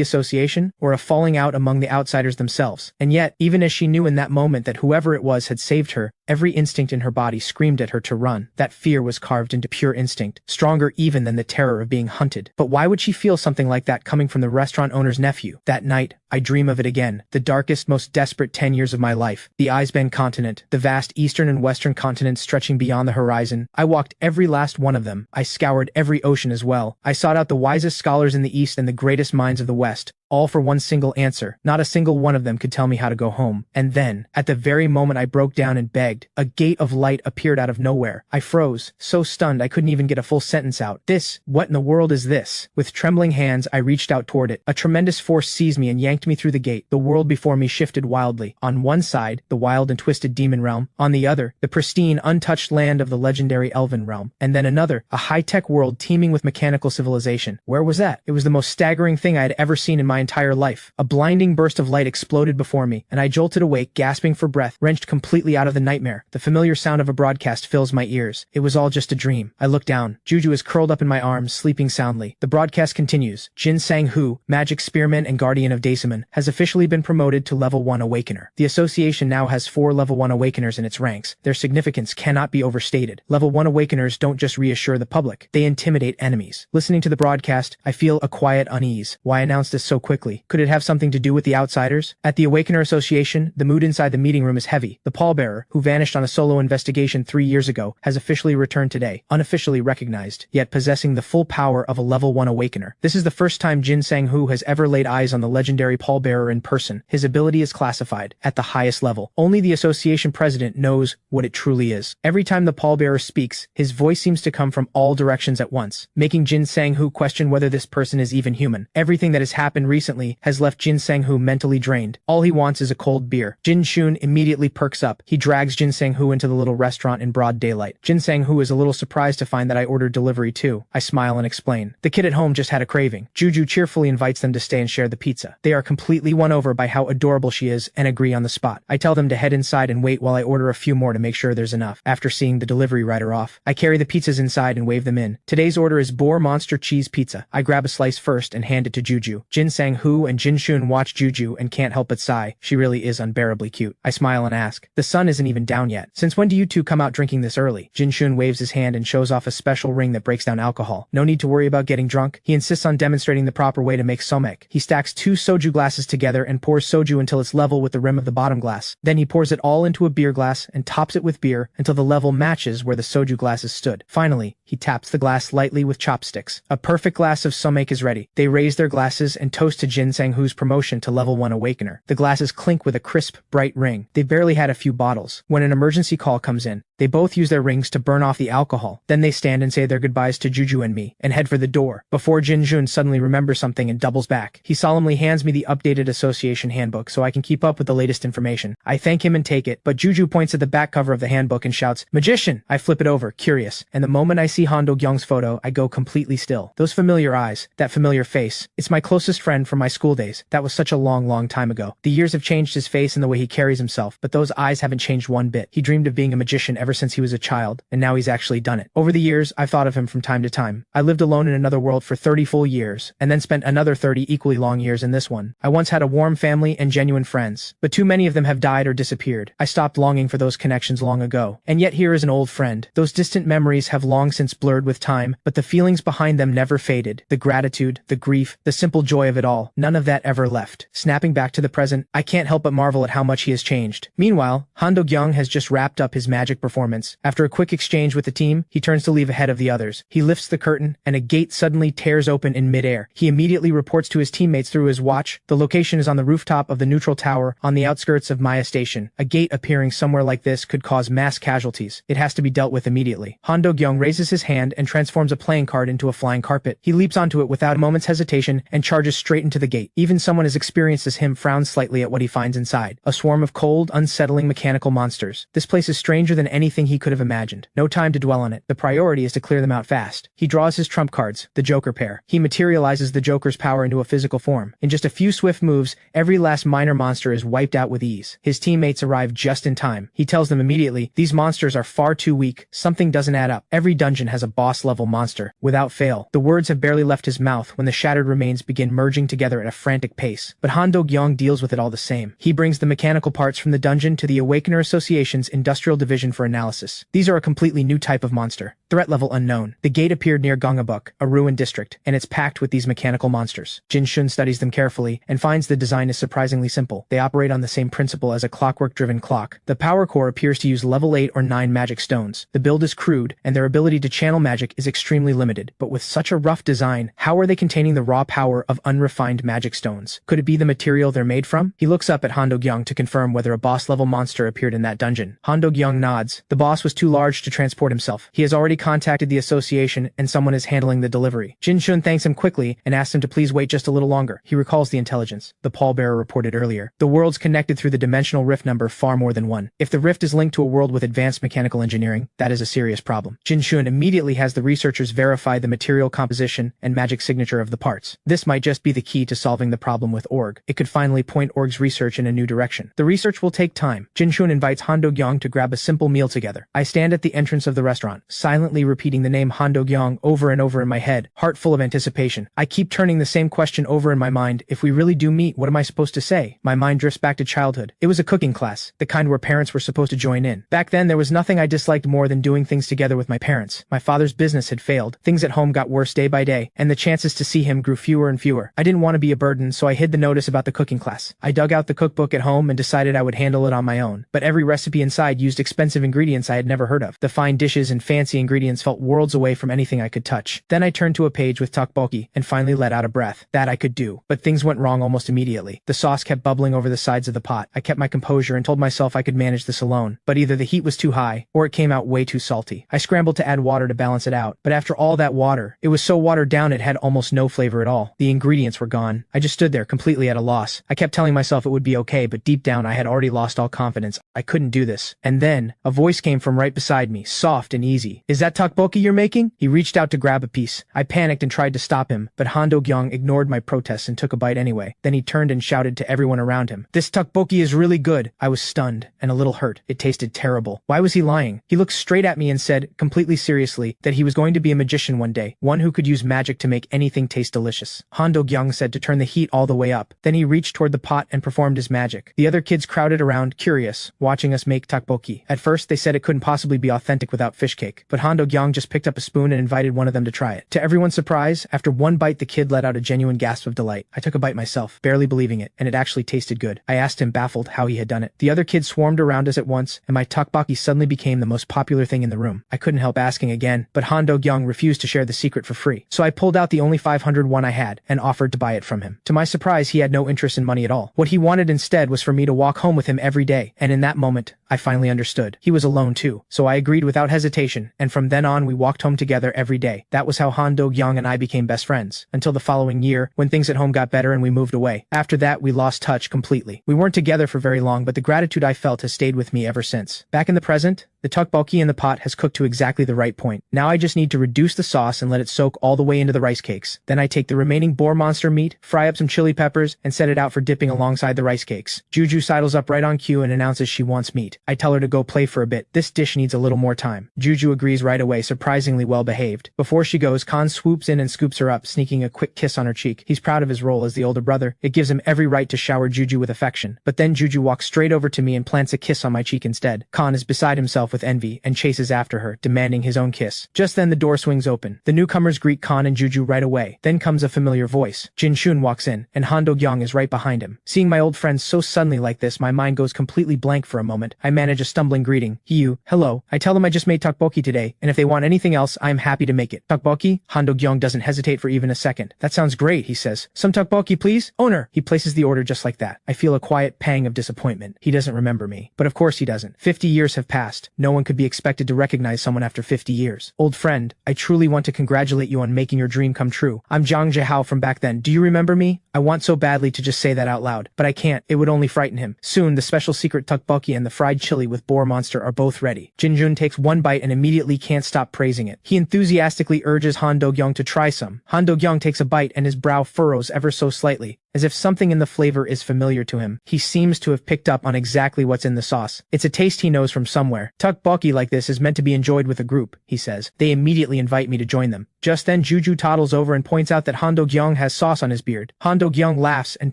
association, or a falling out among the outsiders themselves? And yet, even as she knew in that moment that whoever it was had saved her, every instinct in her body screamed at her to run. That fear was carved into pure instinct, stronger even than the terror of being hunted. But why would she feel something like that coming from the restaurant owner's nephew? That night, I dream of it again. The darkest, most desperate 10 years of my life. The Eisband continent, the vast eastern and western continents stretching beyond the horizon. I walked every last one of them. I scoured every ocean as well. I sought out the wisest scholars in the east and the greatest minds of the west. all for one single answer. Not a single one of them could tell me how to go home. And then, at the very moment I broke down and begged, a gate of light appeared out of nowhere. I froze, so stunned I couldn't even get a full sentence out. What in the world is this? With trembling hands, I reached out toward it. A tremendous force seized me and yanked me through the gate. The world before me shifted wildly. On one side, the wild and twisted demon realm. On the other, the pristine, untouched land of the legendary elven realm. And then another, a high-tech world teeming with mechanical civilization. Where was that? It was the most staggering thing I had ever seen in my entire life. A blinding burst of light exploded before me, and I jolted awake, gasping for breath, wrenched completely out of the nightmare. The familiar sound of a broadcast fills my ears. It was all just a dream. I looked down. Juju is curled up in my arms, sleeping soundly. The broadcast continues. Jin Sang-Hu, magic spearman and guardian of Daesaman, has officially been promoted to level 1 awakener. The association now has 4 level 1 awakeners in its ranks. Their significance cannot be overstated. Level 1 awakeners don't just reassure the public, they intimidate enemies. Listening to the broadcast, I feel a quiet unease. Why announce this so quickly? Could it have something to do with the outsiders? At the Awakener Association, the mood inside the meeting room is heavy. The pallbearer, who vanished on a solo investigation 3 years ago, has officially returned today, unofficially recognized, yet possessing the full power of a level 1 awakener. This is the first time Jin Sang-Hu has ever laid eyes on the legendary pallbearer in person. His ability is classified at the highest level. Only the association president knows what it truly is. Every time the pallbearer speaks, his voice seems to come from all directions at once, making Jin Sang-Hu question whether this person is even human. Everything that has happened recently has left Jin Sang-Hu mentally drained. All he wants is a cold beer. Jin Shun immediately perks up. He drags Jin Sang-Hu into the little restaurant in broad daylight. Jin Sang-Hu is a little surprised to find that I ordered delivery too. I smile and explain. The kid at home just had a craving. Juju cheerfully invites them to stay and share the pizza. They are completely won over by how adorable she is and agree on the spot. I tell them to head inside and wait while I order a few more to make sure there's enough. After seeing the delivery rider off, I carry the pizzas inside and wave them in. Today's order is Boar Monster Cheese Pizza. I grab a slice first and hand it to Juju. Jin Sang-Hu and Jin Shun watch Juju and can't help but sigh. She really is unbearably cute. I smile and ask, the sun isn't even down yet. Since when do you two come out drinking this early? Jin Shun waves his hand and shows off a special ring that breaks down alcohol. No need to worry about getting drunk. He insists on demonstrating the proper way to make somek. He stacks 2 soju glasses together and pours soju until it's level with the rim of the bottom glass. Then he pours it all into a beer glass and tops it with beer until the level matches where the soju glasses stood. Finally, he taps the glass lightly with chopsticks. A perfect glass of somek is ready. They raise their glasses and toast to Jin Sang-Hu's promotion to level 1 awakener. The glasses clink with a crisp, bright ring. They've barely had a few bottles. When an emergency call comes in, they both use their rings to burn off the alcohol. Then they stand and say their goodbyes to Juju and me, and head for the door, before Jin Jun suddenly remembers something and doubles back. He solemnly hands me the updated association handbook so I can keep up with the latest information. I thank him and take it, but Juju points at the back cover of the handbook and shouts, "Magician!" I flip it over, curious, and the moment I see Han Do-kyung's photo, I go completely still. Those familiar eyes, that familiar face. It's my closest friend from my school days. That was such a long, long time ago. The years have changed his face and the way he carries himself, but those eyes haven't changed one bit. He dreamed of being a magician ever since he was a child, and now he's actually done it. Over the years, I've thought of him from time to time. I lived alone in another world for 30 full years, and then spent another 30 equally long years in this one. I once had a warm family and genuine friends, but too many of them have died or disappeared. I stopped longing for those connections long ago. And yet here is an old friend. Those distant memories have long since blurred with time, but the feelings behind them never faded. The gratitude, the grief, the simple joy of it all, none of that ever left. Snapping back to the present, I can't help but marvel at how much he has changed. Meanwhile, Han Do-kyung has just wrapped up his magic performance. After a quick exchange with the team, he turns to leave ahead of the others. He lifts the curtain, and a gate suddenly tears open in midair. He immediately reports to his teammates through his watch. The location is on the rooftop of the neutral tower on the outskirts of Maya Station. A gate appearing somewhere like this could cause mass casualties. It has to be dealt with immediately. Han Do-kyung raises his hand and transforms a playing card into a flying carpet. He leaps onto it without a moment's hesitation and charges straight into the gate. Even someone as experienced as him frowns slightly at what he finds inside. A swarm of cold, unsettling mechanical monsters. This place is stranger than anything he could have imagined. No time to dwell on it. The priority is to clear them out fast. He draws his trump cards, the Joker pair. He materializes the Joker's power into a physical form. In just a few swift moves, every last minor monster is wiped out with ease. His teammates arrive just in time. He tells them immediately, these monsters are far too weak. Something doesn't add up. Every dungeon has a boss-level monster. Without fail. The words have barely left his mouth when the shattered remains begin merging together at a frantic pace. But Han Do-kyung deals with it all the same. He brings the mechanical parts from the dungeon to the Awakener Association's industrial division for analysis. analysis. These are a completely new type of monster. Threat level unknown. The gate appeared near Gongabuk, a ruined district, and it's packed with these mechanical monsters. Jin Shun studies them carefully and finds the design is surprisingly simple. They operate on the same principle as a clockwork-driven clock. The power core appears to use level 8 or 9 magic stones. The build is crude, and their ability to channel magic is extremely limited. But with such a rough design, how are they containing the raw power of unrefined magic stones? Could it be the material they're made from? He looks up at Han Do-gyung to confirm whether a boss-level monster appeared in that dungeon. Han Do-gyung nods. The boss was too large to transport himself. He has already contacted the association, and someone is handling the delivery. Jin Shun thanks him quickly and asks him to please wait just a little longer. He recalls the intelligence the pallbearer reported earlier. The world's connected through the dimensional rift number far more than one. If the rift is linked to a world with advanced mechanical engineering, that is a serious problem. Jin Shun immediately has the researchers verify the material composition and magic signature of the parts. This might just be the key to solving the problem with Org. It could finally point Org's research in a new direction. The research will take time. Jin Shun invites Han Do-gyung to grab a simple meal together. I stand at the entrance of the restaurant, silently repeating the name Han Do-gyung over and over in my head, heart full of anticipation. I keep turning the same question over in my mind. If we really do meet, what am I supposed to say? My mind drifts back to childhood. It was a cooking class, the kind where parents were supposed to join in. Back then, there was nothing I disliked more than doing things together with my parents. My father's business had failed. Things at home got worse day by day, and the chances to see him grew fewer and fewer. I didn't want to be a burden, so I hid the notice about the cooking class. I dug out the cookbook at home and decided I would handle it on my own. But every recipe inside used expensive ingredients I had never heard of. The fine dishes and fancy ingredients felt worlds away from anything I could touch. Then I turned to a page with tteokbokki and finally let out a breath. That I could do. But things went wrong almost immediately. The sauce kept bubbling over the sides of the pot. I kept my composure and told myself I could manage this alone. But either the heat was too high, or it came out way too salty. I scrambled to add water to balance it out. But after all that water, it was so watered down it had almost no flavor at all. The ingredients were gone. I just stood there completely at a loss. I kept telling myself it would be okay, but deep down I had already lost all confidence. I couldn't do this. And then, a voice came from right beside me, soft and easy. "Is that tteokbokki you're making?" He reached out to grab a piece. I panicked and tried to stop him, but Han Do-gyung ignored my protests and took a bite anyway. Then he turned and shouted to everyone around him, "This tteokbokki is really good." I was stunned and a little hurt. It tasted terrible. Why was he lying? He looked straight at me and said, completely seriously, that he was going to be a magician one day, one who could use magic to make anything taste delicious. Han Do-gyung said to turn the heat all the way up. Then he reached toward the pot and performed his magic. The other kids crowded around, curious, watching us make tteokbokki. At first, they said it couldn't possibly be authentic without fish cake, but Han Do-gyung just picked up a spoon and invited one of them to try it. To everyone's surprise, after one bite the kid let out a genuine gasp of delight. I took a bite myself, barely believing it, and it actually tasted good. I asked him, baffled, how he had done it. The other kids swarmed around us at once, and my tteokbokki suddenly became the most popular thing in the room. I couldn't help asking again, but Han Do-gyung refused to share the secret for free. So I pulled out the only 500 won I had, and offered to buy it from him. To my surprise, he had no interest in money at all. What he wanted instead was for me to walk home with him every day, and in that moment, I finally understood. He was alone too, so I agreed without hesitation, and from then on we walked home together every day. That was how Han Do-gyung and I became best friends, until the following year, when things at home got better and we moved away. After that, we lost touch completely. We weren't together for very long, but the gratitude I felt has stayed with me ever since. Back in the present, the tteokbokki in the pot has cooked to exactly the right point. Now I just need to reduce the sauce and let it soak all the way into the rice cakes. Then I take the remaining boar monster meat, fry up some chili peppers, and set it out for dipping alongside the rice cakes. Juju sidles up right on cue and announces she wants meat. I tell her to go play for a bit. This dish needs a little more time. Juju agrees right away, surprisingly well behaved. Before she goes, Khan swoops in and scoops her up, sneaking a quick kiss on her cheek. He's proud of his role as the older brother. It gives him every right to shower Juju with affection. But then Juju walks straight over to me and plants a kiss on my cheek instead. Khan is beside himself with envy and chases after her, demanding his own kiss. Just then the door swings open. The newcomers greet Khan and Juju right away. Then comes a familiar voice. Jin Shun walks in, and Han Do-gyung is right behind him. Seeing my old friends so suddenly like this, my mind goes completely blank for a moment. I manage a stumbling greeting. Hello. I tell them I just made tteokbokki today, and if they want anything else, I am happy to make it. Tteokbokki? Han Do-gyung doesn't hesitate for even a second. That sounds great, he says. Some tteokbokki, please? Owner! He places the order just like that. I feel a quiet pang of disappointment. He doesn't remember me. But of course he doesn't. 50 years have passed. No one could be expected to recognize someone after 50 years. Old friend, I truly want to congratulate you on making your dream come true. I'm Zhang Zhihao from back then. Do you remember me? I want so badly to just say that out loud, but I can't. It would only frighten him. Soon, the special secret tteokbokki and the fried chili with boar monster are both ready. Jin Jun takes one bite and immediately can't stop praising it. He enthusiastically urges Han Do-gyung to try some. Han Do-gyung takes a bite and his brow furrows ever so slightly. as if something in the flavor is familiar to him. He seems to have picked up on exactly what's in the sauce. It's a taste he knows from somewhere. Tteokbokki like this is meant to be enjoyed with a group, he says. They immediately invite me to join them. Just then Juju toddles over and points out that Hondo Gyeong has sauce on his beard. Hondo Gyeong laughs and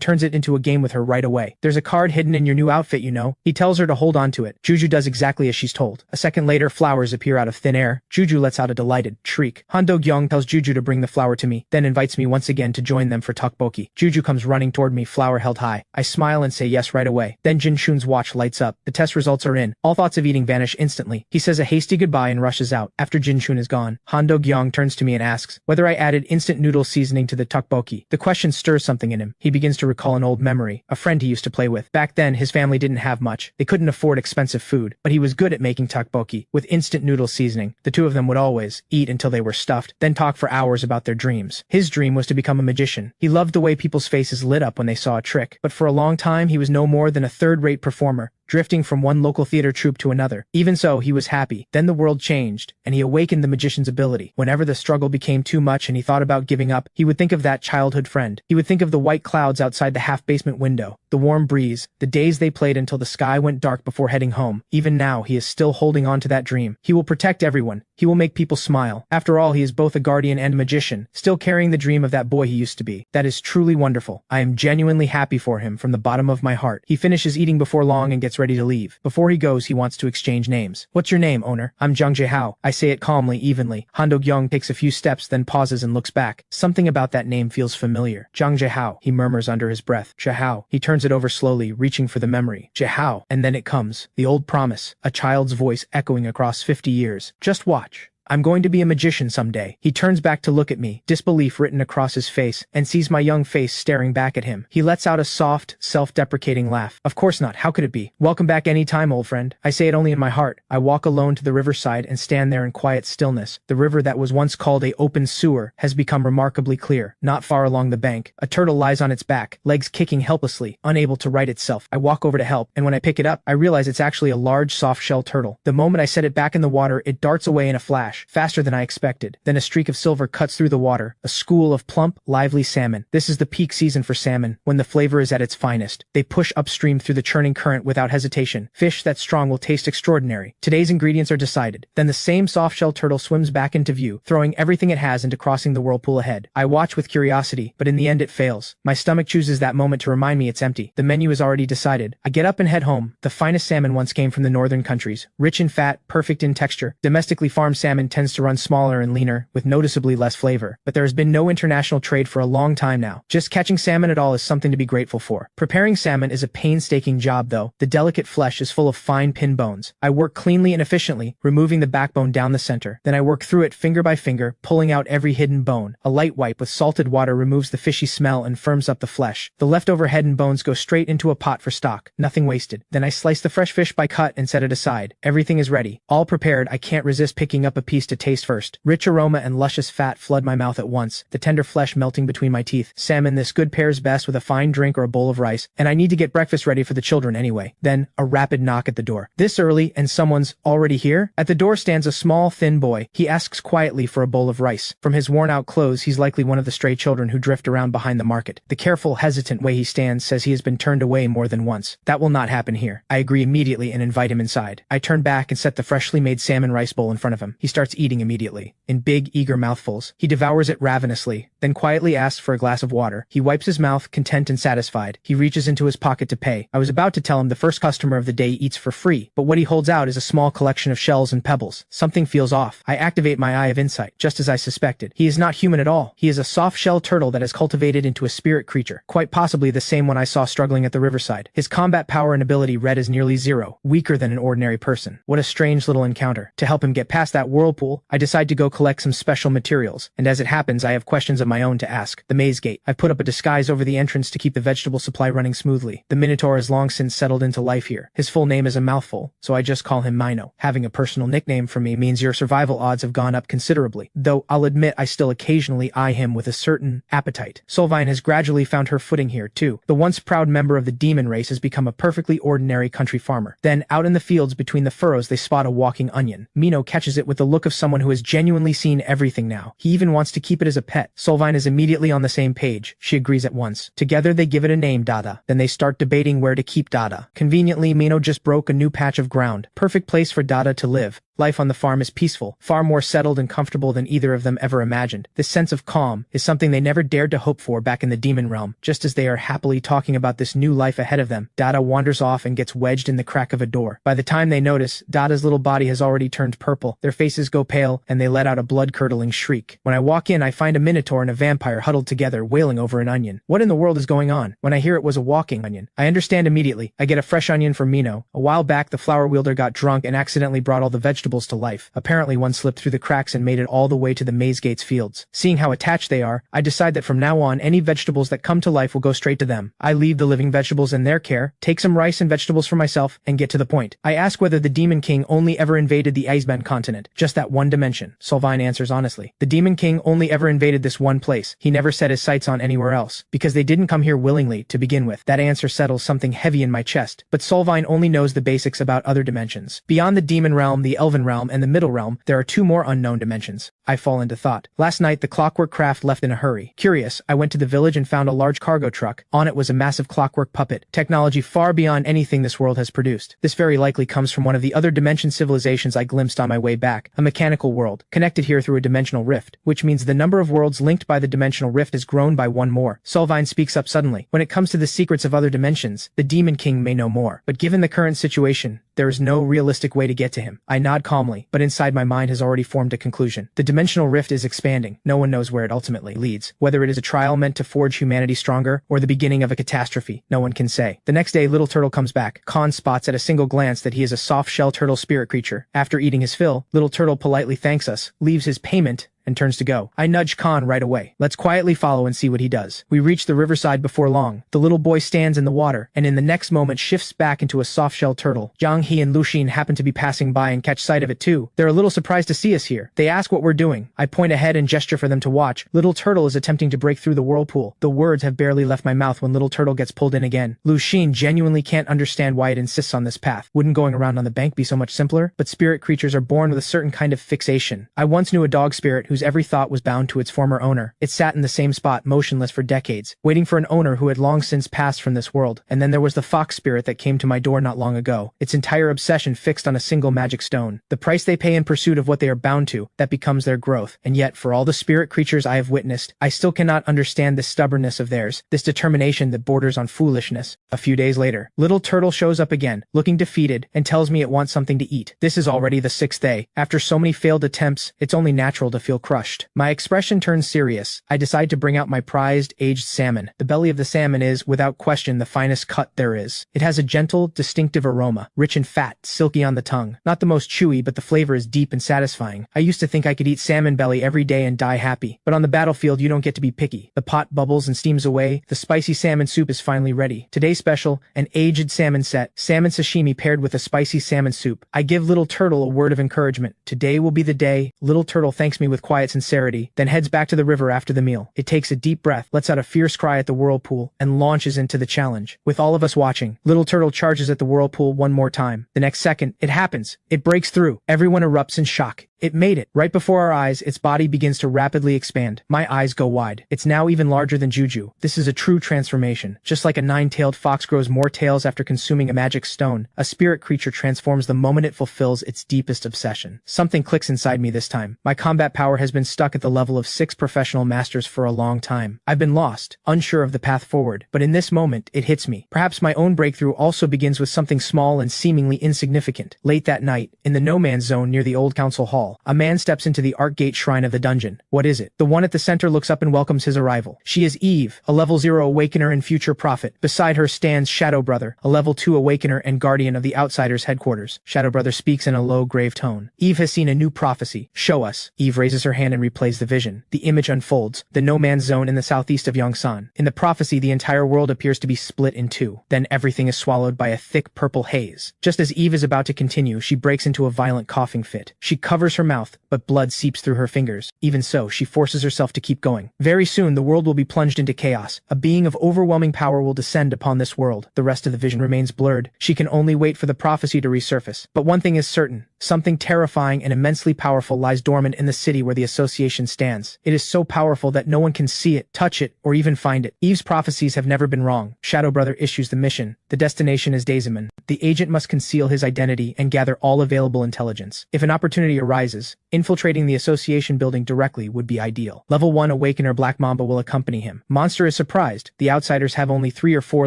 turns it into a game with her right away. There's a card hidden in your new outfit, you know. He tells her to hold on to it. Juju does exactly as she's told. A second later, flowers appear out of thin air. Juju lets out a delighted shriek. Hondo Gyeong tells Juju to bring the flower to me, then invites me once again to join them for tteokbokki. Juju comes running toward me, flower held high. I smile and say yes right away. Then Jin Shun's watch lights up. The test results are in. All thoughts of eating vanish instantly. He says a hasty goodbye and rushes out. After Jin Shun is gone, Hondo Gyeong turns to me and asks whether I added instant noodle seasoning to the tteokbokki. The question stirs something in him. He begins to recall an old memory, a friend he used to play with. Back then, his family didn't have much. They couldn't afford expensive food, but he was good at making tteokbokki with instant noodle seasoning. The two of them would always eat until they were stuffed, then talk for hours about their dreams. His dream was to become a magician. He loved the way people's faces lit up when they saw a trick, but for a long time he was no more than a third-rate performer, drifting from one local theater troupe to another. Even so, he was happy. Then the world changed, and he awakened the magician's ability. Whenever the struggle became too much and he thought about giving up, he would think of that childhood friend. He would think of the white clouds outside the half-basement window, the warm breeze, the days they played until the sky went dark before heading home. Even now, he is still holding on to that dream. He will protect everyone. He will make people smile. After all, he is both a guardian and a magician, still carrying the dream of that boy he used to be. That is truly wonderful. I am genuinely happy for him from the bottom of my heart. He finishes eating before long and gets ready to leave. Before he goes, he wants to exchange names. What's your name, owner? I'm Jung Jae-hao. I say it calmly, evenly. Hondo Gyeong takes a few steps, then pauses and looks back. Something about that name feels familiar. Jung Jae-hao, he murmurs under his breath. Jae-hao. He turns it over slowly, reaching for the memory. Jae-hao. And then it comes. The old promise. A child's voice echoing across 50 years. Just watch. I'm going to be a magician someday. He turns back to look at me, disbelief written across his face, and sees my young face staring back at him. He lets out a soft, self-deprecating laugh. Of course not. How could it be? Welcome back any time, old friend. I say it only in my heart. I walk alone to the riverside and stand there in quiet stillness. The river that was once called a open sewer has become remarkably clear. Not far along the bank, a turtle lies on its back, legs kicking helplessly, unable to right itself. I walk over to help, and when I pick it up, I realize it's actually a large soft-shell turtle. The moment I set it back in the water, it darts away in a flash, faster than I expected. Then a streak of silver cuts through the water, a school of plump, lively salmon. This is the peak season for salmon, when the flavor is at its finest. They push upstream through the churning current without hesitation. Fish that strong will taste extraordinary. Today's ingredients are decided. Then the same soft-shell turtle swims back into view, throwing everything it has into crossing the whirlpool ahead. I watch with curiosity, but in the end it fails. My stomach chooses that moment to remind me it's empty. The menu is already decided. I get up and head home. The finest salmon once came from the northern countries. Rich in fat, perfect in texture. Domestically farmed salmon tends to run smaller and leaner, with noticeably less flavor. But there has been no international trade for a long time now. Just catching salmon at all is something to be grateful for. Preparing salmon is a painstaking job though. The delicate flesh is full of fine pin bones. I work cleanly and efficiently, removing the backbone down the center. Then I work through it finger by finger, pulling out every hidden bone. A light wipe with salted water removes the fishy smell and firms up the flesh. The leftover head and bones go straight into a pot for stock. Nothing wasted. Then I slice the fresh fish by cut and set it aside. Everything is ready. All prepared, I can't resist picking up a piece to taste first. Rich aroma and luscious fat flood my mouth at once, the tender flesh melting between my teeth. Salmon, this good pairs best with a fine drink or a bowl of rice, and I need to get breakfast ready for the children anyway. Then, a rapid knock at the door. This early, and someone's already here? At the door stands a small, thin boy. He asks quietly for a bowl of rice. From his worn-out clothes, he's likely one of the stray children who drift around behind the market. The careful, hesitant way he stands says he has been turned away more than once. That will not happen here. I agree immediately and invite him inside. I turn back and set the freshly made salmon rice bowl in front of him. He starts eating immediately. In big, eager mouthfuls. He devours it ravenously, then quietly asks for a glass of water. He wipes his mouth, content and satisfied. He reaches into his pocket to pay. I was about to tell him the first customer of the day eats for free, but what he holds out is a small collection of shells and pebbles. Something feels off. I activate my eye of insight, just as I suspected. He is not human at all. He is a soft-shell turtle that has cultivated into a spirit creature, quite possibly the same one I saw struggling at the riverside. His combat power and ability read as nearly zero, weaker than an ordinary person. What a strange little encounter. To help him get past that whirlpool, I decide to go collect some special materials, and as it happens, I have questions of my own to ask. The maze gate. I've put up a disguise over the entrance to keep the vegetable supply running smoothly. The Minotaur has long since settled into life here. His full name is a mouthful, so I just call him Mino. Having a personal nickname for me means your survival odds have gone up considerably, though I'll admit I still occasionally eye him with a certain appetite. Solvine has gradually found her footing here, too. The once proud member of the demon race has become a perfectly ordinary country farmer. Then, out in the fields between the furrows, they spot a walking onion. Mino catches it with the look look of someone who has genuinely seen everything now. He even wants to keep it as a pet. Solvine is immediately on the same page. She agrees at once. Together they give it a name, Dada. Then they start debating where to keep Dada. Conveniently, Mino just broke a new patch of ground. Perfect place for Dada to live. Life on the farm is peaceful, far more settled and comfortable than either of them ever imagined. This sense of calm is something they never dared to hope for back in the demon realm. Just as they are happily talking about this new life ahead of them, Dada wanders off and gets wedged in the crack of a door. By the time they notice, Dada's little body has already turned purple. Their faces go pale, and they let out a blood-curdling shriek. When I walk in, I find a minotaur and a vampire huddled together, wailing over an onion. What in the world is going on? When I hear it was a walking onion, I understand immediately. I get a fresh onion from Mino. A while back, the flower wielder got drunk and accidentally brought all the vegetables to life. Apparently one slipped through the cracks and made it all the way to the Maze Gates fields. Seeing how attached they are, I decide that from now on any vegetables that come to life will go straight to them. I leave the living vegetables in their care, take some rice and vegetables for myself, and get to the point. I ask whether the Demon King only ever invaded the Iceband continent, just that one dimension. Solvine answers honestly. The Demon King only ever invaded this one place. He never set his sights on anywhere else, because they didn't come here willingly to begin with. That answer settles something heavy in my chest, but Solvine only knows the basics about other dimensions. Beyond the Demon Realm, the Elven Realm, and the Middle Realm, there are two more unknown dimensions. I fall into thought. Last night, the clockwork craft left in a hurry. Curious, I went to the village and found a large cargo truck. On it was a massive clockwork puppet, technology far beyond anything this world has produced. This very likely comes from one of the other dimension civilizations I glimpsed on my way back, a mechanical world, connected here through a dimensional rift, which means the number of worlds linked by the dimensional rift has grown by one more. Solvine speaks up suddenly. When it comes to the secrets of other dimensions, the Demon King may know more. But given the current situation, there is no realistic way to get to him. I nod calmly, but inside my mind has already formed a conclusion. The dimensional rift is expanding. No one knows where it ultimately leads. Whether it is a trial meant to forge humanity stronger, or the beginning of a catastrophe, no one can say. The next day, Little Turtle comes back. Khan spots at a single glance that he is a soft-shell turtle spirit creature. After eating his fill, Little Turtle politely thanks us, leaves his payment, and turns to go. I nudge Khan right away. Let's quietly follow and see what he does. We reach the riverside before long. The little boy stands in the water, and in the next moment shifts back into a soft-shelled turtle. Zhang He and Lu Xin happen to be passing by and catch sight of it too. They're a little surprised to see us here. They ask what we're doing. I point ahead and gesture for them to watch. Little Turtle is attempting to break through the whirlpool. The words have barely left my mouth when Little Turtle gets pulled in again. Lu Xin genuinely can't understand why it insists on this path. Wouldn't going around on the bank be so much simpler? But spirit creatures are born with a certain kind of fixation. I once knew a dog spirit whose every thought was bound to its former owner. It sat in the same spot, motionless for decades, waiting for an owner who had long since passed from this world. And then there was the fox spirit that came to my door not long ago, its entire obsession fixed on a single magic stone. The price they pay in pursuit of what they are bound to, that becomes their growth. And yet, for all the spirit creatures I have witnessed, I still cannot understand this stubbornness of theirs, this determination that borders on foolishness. A few days later, Little Turtle shows up again, looking defeated, and tells me it wants something to eat. This is already the 6th day. After so many failed attempts, it's only natural to feel crushed. My expression turns serious. I decide to bring out my prized, aged salmon. The belly of the salmon is, without question, the finest cut there is. It has a gentle, distinctive aroma, rich and fat, silky on the tongue. Not the most chewy, but the flavor is deep and satisfying. I used to think I could eat salmon belly every day and die happy. But on the battlefield, you don't get to be picky. The pot bubbles and steams away. The spicy salmon soup is finally ready. Today's special, an aged salmon set, salmon sashimi paired with a spicy salmon soup. I give Little Turtle a word of encouragement. Today will be the day. Little Turtle thanks me with quiet sincerity, then heads back to the river after the meal. It takes a deep breath, lets out a fierce cry at the whirlpool, and launches into the challenge. With all of us watching, Little Turtle charges at the whirlpool one more time. The next second, it happens. It breaks through. Everyone erupts in shock. It made it. Right before our eyes, its body begins to rapidly expand. My eyes go wide. It's now even larger than Juju. This is a true transformation. Just like a 9-tailed fox grows more tails after consuming a magic stone, a spirit creature transforms the moment it fulfills its deepest obsession. Something clicks inside me this time. My combat power has been stuck at the level of 6 professional masters for a long time. I've been lost, unsure of the path forward, but in this moment, it hits me. Perhaps my own breakthrough also begins with something small and seemingly insignificant. Late that night, in the no-man's zone near the old council hall, a man steps into the Arcgate shrine of the dungeon. What is it? The one at the center looks up and welcomes his arrival. She is Eve, a level 0 awakener and future prophet. Beside her stands Shadow Brother, a level 2 awakener and guardian of the Outsiders' headquarters. Shadow Brother speaks in a low, grave tone. Eve has seen a new prophecy. Show us. Eve raises her hand and replays the vision. The image unfolds. The no-man's zone in the southeast of Yongsan. In the prophecy, the entire world appears to be split in two. Then everything is swallowed by a thick purple haze. Just as Eve is about to continue, she breaks into a violent coughing fit. She covers her mouth, but blood seeps through her fingers. Even so, she forces herself to keep going. Very soon, the world will be plunged into chaos. A being of overwhelming power will descend upon this world. The rest of the vision remains blurred. She can only wait for the prophecy to resurface. But one thing is certain. Something terrifying and immensely powerful lies dormant in the city where the association stands. It is so powerful that no one can see it, touch it, or even find it. Eve's prophecies have never been wrong. Shadow Brother issues the mission. The destination is Daisiman. The agent must conceal his identity and gather all available intelligence. If an opportunity arises, infiltrating the association building directly would be ideal. Level 1 Awakener Black Mamba will accompany him. Monster is surprised. The outsiders have only 3 or 4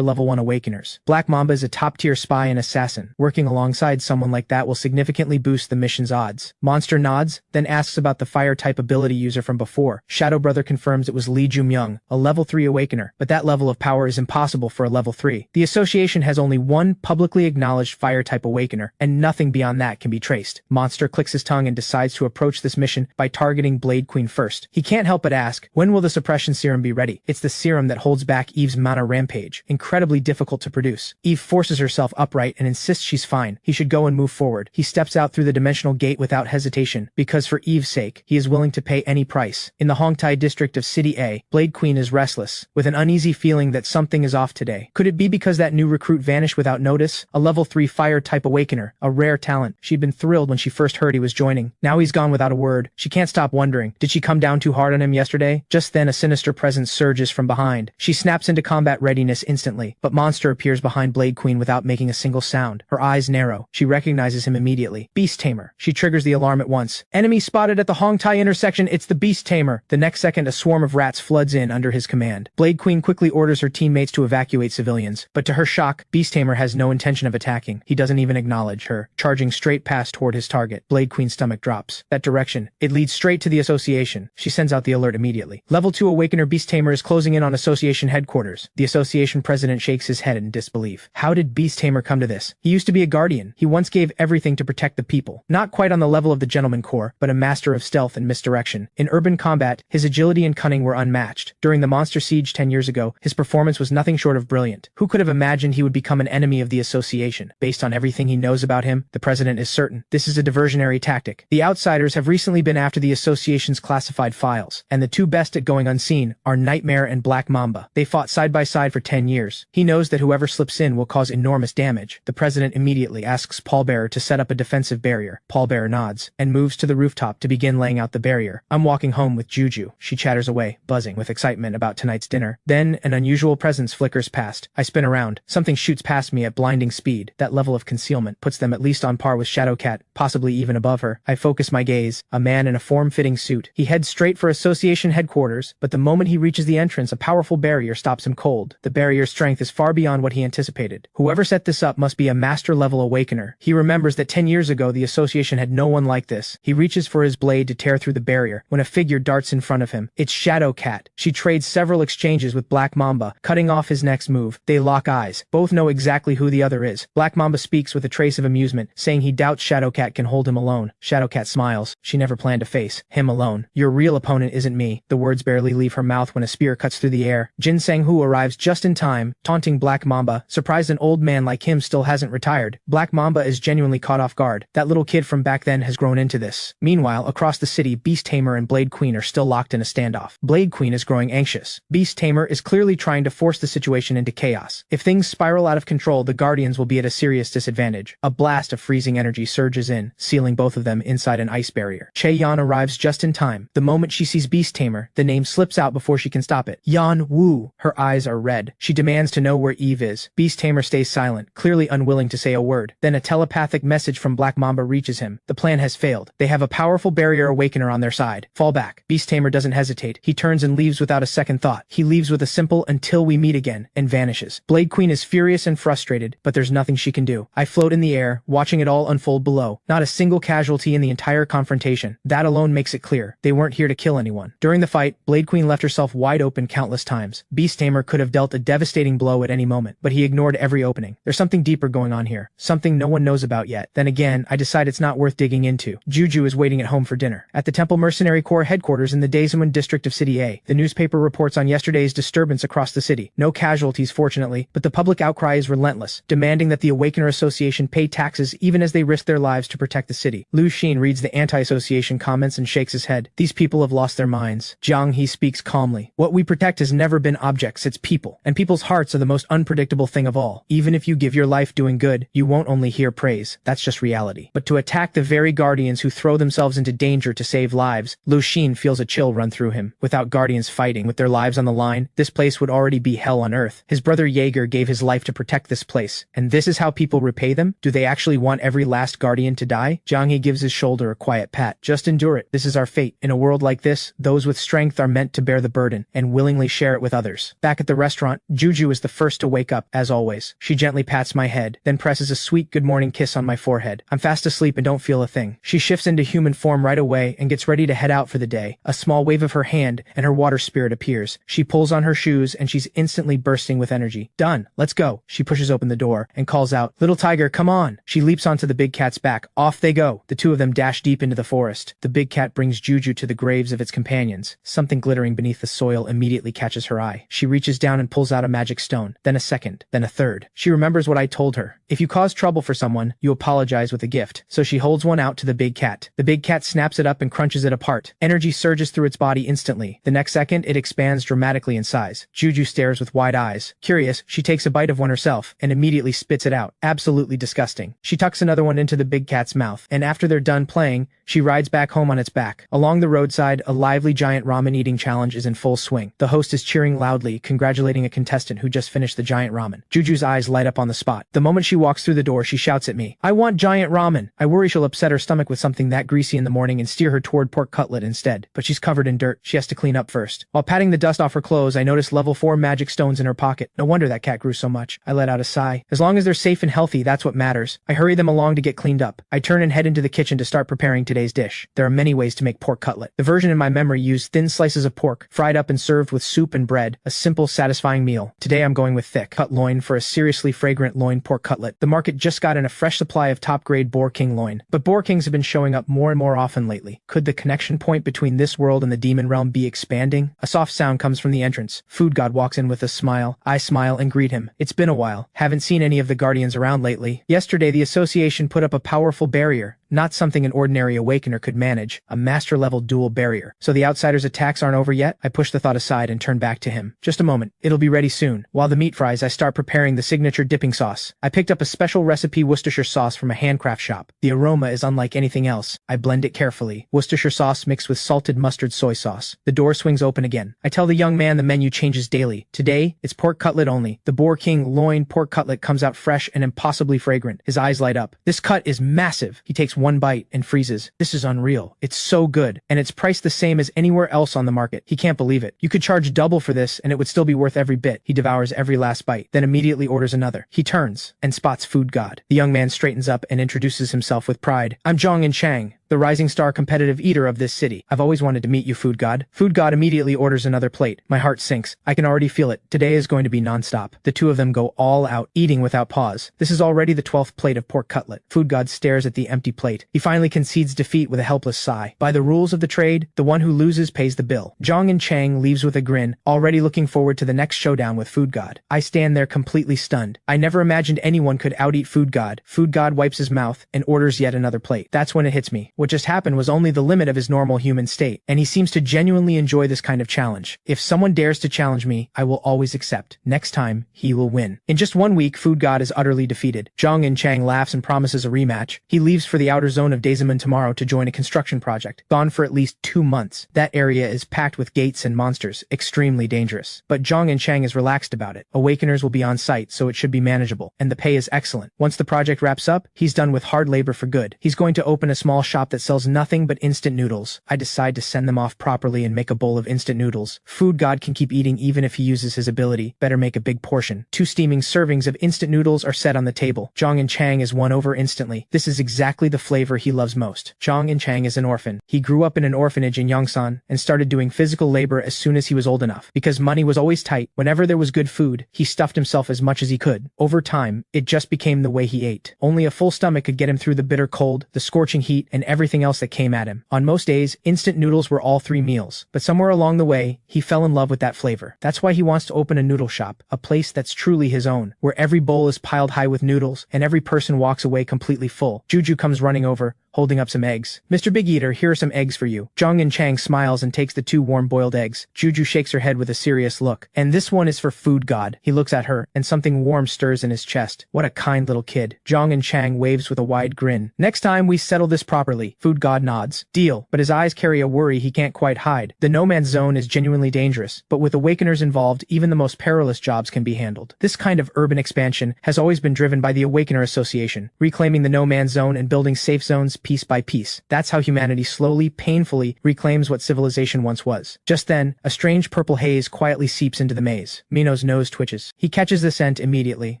level 1 Awakeners. Black Mamba is a top-tier spy and assassin. Working alongside someone like that will significantly boost the mission's odds. Monster nods, then asks about the fire-type ability user from before. Shadow Brother confirms it was Lee Jumyoung, a level 3 Awakener, but that level of power is impossible for a level 3. The association has only one publicly acknowledged fire-type Awakener, and nothing beyond that can be traced. Monster clicks his tongue and decides to approach this mission by targeting Blade Queen first. He can't help but ask, when will the suppression serum be ready? It's the serum that holds back Eve's mana rampage, incredibly difficult to produce. Eve forces herself upright and insists she's fine. He should go and move forward. He steps out through the dimensional gate without hesitation, because for Eve's sake, he is willing to pay any price. In the Hongtai district of City A, Blade Queen is restless, with an uneasy feeling that something is off today. Could it be because that new recruit vanished without notice? A level 3 fire-type Awakener, a rare talent. She'd been thrilled when she first heard he was joining. Now he's gone without a word. She can't stop wondering, did she come down too hard on him yesterday? Just then a sinister presence surges from behind. She snaps into combat readiness instantly, but Monster appears behind Blade Queen without making a single sound. Her eyes narrow. She recognizes him immediately. Beast Tamer. She triggers the alarm at once. Enemy spotted at the Hongtai intersection. It's the Beast Tamer. The next second, a swarm of rats floods in under his command. Blade Queen quickly orders her teammates to evacuate civilians, but to her shock, Beast Tamer has no intention of attacking. He doesn't even acknowledge her, charging straight past toward his target. Blade Queen's stomach drops. That direction. It leads straight to the association. She sends out the alert immediately. Level 2 Awakener Beast Tamer is closing in on association headquarters. The association president shakes his head in disbelief. How did Beast Tamer come to this? He used to be a guardian. He once gave everything to protect the people. Not quite on the level of the Gentleman Corps, but a master of stealth and misdirection. In urban combat, his agility and cunning were unmatched. During the Monster Siege 10 years ago, his performance was nothing short of brilliant. Who could have imagined he would become an enemy of the association? Based on everything he knows about him, the president is certain this is a diversionary tactic. The outsiders have recently been after the association's classified files, and the two best at going unseen are Nightmare and Black Mamba. They fought side by side for 10 years. He knows that whoever slips in will cause enormous damage. The president immediately asks Pallbearer to set up a defensive barrier. Pallbearer nods and moves to the rooftop to begin laying out the barrier. I'm walking home with Juju. She chatters away, buzzing with excitement about tonight's dinner. Then an unusual presence flickers past. I spin around. Something shoots past me at blinding speed. That level of concealment puts them at least on par with Shadowcat, possibly even above her. I focus my gaze. A man in a form-fitting suit. He heads straight for association headquarters, but the moment he reaches the entrance, a powerful barrier stops him cold. The barrier's strength is far beyond what he anticipated. Whoever set this up must be a master-level awakener. He remembers that 10 years ago the association had no one like this. He reaches for his blade to tear through the barrier when a figure darts in front of him. It's Shadowcat. She trades several exchanges with Black Mamba, cutting off his next move. They lock eyes. Both know exactly who the other is. Black Mamba speaks with a trace of amusement, saying he doubts Shadowcat can hold him alone. Shadowcat smiles. She never planned to face him alone. Your real opponent isn't me. The words barely leave her mouth when a spear cuts through the air. Jin Sang-hoo arrives just in time, taunting Black Mamba, surprised an old man like him still hasn't retired. Black Mamba is genuinely caught off guard. That little kid from back then has grown into this. Meanwhile, across the city, Beast Tamer and Blade Queen are still locked in a standoff. Blade Queen is growing anxious. Beast Tamer is clearly trying to force the situation into chaos. If things spiral out of control, the Guardians will be at a serious disadvantage. A blast of freezing energy surges in, sealing both of them inside an ice barrier. Che Yan arrives just in time. The moment she sees Beast Tamer, the name slips out before she can stop it. Yan Wu. Her eyes are red. She demands to know where Eve is. Beast Tamer stays silent, clearly unwilling to say a word. Then a telepathic message from Black Mamba reaches him. The plan has failed. They have a powerful barrier awakener on their side. Fall back. Beast Tamer doesn't hesitate. He turns and leaves without a second thought. He leaves with a simple "until we meet again" and vanishes. Blade Queen is furious and frustrated, but there's nothing she can do. I float in the air, watching it all unfold below. Not a single casualty in the entire confrontation. That alone makes it clear. They weren't here to kill anyone. During the fight, Blade Queen left herself wide open countless times. Beast Tamer could have dealt a devastating blow at any moment, but he ignored every opening. There's something deeper going on here. Something no one knows about yet. Then again, I decide it's not worth digging into. Juju is waiting at home for dinner. At the Temple Mercenary Corps headquarters in the Daesamun district of City A, the newspaper reports on yesterday's disturbance across the city. No casualties, fortunately, but the public outcry is relentless, demanding that the Awakener Association pay taxes even as they risk their lives to protect the city. Lu Xin reads the anti-association comments and shakes his head. These people have lost their minds. Jiang He speaks calmly. What we protect has never been objects, it's people. And people's hearts are the most unpredictable thing of all. Even if you give your life doing good, you won't only hear praise. That's just reality. But to attack the very guardians who throw themselves into danger to save lives, Lu Xun feels a chill run through him. Without guardians fighting, with their lives on the line, this place would already be hell on earth. His brother Jaeger gave his life to protect this place. And this is how people repay them? Do they actually want every last guardian to die? Jiang He gives his shoulder a quiet pat. Just endure it. This is our fate. In a world like this, those with strength are meant to bear the burden and willingly share it with others. Back at the restaurant, Juju is the first to wake up, as always. She gently pats my head, then presses a sweet good morning kiss on my forehead. I'm fast asleep and don't feel a thing. She shifts into human form right away and gets ready to head out for the day. A small wave of her hand and her water spirit appears. She pulls on her shoes and she's instantly bursting with energy. Done. Let's go. She pushes open the door and calls out, "Little tiger, come on." She leaps onto the big cat's back. Off they go. The two of them dash deep into the forest. The big cat brings Juju to the graves of its companions. Something glittering beneath the soil immediately catches her eye. She reaches down and pulls out a magic stone, then a second, then a third. She remembers what I told her. If you cause trouble for someone, you apologize with a gift. So she holds one out to the big cat. The big cat snaps it up and crunches it apart. Energy surges through its body instantly. The next second, it expands dramatically in size. Juju stares with wide eyes. Curious, she takes a bite of one herself and immediately spits it out. Absolutely disgusting. She tucks another one into the big cat's mouth, and after they're done playing, she rides back home on its back. Along the roadside, a lively giant ramen eating challenge is in full swing. The host is cheering loudly, congratulating a contestant who just finished the giant ramen. Juju's eyes light up on the spot. The moment she walks through the door, she shouts at me, "I want giant ramen." I worry she'll upset her stomach with something that greasy in the morning and steer her toward pork cutlet instead. But she's covered in dirt. She has to clean up first. While patting the dust off her clothes, I notice level 4 magic stones in her pocket. No wonder that cat grew so much. I let out a sigh. As long as they're safe and healthy, that's what matters. I hurry them along to get cleaned up. I turn and head into the kitchen to start preparing today's dish. There are many ways to make pork cutlet. The version in my memory used thin slices of pork, fried up and served with soup and bread, a simple, satisfying meal. Today I'm going with thick cut loin for a seriously fragrant loin pork cutlet. The market just got in a fresh supply of top-grade Boar King loin, but Boar Kings have been showing up more and more often lately. Could the connection point between this world and the demon realm be expanding? A soft sound comes from the entrance. Food God walks in with a smile. I smile and greet him. It's been a while. Haven't seen any of the guardians around lately. Yesterday, the association put up a powerful barrier. Not something an ordinary awakener could manage, a master-level dual barrier. So the outsider's attacks aren't over yet? I push the thought aside and turn back to him. Just a moment. It'll be ready soon. While the meat fries, I start preparing the signature dipping sauce. I picked up a special recipe Worcestershire sauce from a handcraft shop. The aroma is unlike anything else. I blend it carefully. Worcestershire sauce mixed with salted mustard soy sauce. The door swings open again. I tell the young man the menu changes daily. Today, it's pork cutlet only. The Boar King loin pork cutlet comes out fresh and impossibly fragrant. His eyes light up. This cut is massive. He takes one bite and freezes. This is unreal. It's so good. And it's priced the same as anywhere else on the market. He can't believe it. You could charge double for this and it would still be worth every bit. He devours every last bite, then immediately orders another. He turns and spots Food God. The young man straightens up and introduces himself with pride. I'm Zhang Chang, the rising star competitive eater of this city. I've always wanted to meet you, Food God. Food God immediately orders another plate. My heart sinks. I can already feel it. Today is going to be nonstop. The two of them go all out, eating without pause. This is already the 12th plate of pork cutlet. Food God stares at the empty plate. He finally concedes defeat with a helpless sigh. By the rules of the trade, the one who loses pays the bill. Zhang and Chang leaves with a grin, already looking forward to the next showdown with Food God. I stand there completely stunned. I never imagined anyone could out-eat Food God. Food God wipes his mouth and orders yet another plate. That's when it hits me. What just happened was only the limit of his normal human state, and he seems to genuinely enjoy this kind of challenge. If someone dares to challenge me, I will always accept. Next time, he will win. In just 1 week, Food God is utterly defeated. Zhang and Chang laughs and promises a rematch. He leaves for the outer zone of Daesamun tomorrow to join a construction project. Gone for at least 2 months. That area is packed with gates and monsters, extremely dangerous. But Zhang and Chang is relaxed about it. Awakeners will be on site, so it should be manageable, and the pay is excellent. Once the project wraps up, he's done with hard labor for good. He's going to open a small shop that sells nothing but instant noodles. I decide to send them off properly and make a bowl of instant noodles. Food God can keep eating even if he uses his ability. Better make a big portion. 2 steaming servings of instant noodles are set on the table. Zhang and Chang is won over instantly. This is exactly the flavor he loves most. Zhang and Chang is an orphan. He grew up in an orphanage in Yongsan and started doing physical labor as soon as he was old enough. Because money was always tight, whenever there was good food, he stuffed himself as much as he could. Over time, it just became the way he ate. Only a full stomach could get him through the bitter cold, the scorching heat, and everything else that came at him. On most days, instant noodles were all 3 meals. But somewhere along the way, he fell in love with that flavor. That's why he wants to open a noodle shop, a place that's truly his own, where every bowl is piled high with noodles, and every person walks away completely full. Juju comes running over, holding up some eggs. Mr. Big Eater, here are some eggs for you. Zhang and Chang smiles and takes the 2 warm boiled eggs. Juju shakes her head with a serious look. And this one is for Food God. He looks at her, and something warm stirs in his chest. What a kind little kid. Zhang and Chang waves with a wide grin. Next time we settle this properly. Food God nods. Deal. But his eyes carry a worry he can't quite hide. The no man's zone is genuinely dangerous, but with awakeners involved, even the most perilous jobs can be handled. This kind of urban expansion has always been driven by the Awakener Association, reclaiming the no man's zone and building safe zones piece by piece. That's how humanity slowly, painfully reclaims what civilization once was. Just then, a strange purple haze quietly seeps into the maze. Mino's nose twitches. He catches the scent immediately.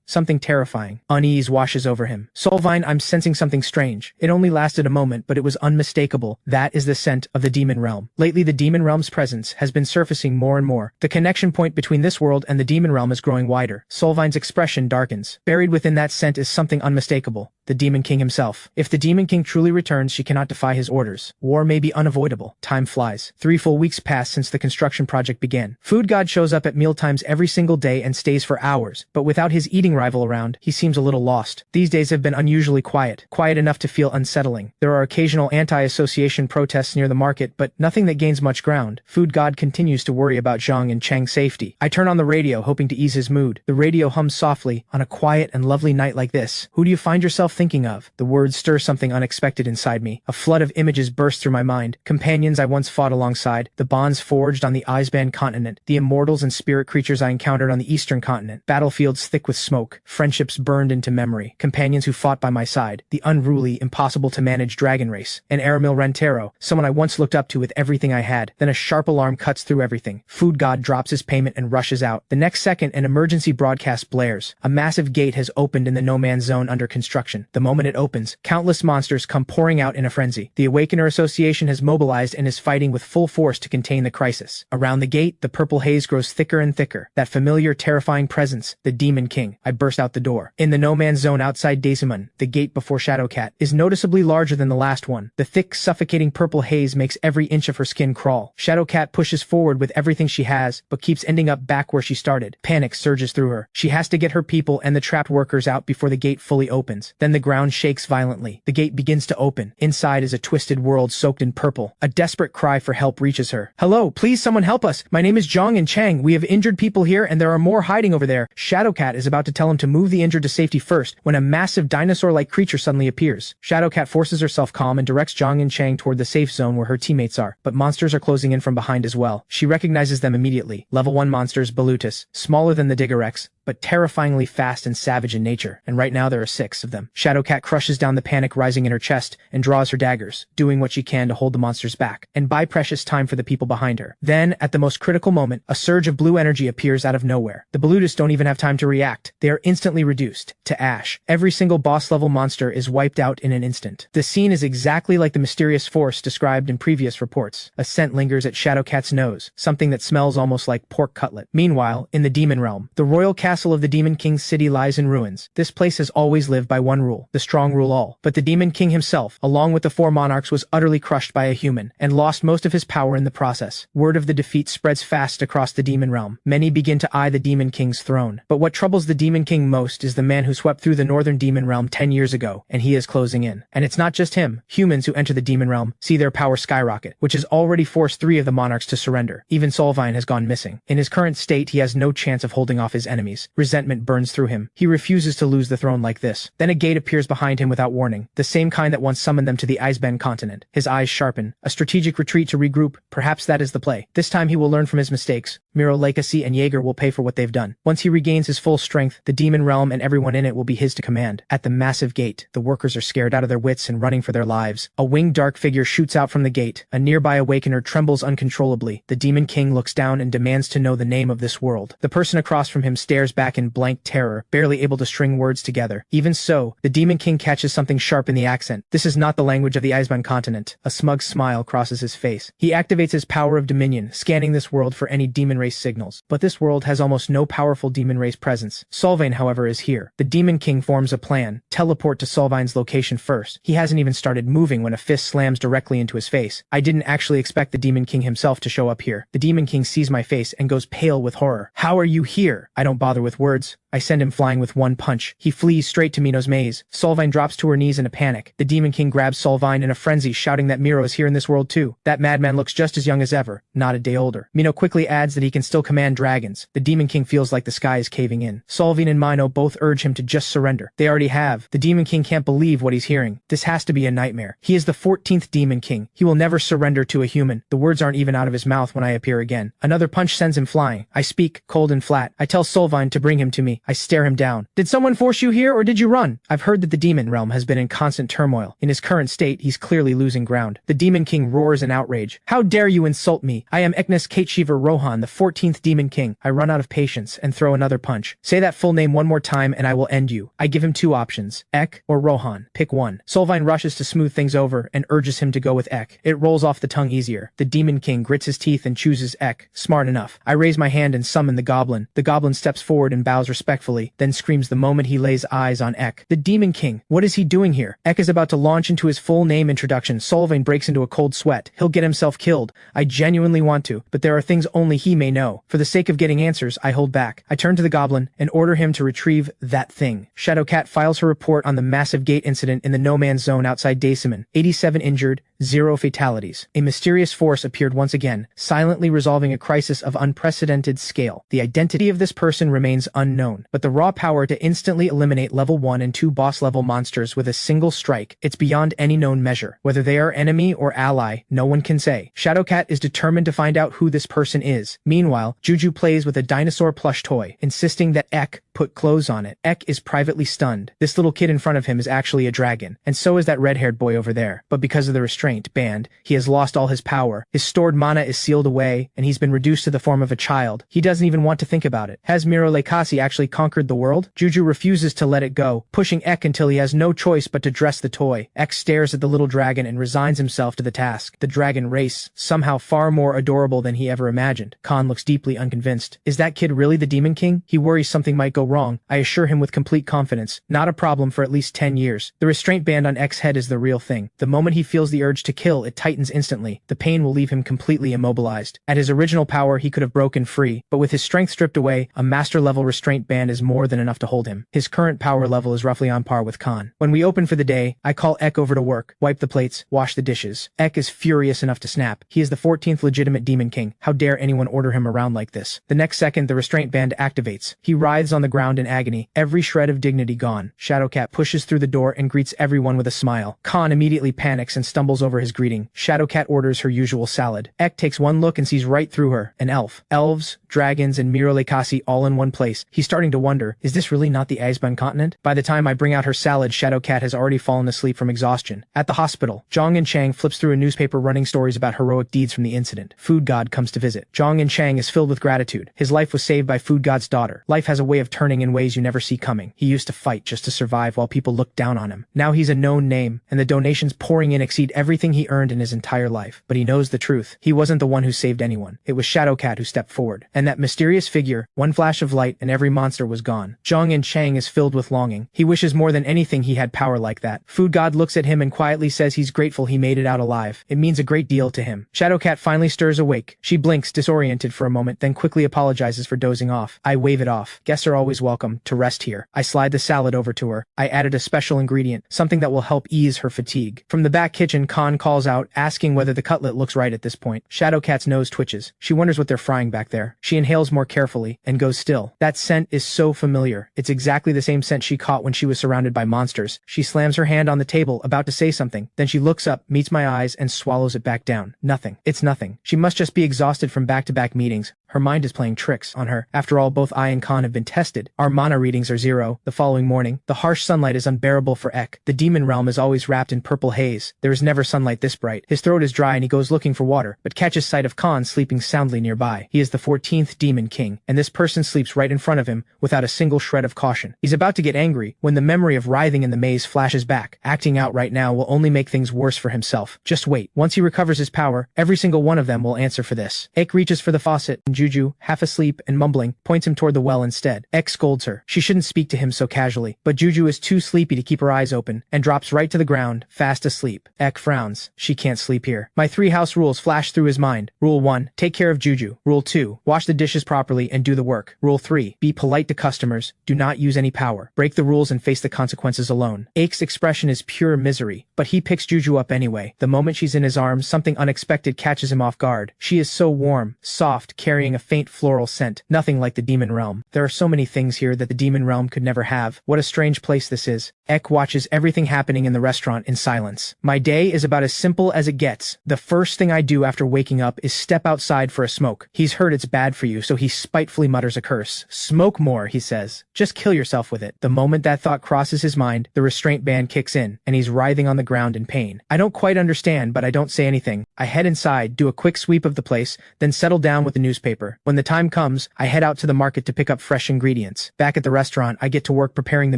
Something terrifying. Unease washes over him. Solvine, I'm sensing something strange. It only lasted a moment, but it was unmistakable. That is the scent of the demon realm. Lately, the demon realm's presence has been surfacing more and more. The connection point between this world and the demon realm is growing wider. Solvine's expression darkens. Buried within that scent is something unmistakable. The Demon King himself. If the Demon King truly returns, she cannot defy his orders. War may be unavoidable. Time flies. 3 full weeks pass since the construction project began. Food God shows up at mealtimes every single day and stays for hours, but without his eating rival around, he seems a little lost. These days have been unusually quiet enough to feel unsettling. There are occasional anti-association protests near the market, but nothing that gains much ground. Food God continues to worry about Zhang and Chang's safety. I turn on the radio, hoping to ease his mood. The radio hums softly. On a quiet and lovely night like this, who do you find yourself thinking of? The words stir something unexpected inside me. A flood of images burst through my mind. Companions I once fought alongside, the bonds forged on the Iceband continent, the immortals and spirit creatures I encountered on the eastern continent, battlefields thick with smoke, friendships burned into memory, companions who fought by my side, the unruly, impossible-to-manage dragon race, and Aramil Rentero, someone I once looked up to with everything I had. Then a sharp alarm cuts through everything. Food God drops his payment and rushes out. The next second, an emergency broadcast blares. A massive gate has opened in the no man's zone under construction. The moment it opens, countless monsters come pouring out in a frenzy. The Awakener Association has mobilized and is fighting with full force to contain the crisis. Around the gate, the purple haze grows thicker and thicker. That familiar, terrifying presence, the Demon King. I burst out the door. In the no man's zone outside Daisimun, the gate before Shadowcat is noticeably larger than the last one. The thick, suffocating purple haze makes every inch of her skin crawl. Shadowcat pushes forward with everything she has, but keeps ending up back where she started. Panic surges through her. She has to get her people and the trapped workers out before the gate fully opens. Then the ground shakes violently. The gate begins to open. Inside is a twisted world soaked in purple. A desperate cry for help reaches her. Hello, please someone help us. My name is Zhang and Chang. We have injured people here and there are more hiding over there. Shadowcat is about to tell him to move the injured to safety first when a massive dinosaur-like creature suddenly appears. Shadowcat forces herself calm and directs Zhang and Chang toward the safe zone where her teammates are, but monsters are closing in from behind as well. She recognizes them immediately. Level 1 monsters, Balutus, smaller than the Digorex, but terrifyingly fast and savage in nature, and right now there are 6 of them. Shadowcat crushes down the panic rising in her chest and draws her daggers, doing what she can to hold the monsters back, and buy precious time for the people behind her. Then, at the most critical moment, a surge of blue energy appears out of nowhere. The Balutus don't even have time to react. They are instantly reduced to ash. Every single boss-level monster is wiped out in an instant. The scene is exactly like the mysterious force described in previous reports. A scent lingers at Shadowcat's nose, something that smells almost like pork cutlet. Meanwhile, in the Demon Realm, the royal castle of the Demon King's city lies in ruins. This place has always lived by one rule: the strong rule all. But the Demon King himself, along with the 4 monarchs, was utterly crushed by a human, and lost most of his power in the process. Word of the defeat spreads fast across the Demon Realm. Many begin to eye the Demon King's throne. But what troubles the Demon King most is the man who swept through the northern Demon Realm 10 years ago, and he is closing in. And it's not just him. Humans who enter the Demon Realm see their power skyrocket, which has already forced 3 of the monarchs to surrender. Even Solvine has gone missing. In his current state, he has no chance of holding off his enemies. Resentment burns through him. He refuses to lose the throne like this. Then a gate appears behind him without warning, the same kind that once summoned them to the Iceband continent. His eyes sharpen. A strategic retreat to regroup. Perhaps that is the play. This time he will learn from his mistakes. Miro, Legacy, and Jaeger will pay for what they've done. Once he regains his full strength, the Demon Realm and everyone in it will be his to command. At the massive gate, the workers are scared out of their wits and running for their lives. A winged dark figure shoots out from the gate. A nearby Awakener trembles uncontrollably. The Demon King looks down and demands to know the name of this world. The person across from him stares back in blank terror, barely able to string words together. Even so, the Demon King catches something sharp in the accent. This is not the language of the Iceband continent. A smug smile crosses his face. He activates his power of dominion, scanning this world for any demon race signals. But this world has almost no powerful demon race presence. Solvane, however, is here. The Demon King forms a plan. Teleport to Solvine's location first. He hasn't even started moving when a fist slams directly into his face. I didn't actually expect the Demon King himself to show up here. The Demon King sees my face and goes pale with horror. How are you here? I don't bother with words. I send him flying with one punch. He flees straight to Mino's maze. Solvine drops to her knees in a panic. The Demon King grabs Solvine in a frenzy, shouting that Miro is here in this world too. That madman looks just as young as ever, not a day older. Mino quickly adds that he can still command dragons. The Demon King feels like the sky is caving in. Solvine and Mino both urge him to just surrender. They already have. The Demon King can't believe what he's hearing. This has to be a nightmare. He is the 14th Demon King. He will never surrender to a human. The words aren't even out of his mouth when I appear again. Another punch sends him flying. I speak, cold and flat. I tell Solvine to bring him to me. I stare him down. Did someone force you here or did you run? I've heard that the demon realm has been in constant turmoil. In his current state, he's clearly losing ground. The Demon King roars in outrage. How dare you insult me? I am Eknes Kateshiver Rohan, the 14th Demon King. I run out of patience and throw another punch. Say that full name one more time and I will end you. I give him two options, Ek or Rohan. Pick one. Solvine rushes to smooth things over and urges him to go with Ek. It rolls off the tongue easier. The Demon King grits his teeth and chooses Ek. Smart enough. I raise my hand and summon the goblin. The goblin steps forward and bows respectfully, then screams the moment he lays eyes on Ek. The Demon King. What is he doing here? Ek is about to launch into his full name introduction. Solvine breaks into a cold sweat. He'll get himself killed. I genuinely want to, but there are things only he may know. For the sake of getting answers, I hold back. I turn to the goblin and order him to retrieve that thing. Shadowcat files her report on the massive gate incident in the no-man's zone outside Daceman. 87 injured, 0 fatalities. A mysterious force appeared once again, silently resolving a crisis of unprecedented scale. The identity of this person remains unknown, but the raw power to instantly eliminate level 1 and 2 boss-level monsters with a single strike, it's beyond any known measure. Whether they are enemy or ally, no one can say. Shadowcat is determined to find out who this person is. Meanwhile, Juju plays with a dinosaur plush toy, insisting that Ek put clothes on it. Ek is privately stunned. This little kid in front of him is actually a dragon, and so is that red-haired boy over there. But because of the restraint band, he has lost all his power. His stored mana is sealed away, and he's been reduced to the form of a child. He doesn't even want to think about it. Has Miro Lekasi actually conquered the world? Juju refuses to let it go, pushing Ek until he has no choice but to dress the toy. Ek stares at the little dragon and resigns himself to the task. The dragon race, somehow far more adorable than he ever imagined. Khan looks deeply unconvinced. Is that kid really the Demon King? He worries something might go wrong. I assure him with complete confidence. Not a problem for at least 10 years. The restraint band on Ek's head is the real thing. The moment he feels the urge to kill, it tightens instantly. The pain will leave him completely immobilized. At his original power, he could have broken free, but with his strength stripped away, a master-level restraint band is more than enough to hold him. His current power level is roughly on par with Khan. When we open for the day, I call Ek over to work, wipe the plates, wash the dishes. Ek is furious enough to snap. He is the 14th legitimate Demon King. How dare anyone order him around like this? The next second, the restraint band activates. He writhes on the ground in agony, every shred of dignity gone. Shadowcat pushes through the door and greets everyone with a smile. Khan immediately panics and stumbles over his greeting. Shadowcat orders her usual salad. Ek takes one look and sees right through her. An elf. Elves, dragons, and Miro Lekasi all in one place. He's starting to wonder, is this really not the Eisban continent? By the time I bring out her salad, Shadowcat has already fallen asleep from exhaustion. At the hospital, Zhang and Chang flips through a newspaper running stories about heroic deeds from the incident. Food God comes to visit. Zhang and Chang is filled with gratitude. His life was saved by Food God's daughter. Life has a way of turning in ways you never see coming. He used to fight just to survive while people looked down on him. Now he's a known name, and the donations pouring in exceed everything he earned in his entire life. But he knows the truth. He wasn't the one who saved anyone. It was Shadowcat who stepped forward. And that mysterious figure, one flash of light and every monster was gone. Zhang and Chang is filled with longing. He wishes more than anything he had power like that. Food God looks at him and quietly says he's grateful he made it out alive. It means a great deal to him. Shadowcat finally stirs awake. She blinks, disoriented for a moment, then quickly apologizes for dozing off. I wave it off. Guests are always welcome to rest here. I slide the salad over to her. I added a special ingredient, something that will help ease her fatigue. From the back kitchen, Khan calls out, asking whether the cutlet looks right at this point. Shadowcat's nose twitches. She wonders what they're frying back there. She inhales more carefully and goes still. That scent is so familiar. It's exactly the same scent she caught when she was surrounded by monsters. She slams her hand on the table, about to say something. Then she looks up, meets my eyes, and swallows it back down. Nothing. It's nothing. She must just be exhausted from back-to-back meetings. Her mind is playing tricks on her. After all, both I and Khan have been tested. Our mana readings are 0. The following morning, the harsh sunlight is unbearable for Ek. The demon realm is always wrapped in purple haze. There is never sunlight this bright. His throat is dry and he goes looking for water, but catches sight of Khan sleeping soundly nearby. He is the 14th Demon King, and this person sleeps right in front of him without a single shred of caution. He's about to get angry when the memory of writhing in the maze flashes back. Acting out right now will only make things worse for himself. Just wait. Once he recovers his power, every single one of them will answer for this. Ek reaches for the faucet, and Juju, half asleep and mumbling, points him toward the well instead. Ek scolds her. She shouldn't speak to him so casually, but Juju is too sleepy to keep her eyes open, and drops right to the ground, fast asleep. Ek frowns. She can't sleep here. My 3 house rules flash through his mind. Rule 1, take care of Juju. Rule 2, wash the dishes properly and do the work. Rule 3, be polite to customers, do not use any power. Break the rules and face the consequences alone. Ake's expression is pure misery, but he picks Juju up anyway. The moment she's in his arms, something unexpected catches him off guard. She is so warm, soft, carrying a faint floral scent, nothing like the demon realm. There are so many things here that the demon realm could never have. What a strange place this is. Ek watches everything happening in the restaurant in silence. My day is about as simple as it gets. The first thing I do after waking up is step outside for a smoke. He's heard it's bad for you, so he spitefully mutters a curse. Smoke more, he says. Just kill yourself with it. The moment that thought crosses his mind, the restraint band kicks in, and he's writhing on the ground in pain. I don't quite understand, but I don't say anything. I head inside, do a quick sweep of the place, then settle down with the newspaper. When the time comes, I head out to the market to pick up fresh ingredients. Back at the restaurant, I get to work preparing the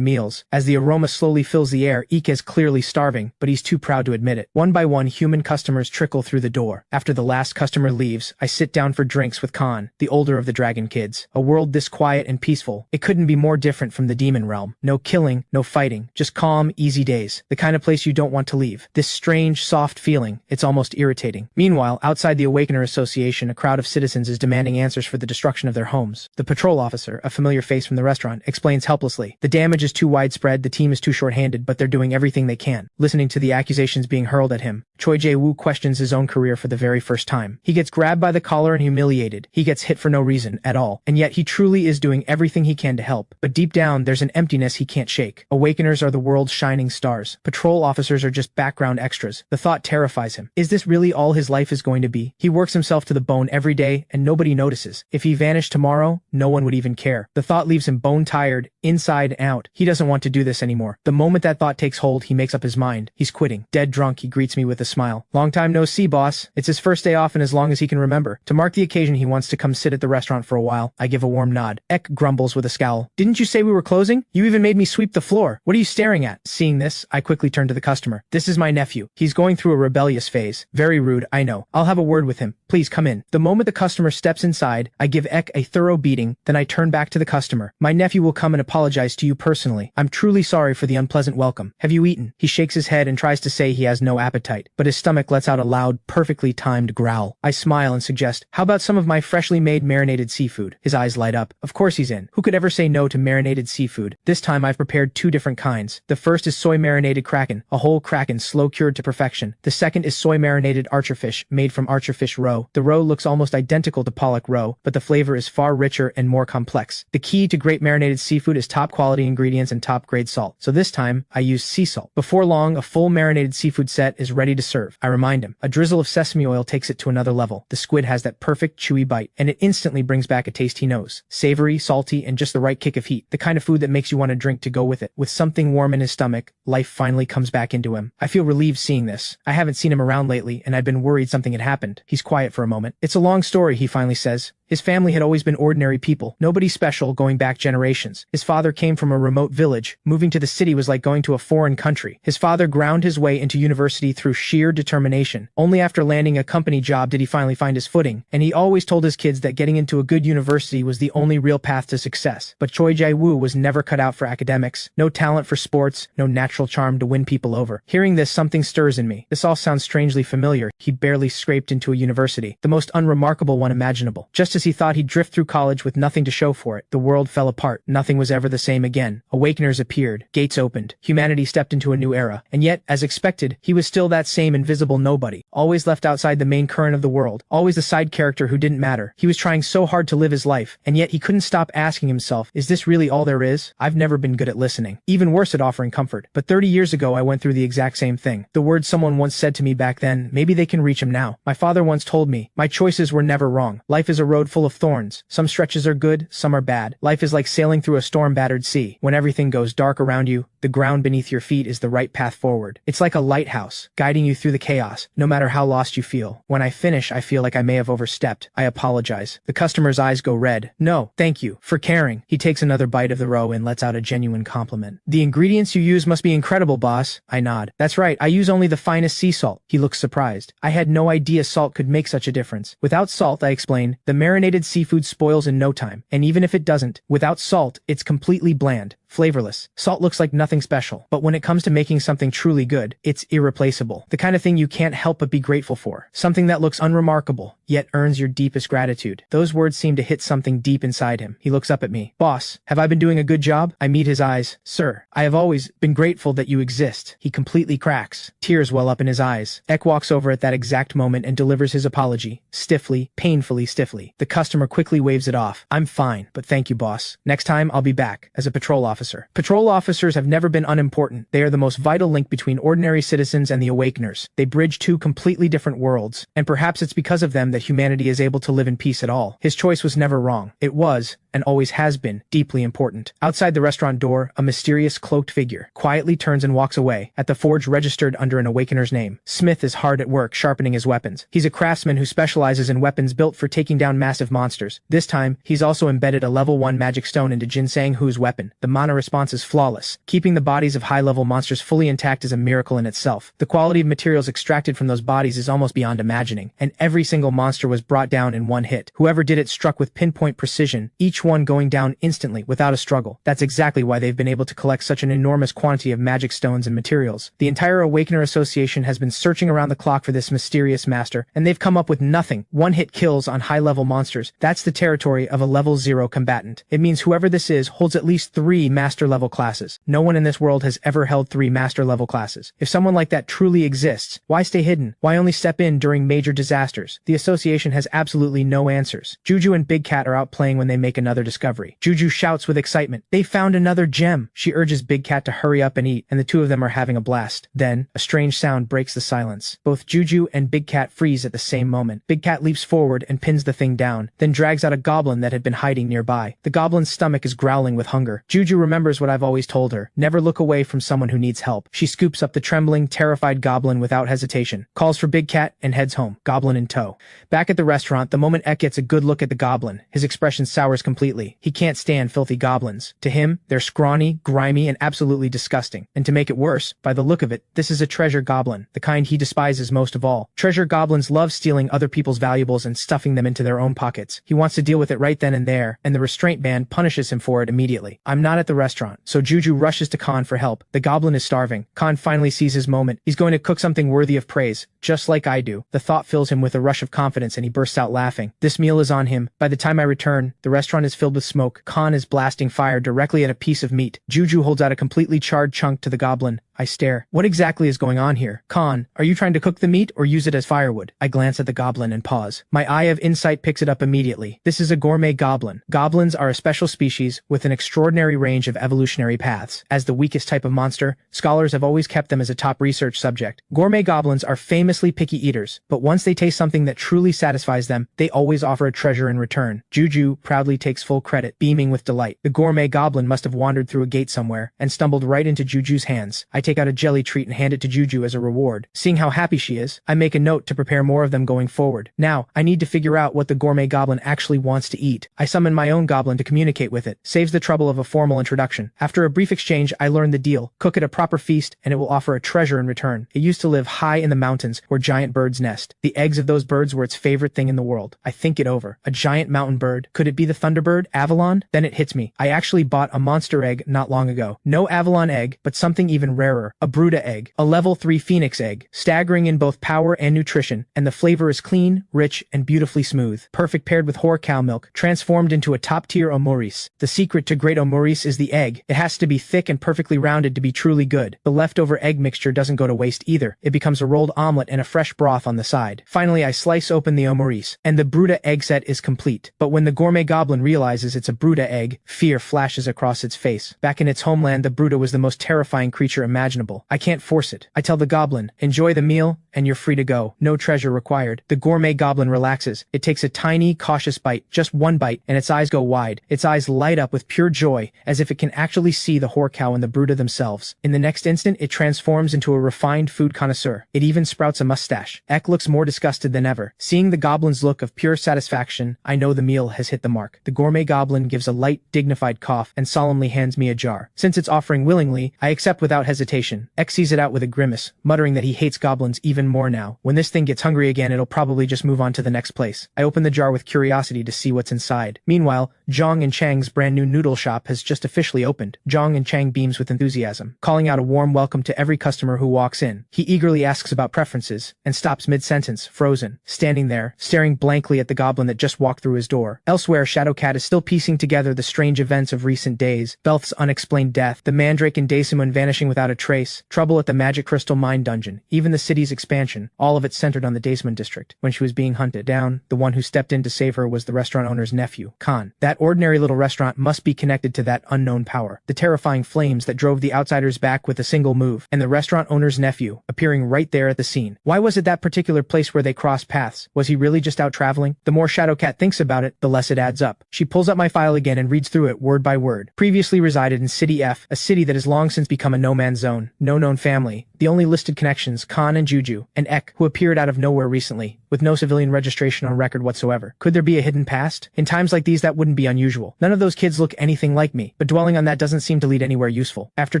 meals. As the aroma slowly fills the air, Ike is clearly starving, but he's too proud to admit it. One by one, human customers trickle through the door. After the last customer leaves, I sit down for drinks with Khan, the older of the dragon kids. A world this quiet and peaceful. It couldn't be more different from the demon realm. No killing, no fighting, just calm, easy days. The kind of place you don't want to leave. This strange, soft feeling, it's almost irritating. Meanwhile, outside the Awakener Association, a crowd of citizens is demanding answers for the destruction of their homes. The patrol officer, a familiar face from the restaurant, explains helplessly. The damage is too widespread, the team is too short-handed, but they're doing everything they can. Listening to the accusations being hurled at him, Choi Jae-woo questions his own career for the very first time. He gets grabbed by the collar and humiliated. He gets hit for no reason at all. And yet he truly is doing everything he can to help. But deep down, there's an emptiness he can't shake. Awakeners are the world's shining stars. Patrol officers are just background extras. The thought terrifies him. Is this really all his life is going to be? He works himself to the bone every day, and nobody notices. If he vanished tomorrow, no one would even care. The thought leaves him bone-tired, inside and out. He doesn't want to do this anymore. The moment that thought takes hold, he makes up his mind. He's quitting. Dead drunk, he greets me with a smile. Long time no see, boss. It's his first day off and as long as he can remember. To mark the occasion, he wants to come sit at the restaurant for a while. I give a warm nod. Ek grumbles with a scowl. Didn't you say we were closing? You even made me sweep the floor. What are you staring at? Seeing this, I quickly turn to the customer. This is my nephew. He's going through a rebellious phase. Very rude, I know. I'll have a word with him. Please come in. The moment the customer steps inside, I give Ek a thorough beating, then I turn back to the customer. My nephew will come and apologize to you personally. I'm truly sorry for the unpleasant welcome. Have you eaten? He shakes his head and tries to say he has no appetite, but his stomach lets out a loud, perfectly timed growl. I smile and suggest, how about some of my freshly made marinated seafood? His eyes light up. Of course he's in. Who could ever say no to marinated seafood? This time I've prepared 2 different kinds. The first is soy marinated kraken, a whole kraken slow cured to perfection. The second is soy marinated archerfish, made from archerfish roe. The roe looks almost identical to pollock roe, but the flavor is far richer and more complex. The key to great marinated seafood is top quality ingredients and top grade salt. So this time, I use sea salt. Before long, a full marinated seafood set is ready to serve. I remind him. A drizzle of sesame oil takes it to another level. The squid has that perfect chewy bite, and it instantly brings back a taste he knows. Savory, salty, and just the right kick of heat. The kind of food that makes you want to drink to go with it. With something warm in his stomach, life finally comes back into him. I feel relieved seeing this. I haven't seen him around lately, and I'd been worried something had happened. He's quiet for a moment. It's a long story, he finally says. His family had always been ordinary people, nobody special going back generations. His father came from a remote village. Moving to the city was like going to a foreign country. His father ground his way into university through sheer determination. Only after landing a company job did he finally find his footing, and he always told his kids that getting into a good university was the only real path to success. But Choi Jae-woo was never cut out for academics. No talent for sports, no natural charm to win people over. Hearing this, something stirs in me. This all sounds strangely familiar. He barely scraped into a university, the most unremarkable one imaginable. Just as he thought he'd drift through college with nothing to show for it, the world fell apart. Nothing was ever the same again. Awakeners appeared. Gates opened. Humanity stepped into a new era. And yet, as expected, he was still that same invisible nobody. Always left outside the main current of the world. Always the side character who didn't matter. He was trying so hard to live his life, and yet he couldn't stop asking himself, is this really all there is? I've never been good at listening. Even worse at offering comfort. But 30 years ago, I went through the exact same thing. The words someone once said to me back then, maybe they can reach him now. My father once told me, my choices were never wrong. Life is a road full of thorns. Some stretches are good, some are bad. Life is like sailing through a storm-battered sea. When everything goes dark around you, the the ground beneath your feet is the right path forward. It's like a lighthouse, guiding you through the chaos, no matter how lost you feel. When I finish, I feel like I may have overstepped. I apologize. The customer's eyes go red. No, thank you for caring. He takes another bite of the roe and lets out a genuine compliment. The ingredients you use must be incredible, boss. I nod. That's right, I use only the finest sea salt. He looks surprised. I had no idea salt could make such a difference. Without salt, I explain, the marinated seafood spoils in no time. And even if it doesn't, without salt, it's completely bland, flavorless. Salt looks like nothing special, but when it comes to making something truly good, it's irreplaceable. The kind of thing you can't help but be grateful for. Something that looks unremarkable, yet earns your deepest gratitude. Those words seem to hit something deep inside him. He looks up at me. Boss, have I been doing a good job? I meet his eyes. Sir, I have always been grateful that you exist. He completely cracks. Tears well up in his eyes. Ek walks over at that exact moment and delivers his apology. Stiffly, painfully stiffly. The customer quickly waves it off. I'm fine, but thank you, boss. Next time, I'll be back, as a patrol officer. Patrol officers have never been unimportant. They are the most vital link between ordinary citizens and the Awakeners. They bridge two completely different worlds, and perhaps it's because of them that humanity is able to live in peace at all. His choice was never wrong. It was, and always has been, deeply important. Outside the restaurant door, a mysterious cloaked figure quietly turns and walks away, at the forge registered under an Awakener's name. Smith is hard at work sharpening his weapons. He's a craftsman who specializes in weapons built for taking down massive monsters. This time, he's also embedded a level 1 magic stone into Jin Sang-hoo's weapon. The mana response is flawless. Keeping the bodies of high-level monsters fully intact is a miracle in itself. The quality of materials extracted from those bodies is almost beyond imagining, and every single monster was brought down in one hit. Whoever did it struck with pinpoint precision, each one going down instantly without a struggle. That's exactly why they've been able to collect such an enormous quantity of magic stones and materials. The entire Awakener Association has been searching around the clock for this mysterious master, and they've come up with nothing. One-hit kills on high-level monsters. That's the territory of a level 0 combatant. It means whoever this is holds at least 3 master-level classes. No one in this world has ever held 3 master-level classes. If someone like that truly exists, why stay hidden? Why only step in during major disasters? The association has absolutely no answers. Juju and Big Cat are out playing when they make another discovery. Juju shouts with excitement. They found another gem! She urges Big Cat to hurry up and eat, and the two of them are having a blast. Then, a strange sound breaks the silence. Both Juju and Big Cat freeze at the same moment. Big Cat leaps forward and pins the thing down, then drags out a goblin that had been hiding nearby. The goblin's stomach is growling with hunger. Juju remembers what I've always told her. Never look away from someone who needs help. She scoops up the trembling, terrified goblin without hesitation, calls for Big Cat, and heads home, goblin in tow. Back at the restaurant, the moment Ek gets a good look at the goblin, his expression sours completely. He can't stand filthy goblins. To him, they're scrawny, grimy, and absolutely disgusting. And to make it worse, by the look of it, this is a treasure goblin, the kind he despises most of all. Treasure goblins love stealing other people's valuables and stuffing them into their own pockets. He wants to deal with it right then and there, and the restraint band punishes him for it immediately. I'm not at the restaurant, so Juju rushes to Khan for help. The goblin is starving. Khan finally sees his moment. He's going to cook something worthy of praise, just like I do. The thought fills him with a rush of confidence and he bursts out laughing. This meal is on him. By the time I return, the restaurant is filled with smoke. Khan is blasting fire directly at a piece of meat. Juju holds out a completely charred chunk to the goblin. I stare. What exactly is going on here? Khan, are you trying to cook the meat or use it as firewood? I glance at the goblin and pause. My eye of insight picks it up immediately. This is a gourmet goblin. Goblins are a special species with an extraordinary range of evolutionary paths. As the weakest type of monster, scholars have always kept them as a top research subject. Gourmet goblins are famously picky eaters, but once they taste something that truly satisfies them, they always offer a treasure in return. Juju proudly takes full credit, beaming with delight. The gourmet goblin must have wandered through a gate somewhere and stumbled right into Juju's hands. I take out a jelly treat and hand it to Juju as a reward. Seeing how happy she is, I make a note to prepare more of them going forward. Now, I need to figure out what the gourmet goblin actually wants to eat. I summon my own goblin to communicate with it. Saves the trouble of a formal introduction. After a brief exchange, I learn the deal. Cook it a proper feast, and it will offer a treasure in return. It used to live high in the mountains, where giant birds nest. The eggs of those birds were its favorite thing in the world. I think it over. A giant mountain bird? Could it be the thunderbird? Avalon? Then it hits me. I actually bought a monster egg not long ago. No Avalon egg, but something even rarer. A Bruta egg. A level 3 phoenix egg. Staggering in both power and nutrition, and the flavor is clean, rich, and beautifully smooth. Perfect paired with hoar cow milk, transformed into a top-tier omuris. The secret to great omuris is the egg. It has to be thick and perfectly rounded to be truly good. The leftover egg mixture doesn't go to waste either. It becomes a rolled omelet and a fresh broth on the side. Finally, I slice open the omuris, and the Bruta egg set is complete. But when the gourmet goblin realizes it's a Bruta egg, fear flashes across its face. Back in its homeland, the Bruta was the most terrifying creature imaginable. imaginable. I can't force it. I tell the goblin, enjoy the meal, and you're free to go. No treasure required. The gourmet goblin relaxes. It takes a tiny, cautious bite, just one bite, and its eyes go wide. Its eyes light up with pure joy, as if it can actually see the whore cow and the brood of themselves. In the next instant, it transforms into a refined food connoisseur. It even sprouts a mustache. Ek looks more disgusted than ever. Seeing the goblin's look of pure satisfaction, I know the meal has hit the mark. The gourmet goblin gives a light, dignified cough and solemnly hands me a jar. Since it's offering willingly, I accept without hesitation. Ek sees it out with a grimace, muttering that he hates goblins even more now. When this thing gets hungry again, it'll probably just move on to the next place. I open the jar with curiosity to see what's inside. Meanwhile, Zhang and Chang's brand new noodle shop has just officially opened. Zhang and Chang beams with enthusiasm, calling out a warm welcome to every customer who walks in. He eagerly asks about preferences, and stops mid-sentence, frozen, standing there, staring blankly at the goblin that just walked through his door. Elsewhere, Shadowcat is still piecing together the strange events of recent days. Belth's unexplained death, the Mandrake and Daesimon vanishing without a trace, trouble at the Magic Crystal Mine Dungeon, even the city's expansion, all of it centered on the Daesimon district. When she was being hunted down, the one who stepped in to save her was the restaurant owner's nephew, Khan. That ordinary little restaurant must be connected to that unknown power. The terrifying flames that drove the outsiders back with a single move, and the restaurant owner's nephew, appearing right there at the scene. Why was it that particular place where they crossed paths? Was he really just out traveling? The more Shadowcat thinks about it, the less it adds up. She pulls up my file again and reads through it word by word. Previously resided in City F, a city that has long since become a no-man's zone. No known family. The only listed connections, Khan and Juju, and Ek, who appeared out of nowhere recently, with no civilian registration on record whatsoever. Could there be a hidden past? In times like these, that wouldn't be unusual. None of those kids look anything like me, but dwelling on that doesn't seem to lead anywhere useful. After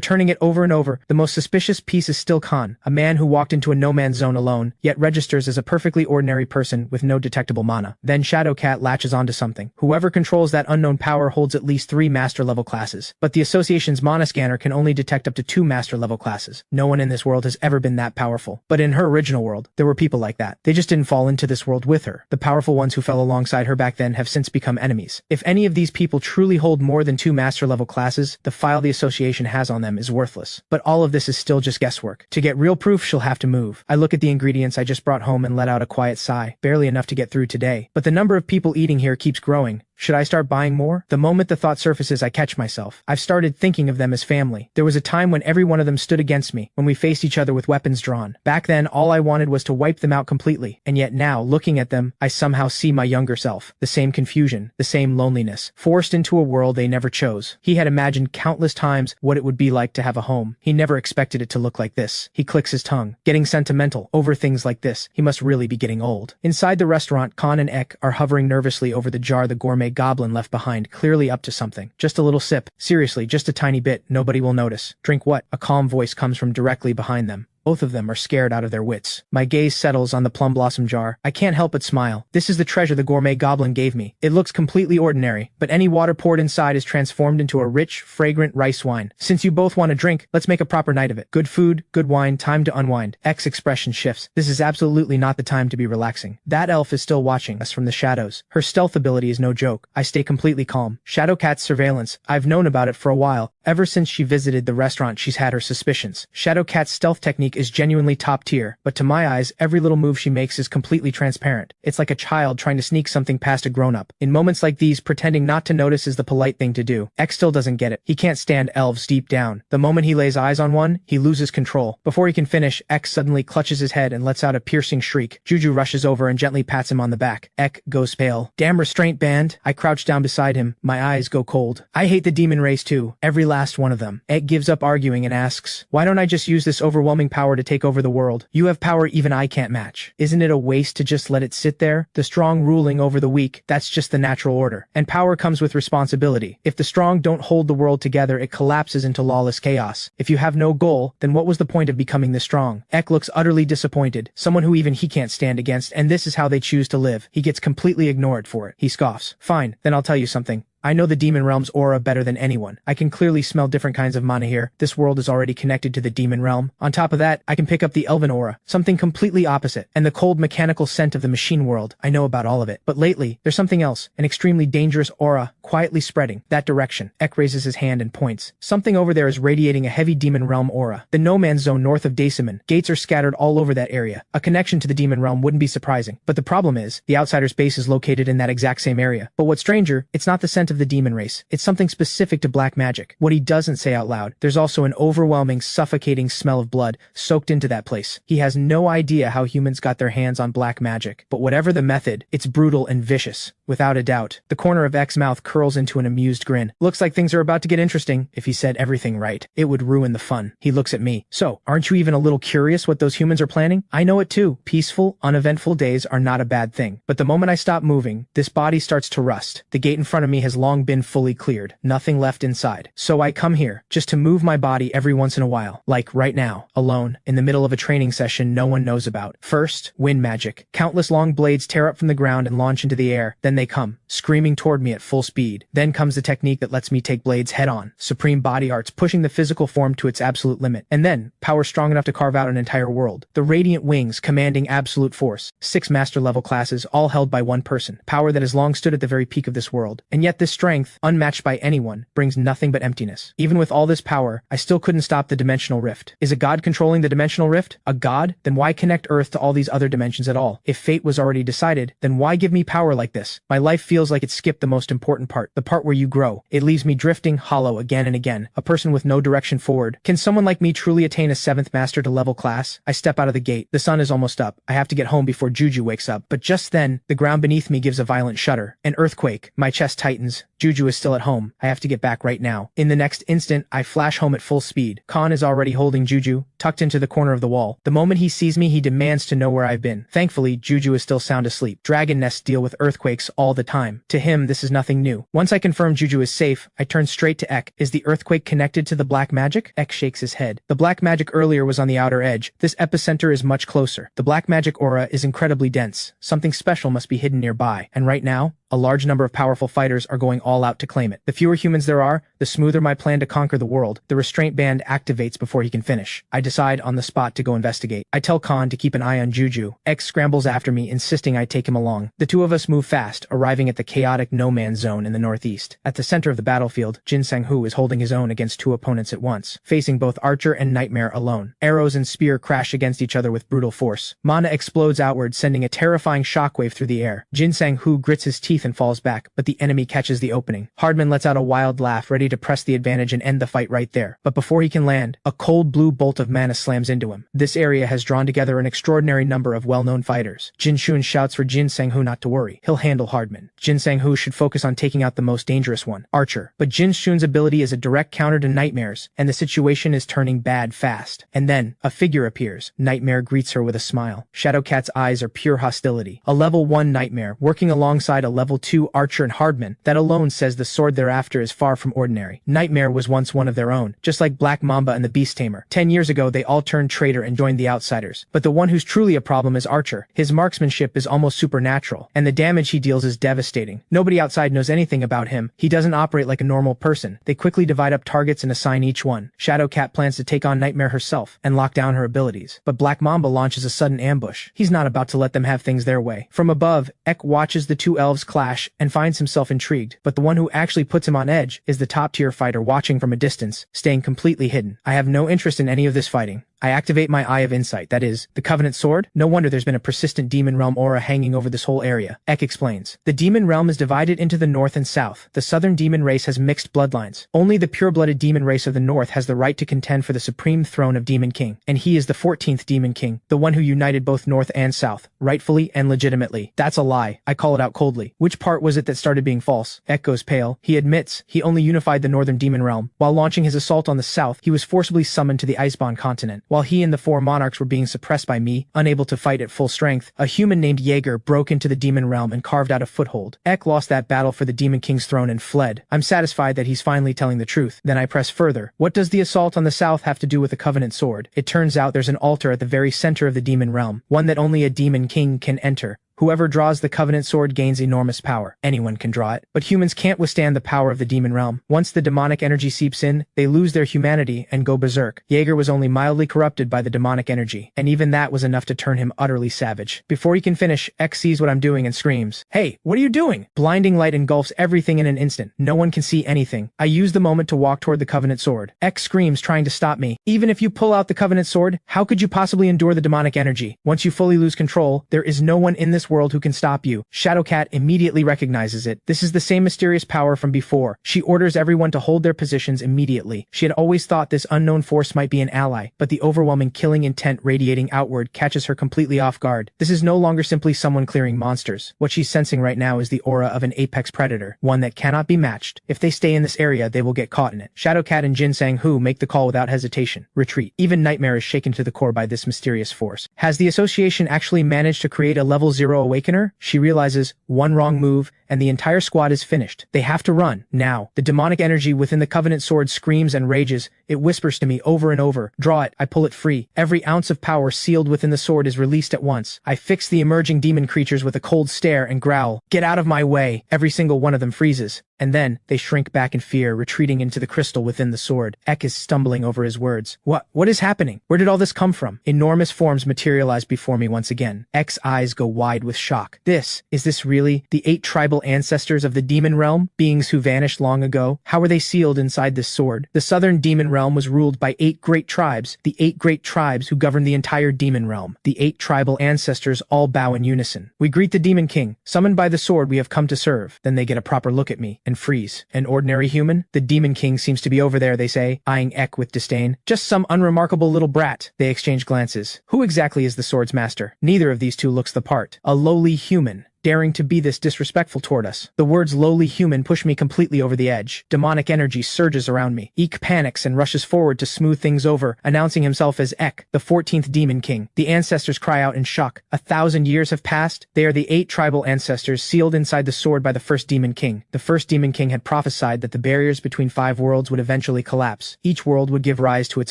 turning it over and over, the most suspicious piece is still Khan, a man who walked into a no-man's zone alone, yet registers as a perfectly ordinary person with no detectable mana. Then Shadowcat latches onto something. Whoever controls that unknown power holds at least 3 master-level classes, but the Association's mana scanner can only detect up to 2 master-level classes. No one in this world has ever been that powerful. But in her original world, there were people like that. They just didn't fall into this world with her. The powerful ones who fell alongside her back then have since become enemies. If any of these people truly hold more than 2 master-level classes, the file the Association has on them is worthless. But all of this is still just guesswork. To get real proof, she'll have to move. I look at the ingredients I just brought home and let out a quiet sigh. Barely enough to get through today. But the number of people eating here keeps growing. Should I start buying more? The moment the thought surfaces, I catch myself. I've started thinking of them as family. There was a time when every one of them stood against me, when we faced each other with weapons drawn. Back then, all I wanted was to wipe them out completely. And yet now, looking at them, I somehow see my younger self. The same confusion, the same loneliness, forced into a world they never chose. He had imagined countless times what it would be like to have a home. He never expected it to look like this. He clicks his tongue, getting sentimental over things like this. He must really be getting old. Inside the restaurant, Khan and Ek are hovering nervously over the jar the gourmet goblin left behind, clearly up to something. Just a little sip. Seriously, just a tiny bit. Nobody will notice. Drink what? A calm voice comes from directly behind them. Both of them are scared out of their wits. My gaze settles on the plum blossom jar. I can't help but smile. This is the treasure the gourmet goblin gave me. It looks completely ordinary, but any water poured inside is transformed into a rich, fragrant rice wine. Since you both want to drink, let's make a proper night of it. Good food, good wine, time to unwind. Ek's expression shifts. This is absolutely not the time to be relaxing. That elf is still watching us from the shadows. Her stealth ability is no joke. I stay completely calm. Shadowcat's surveillance. I've known about it for a while. Ever since she visited the restaurant, she's had her suspicions. Shadowcat's stealth technique is genuinely top tier, but to my eyes, every little move she makes is completely transparent. It's like a child trying to sneak something past a grown-up. In moments like these, pretending not to notice is the polite thing to do. X still doesn't get it. He can't stand elves deep down. The moment he lays eyes on one, he loses control. Before he can finish, X suddenly clutches his head and lets out a piercing shriek. Juju rushes over and gently pats him on the back. Ek goes pale. Damn restraint band. I crouch down beside him. My eyes go cold. I hate the demon race too. Every last one of them. Ek gives up arguing and asks, why don't I just use this overwhelming power to take over the world? You have power even I can't match. Isn't it a waste to just let it sit there? The strong ruling over the weak, that's just the natural order. And power comes with responsibility. If the strong don't hold the world together, it collapses into lawless chaos. If you have no goal, then what was the point of becoming this strong? Ek looks utterly disappointed, someone who even he can't stand against, and this is how they choose to live. He gets completely ignored for it. He scoffs. Fine, then I'll tell you something. I know the demon realm's aura better than anyone. I can clearly smell different kinds of mana here. This world is already connected to the demon realm. On top of that, I can pick up the elven aura, something completely opposite, and the cold mechanical scent of the machine world. I know about all of it. But lately, there's something else, an extremely dangerous aura, quietly spreading. That direction. Ek raises his hand and points. Something over there is radiating a heavy demon realm aura. The no-man's zone north of Daesimon. Gates are scattered all over that area. A connection to the demon realm wouldn't be surprising. But the problem is, the outsider's base is located in that exact same area. But what's stranger, it's not the scent of of the demon race. It's something specific to black magic. What he doesn't say out loud, there's also an overwhelming, suffocating smell of blood soaked into that place. He has no idea how humans got their hands on black magic, but whatever the method, it's brutal and vicious, without a doubt. The corner of X's mouth curls into an amused grin. Looks like things are about to get interesting. If he said everything right, it would ruin the fun. He looks at me. So, aren't you even a little curious what those humans are planning? I know it too. Peaceful, uneventful days are not a bad thing. But the moment I stop moving, this body starts to rust. The gate in front of me has long been fully cleared. Nothing left inside. So I come here, just to move my body every once in a while. Like right now, alone, in the middle of a training session no one knows about. First, wind magic. Countless long blades tear up from the ground and launch into the air. Then they come, screaming toward me at full speed. Then comes the technique that lets me take blades head on. Supreme body arts, pushing the physical form to its absolute limit. And then, power strong enough to carve out an entire world. The radiant wings, commanding absolute force. 6 master level classes, all held by one person. Power that has long stood at the very peak of this world. And yet this strength, unmatched by anyone, brings nothing but emptiness. Even with all this power, I still couldn't stop the dimensional rift. Is a god controlling the dimensional rift? A god? Then why connect Earth to all these other dimensions at all? If fate was already decided, then why give me power like this? My life feels like it skipped the most important part, the part where you grow. It leaves me drifting, hollow again and again, a person with no direction forward. Can someone like me truly attain a 7th master to level class? I step out of the gate. The sun is almost up. I have to get home before Juju wakes up. But just then, the ground beneath me gives a violent shudder. An earthquake. My chest tightens. Juju is still at home. I have to get back right now. In the next instant, I flash home at full speed. Khan is already holding Juju, tucked into the corner of the wall. The moment he sees me, he demands to know where I've been. Thankfully, Juju is still sound asleep. Dragon nests deal with earthquakes all the time. To him, this is nothing new. Once I confirm Juju is safe, I turn straight to Ek. Is the earthquake connected to the black magic? Ek shakes his head. The black magic earlier was on the outer edge. This epicenter is much closer. The black magic aura is incredibly dense. Something special must be hidden nearby. And right now, a large number of powerful fighters are going all out to claim it. The fewer humans there are, the smoother my plan to conquer the world. The restraint band activates before he can finish. I decide on the spot to go investigate. I tell Khan to keep an eye on Juju. X scrambles after me, insisting I take him along. The two of us move fast, arriving at the chaotic no-man's zone in the northeast. At the center of the battlefield, Jin Sang-Hu is holding his own against 2 opponents at once, facing both Archer and Nightmare alone. Arrows and spear crash against each other with brutal force. Mana explodes outward, sending a terrifying shockwave through the air. Jin Sang-Hu grits his teeth and falls back, but the enemy catches the opening. Hardman lets out a wild laugh, ready to press the advantage and end the fight right there. But before he can land, a cold blue bolt of mana slams into him. This area has drawn together an extraordinary number of well-known fighters. Jin Shun shouts for Jin Sang-Hu not to worry. He'll handle Hardman. Jin Sang-Hu should focus on taking out the most dangerous one, Archer. But Jin Shun's ability is a direct counter to Nightmare's, and the situation is turning bad fast. And then, a figure appears. Nightmare greets her with a smile. Shadowcat's eyes are pure hostility. A level 1 Nightmare, working alongside a level 2 Archer and Hardman, that alone says the sword they're after is far from ordinary. Nightmare was once one of their own, just like Black Mamba and the Beast Tamer. 10 years ago they all turned traitor and joined the Outsiders. But the one who's truly a problem is Archer. His marksmanship is almost supernatural, and the damage he deals is devastating. Nobody outside knows anything about him. He doesn't operate like a normal person. They quickly divide up targets and assign each one. Shadowcat plans to take on Nightmare herself and lock down her abilities. But Black Mamba launches a sudden ambush. He's not about to let them have things their way. From above, Ek watches the 2 elves clash and finds himself intrigued. But the one who actually puts him on edge is the top-tier fighter watching from a distance, staying completely hidden. I have no interest in any of this fighting. I activate my Eye of Insight, that is, the Covenant Sword. No wonder there's been a persistent Demon Realm aura hanging over this whole area. Ek explains. The Demon Realm is divided into the North and South. The Southern Demon race has mixed bloodlines. Only the pure-blooded Demon race of the North has the right to contend for the supreme throne of Demon King. And he is the 14th Demon King, the one who united both North and South, rightfully and legitimately. That's a lie. I call it out coldly. Which part was it that started being false? Ek goes pale. He admits he only unified the Northern Demon Realm. While launching his assault on the South, he was forcibly summoned to the Icebound continent. While he and the 4 monarchs were being suppressed by me, unable to fight at full strength, a human named Jaeger broke into the Demon Realm and carved out a foothold. Ek lost that battle for the Demon King's throne and fled. I'm satisfied that he's finally telling the truth. Then I press further. What does the assault on the South have to do with the Covenant Sword? It turns out there's an altar at the very center of the Demon Realm, one that only a Demon King can enter. Whoever draws the Covenant Sword gains enormous power. Anyone can draw it. But humans can't withstand the power of the Demon Realm. Once the demonic energy seeps in, they lose their humanity and go berserk. Jaeger was only mildly corrupted by the demonic energy, and even that was enough to turn him utterly savage. Before he can finish, X sees what I'm doing and screams, "Hey, what are you doing?" Blinding light engulfs everything in an instant. No one can see anything. I use the moment to walk toward the Covenant Sword. X screams, trying to stop me. Even if you pull out the Covenant Sword, how could you possibly endure the demonic energy? Once you fully lose control, there is no one in this this world who can stop you. Shadowcat immediately recognizes it. This is the same mysterious power from before. She orders everyone to hold their positions immediately. She had always thought this unknown force might be an ally, but the overwhelming killing intent radiating outward catches her completely off guard. This is no longer simply someone clearing monsters. What she's sensing right now is the aura of an apex predator, one that cannot be matched. If they stay in this area, they will get caught in it. Shadowcat and Jin Sang-hoo make the call without hesitation. Retreat. Even Nightmare is shaken to the core by this mysterious force. Has the association actually managed to create a level 0 awakener? She realizes one wrong move and the entire squad is finished. They have to run, now. The demonic energy within the Covenant sword screams and rages. It whispers to me over and over. Draw it, I pull it free. Every ounce of power sealed within the sword is released at once. I fix the emerging demon creatures with a cold stare and growl. Get out of my way! Every single one of them freezes. And then, they shrink back in fear, retreating into the crystal within the sword. Ek is stumbling over his words. What is happening? Where did all this come from? Enormous forms materialize before me once again. Ek's eyes go wide with shock. Is this really the 8 tribal ancestors of the demon realm? Beings who vanished long ago? How were they sealed inside this sword? The southern demon realm was ruled by 8 great tribes, the 8 great tribes who govern the entire demon realm. The 8 tribal ancestors all bow in unison. We greet the demon king. Summoned by the sword we have come to serve. Then they get a proper look at me and freeze. An ordinary human? The demon king seems to be over there, they say, eyeing Ek with disdain. Just some unremarkable little brat. They exchange glances. Who exactly is the sword's master? Neither of these two looks the part. A lowly human, daring to be this disrespectful toward us. The words lowly human push me completely over the edge. Demonic energy surges around me. Eek panics and rushes forward to smooth things over, announcing himself as Ek, the 14th Demon King. The ancestors cry out in shock. 1,000 years have passed. They are the 8 tribal ancestors sealed inside the sword by the first Demon King. The first Demon King had prophesied that the barriers between 5 worlds would eventually collapse. Each world would give rise to its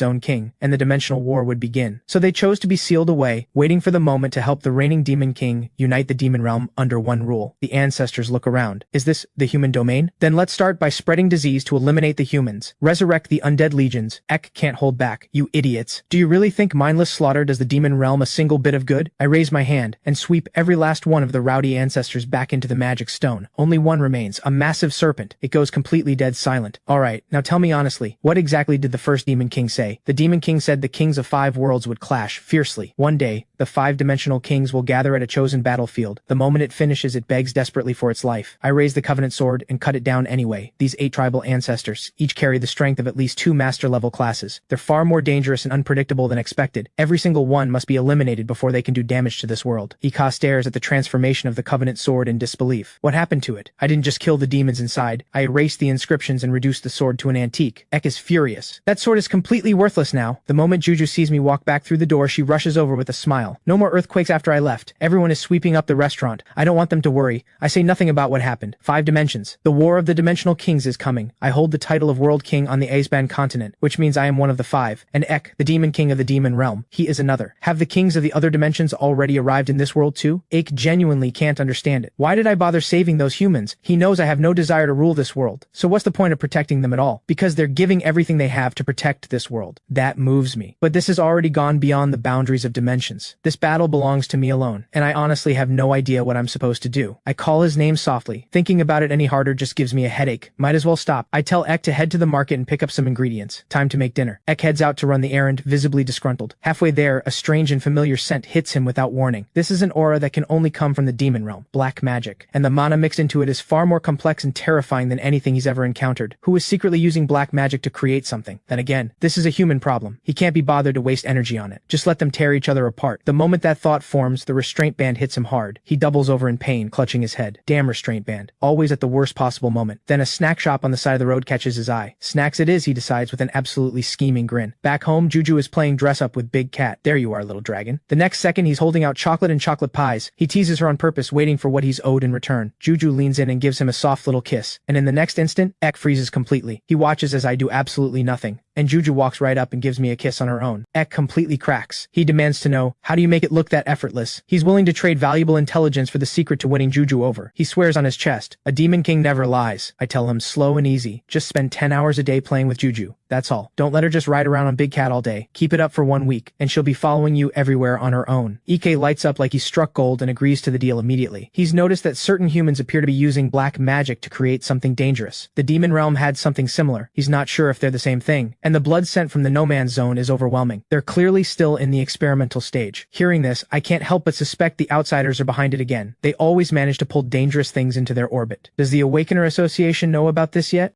own king, and the dimensional war would begin. So they chose to be sealed away, waiting for the moment to help the reigning Demon King unite the demon realm under one rule. The ancestors look around. Is this the human domain? Then let's start by spreading disease to eliminate the humans. Resurrect the undead legions. Ek can't hold back. You idiots. Do you really think mindless slaughter does the demon realm a single bit of good? I raise my hand and sweep every last one of the rowdy ancestors back into the magic stone. Only one remains, a massive serpent. It goes completely dead silent. Alright, now tell me honestly, what exactly did the first Demon King say? The Demon King said the kings of 5 worlds would clash fiercely. One day, the 5-dimensional kings will gather at a chosen battlefield. The moment it finishes, it begs desperately for its life. I raise the Covenant sword and cut it down anyway. These 8 tribal ancestors each carry the strength of at least 2 master-level classes. They're far more dangerous and unpredictable than expected. Every single one must be eliminated before they can do damage to this world. Ika stares at the transformation of the Covenant sword in disbelief. What happened to it? I didn't just kill the demons inside. I erased the inscriptions and reduced the sword to an antique. Ek is furious. That sword is completely worthless now. The moment Juju sees me walk back through the door, she rushes over with a smile. No more earthquakes after I left. Everyone is sweeping up the restaurant. I don't want them to worry. I say nothing about what happened. 5 dimensions. The war of the dimensional kings is coming. I hold the title of World King on the Aesban continent, which means I am one of the 5. And Ek, the demon king of the demon realm, he is another. Have the kings of the other dimensions already arrived in this world too? Ek genuinely can't understand it. Why did I bother saving those humans? He knows I have no desire to rule this world. So what's the point of protecting them at all? Because they're giving everything they have to protect this world. That moves me. But this has already gone beyond the boundaries of dimensions. This battle belongs to me alone, and I honestly have no idea what I'm supposed to do. I call his name softly. Thinking about it any harder just gives me a headache. Might as well stop. I tell Ek to head to the market and pick up some ingredients. Time to make dinner. Ek heads out to run the errand, visibly disgruntled. Halfway there, a strange and familiar scent hits him without warning. This is an aura that can only come from the demon realm. Black magic. And the mana mixed into it is far more complex and terrifying than anything he's ever encountered. Who is secretly using black magic to create something? Then again, this is a human problem. He can't be bothered to waste energy on it. Just let them tear each other apart. The moment that thought forms, the restraint band hits him hard. He doubles over in pain, clutching his head. Damn restraint band. Always at the worst possible moment. Then a snack shop on the side of the road catches his eye. Snacks it is, he decides with an absolutely scheming grin. Back home, Juju is playing dress up with Big Cat. There you are, little dragon. The next second, he's holding out chocolate and chocolate pies. He teases her on purpose, waiting for what he's owed in return. Juju leans in and gives him a soft little kiss. And in the next instant, Ek freezes completely. He watches as I do absolutely nothing. And Juju walks right up and gives me a kiss on her own. Ek completely cracks. He demands to know, how do you make it look that effortless? He's willing to trade valuable intelligence for the secret to winning Juju over. He swears on his chest. A demon king never lies. I tell him, slow and easy. Just spend 10 hours a day playing with Juju. That's all. Don't let her just ride around on Big Cat all day. Keep it up for 1 week, and she'll be following you everywhere on her own. Ike lights up like he's struck gold and agrees to the deal immediately. He's noticed that certain humans appear to be using black magic to create something dangerous. The demon realm had something similar. He's not sure if they're the same thing. and the blood sent from the no-man's zone is overwhelming. They're clearly still in the experimental stage. Hearing this, I can't help but suspect the outsiders are behind it again. They always manage to pull dangerous things into their orbit. Does the Awakener Association know about this yet?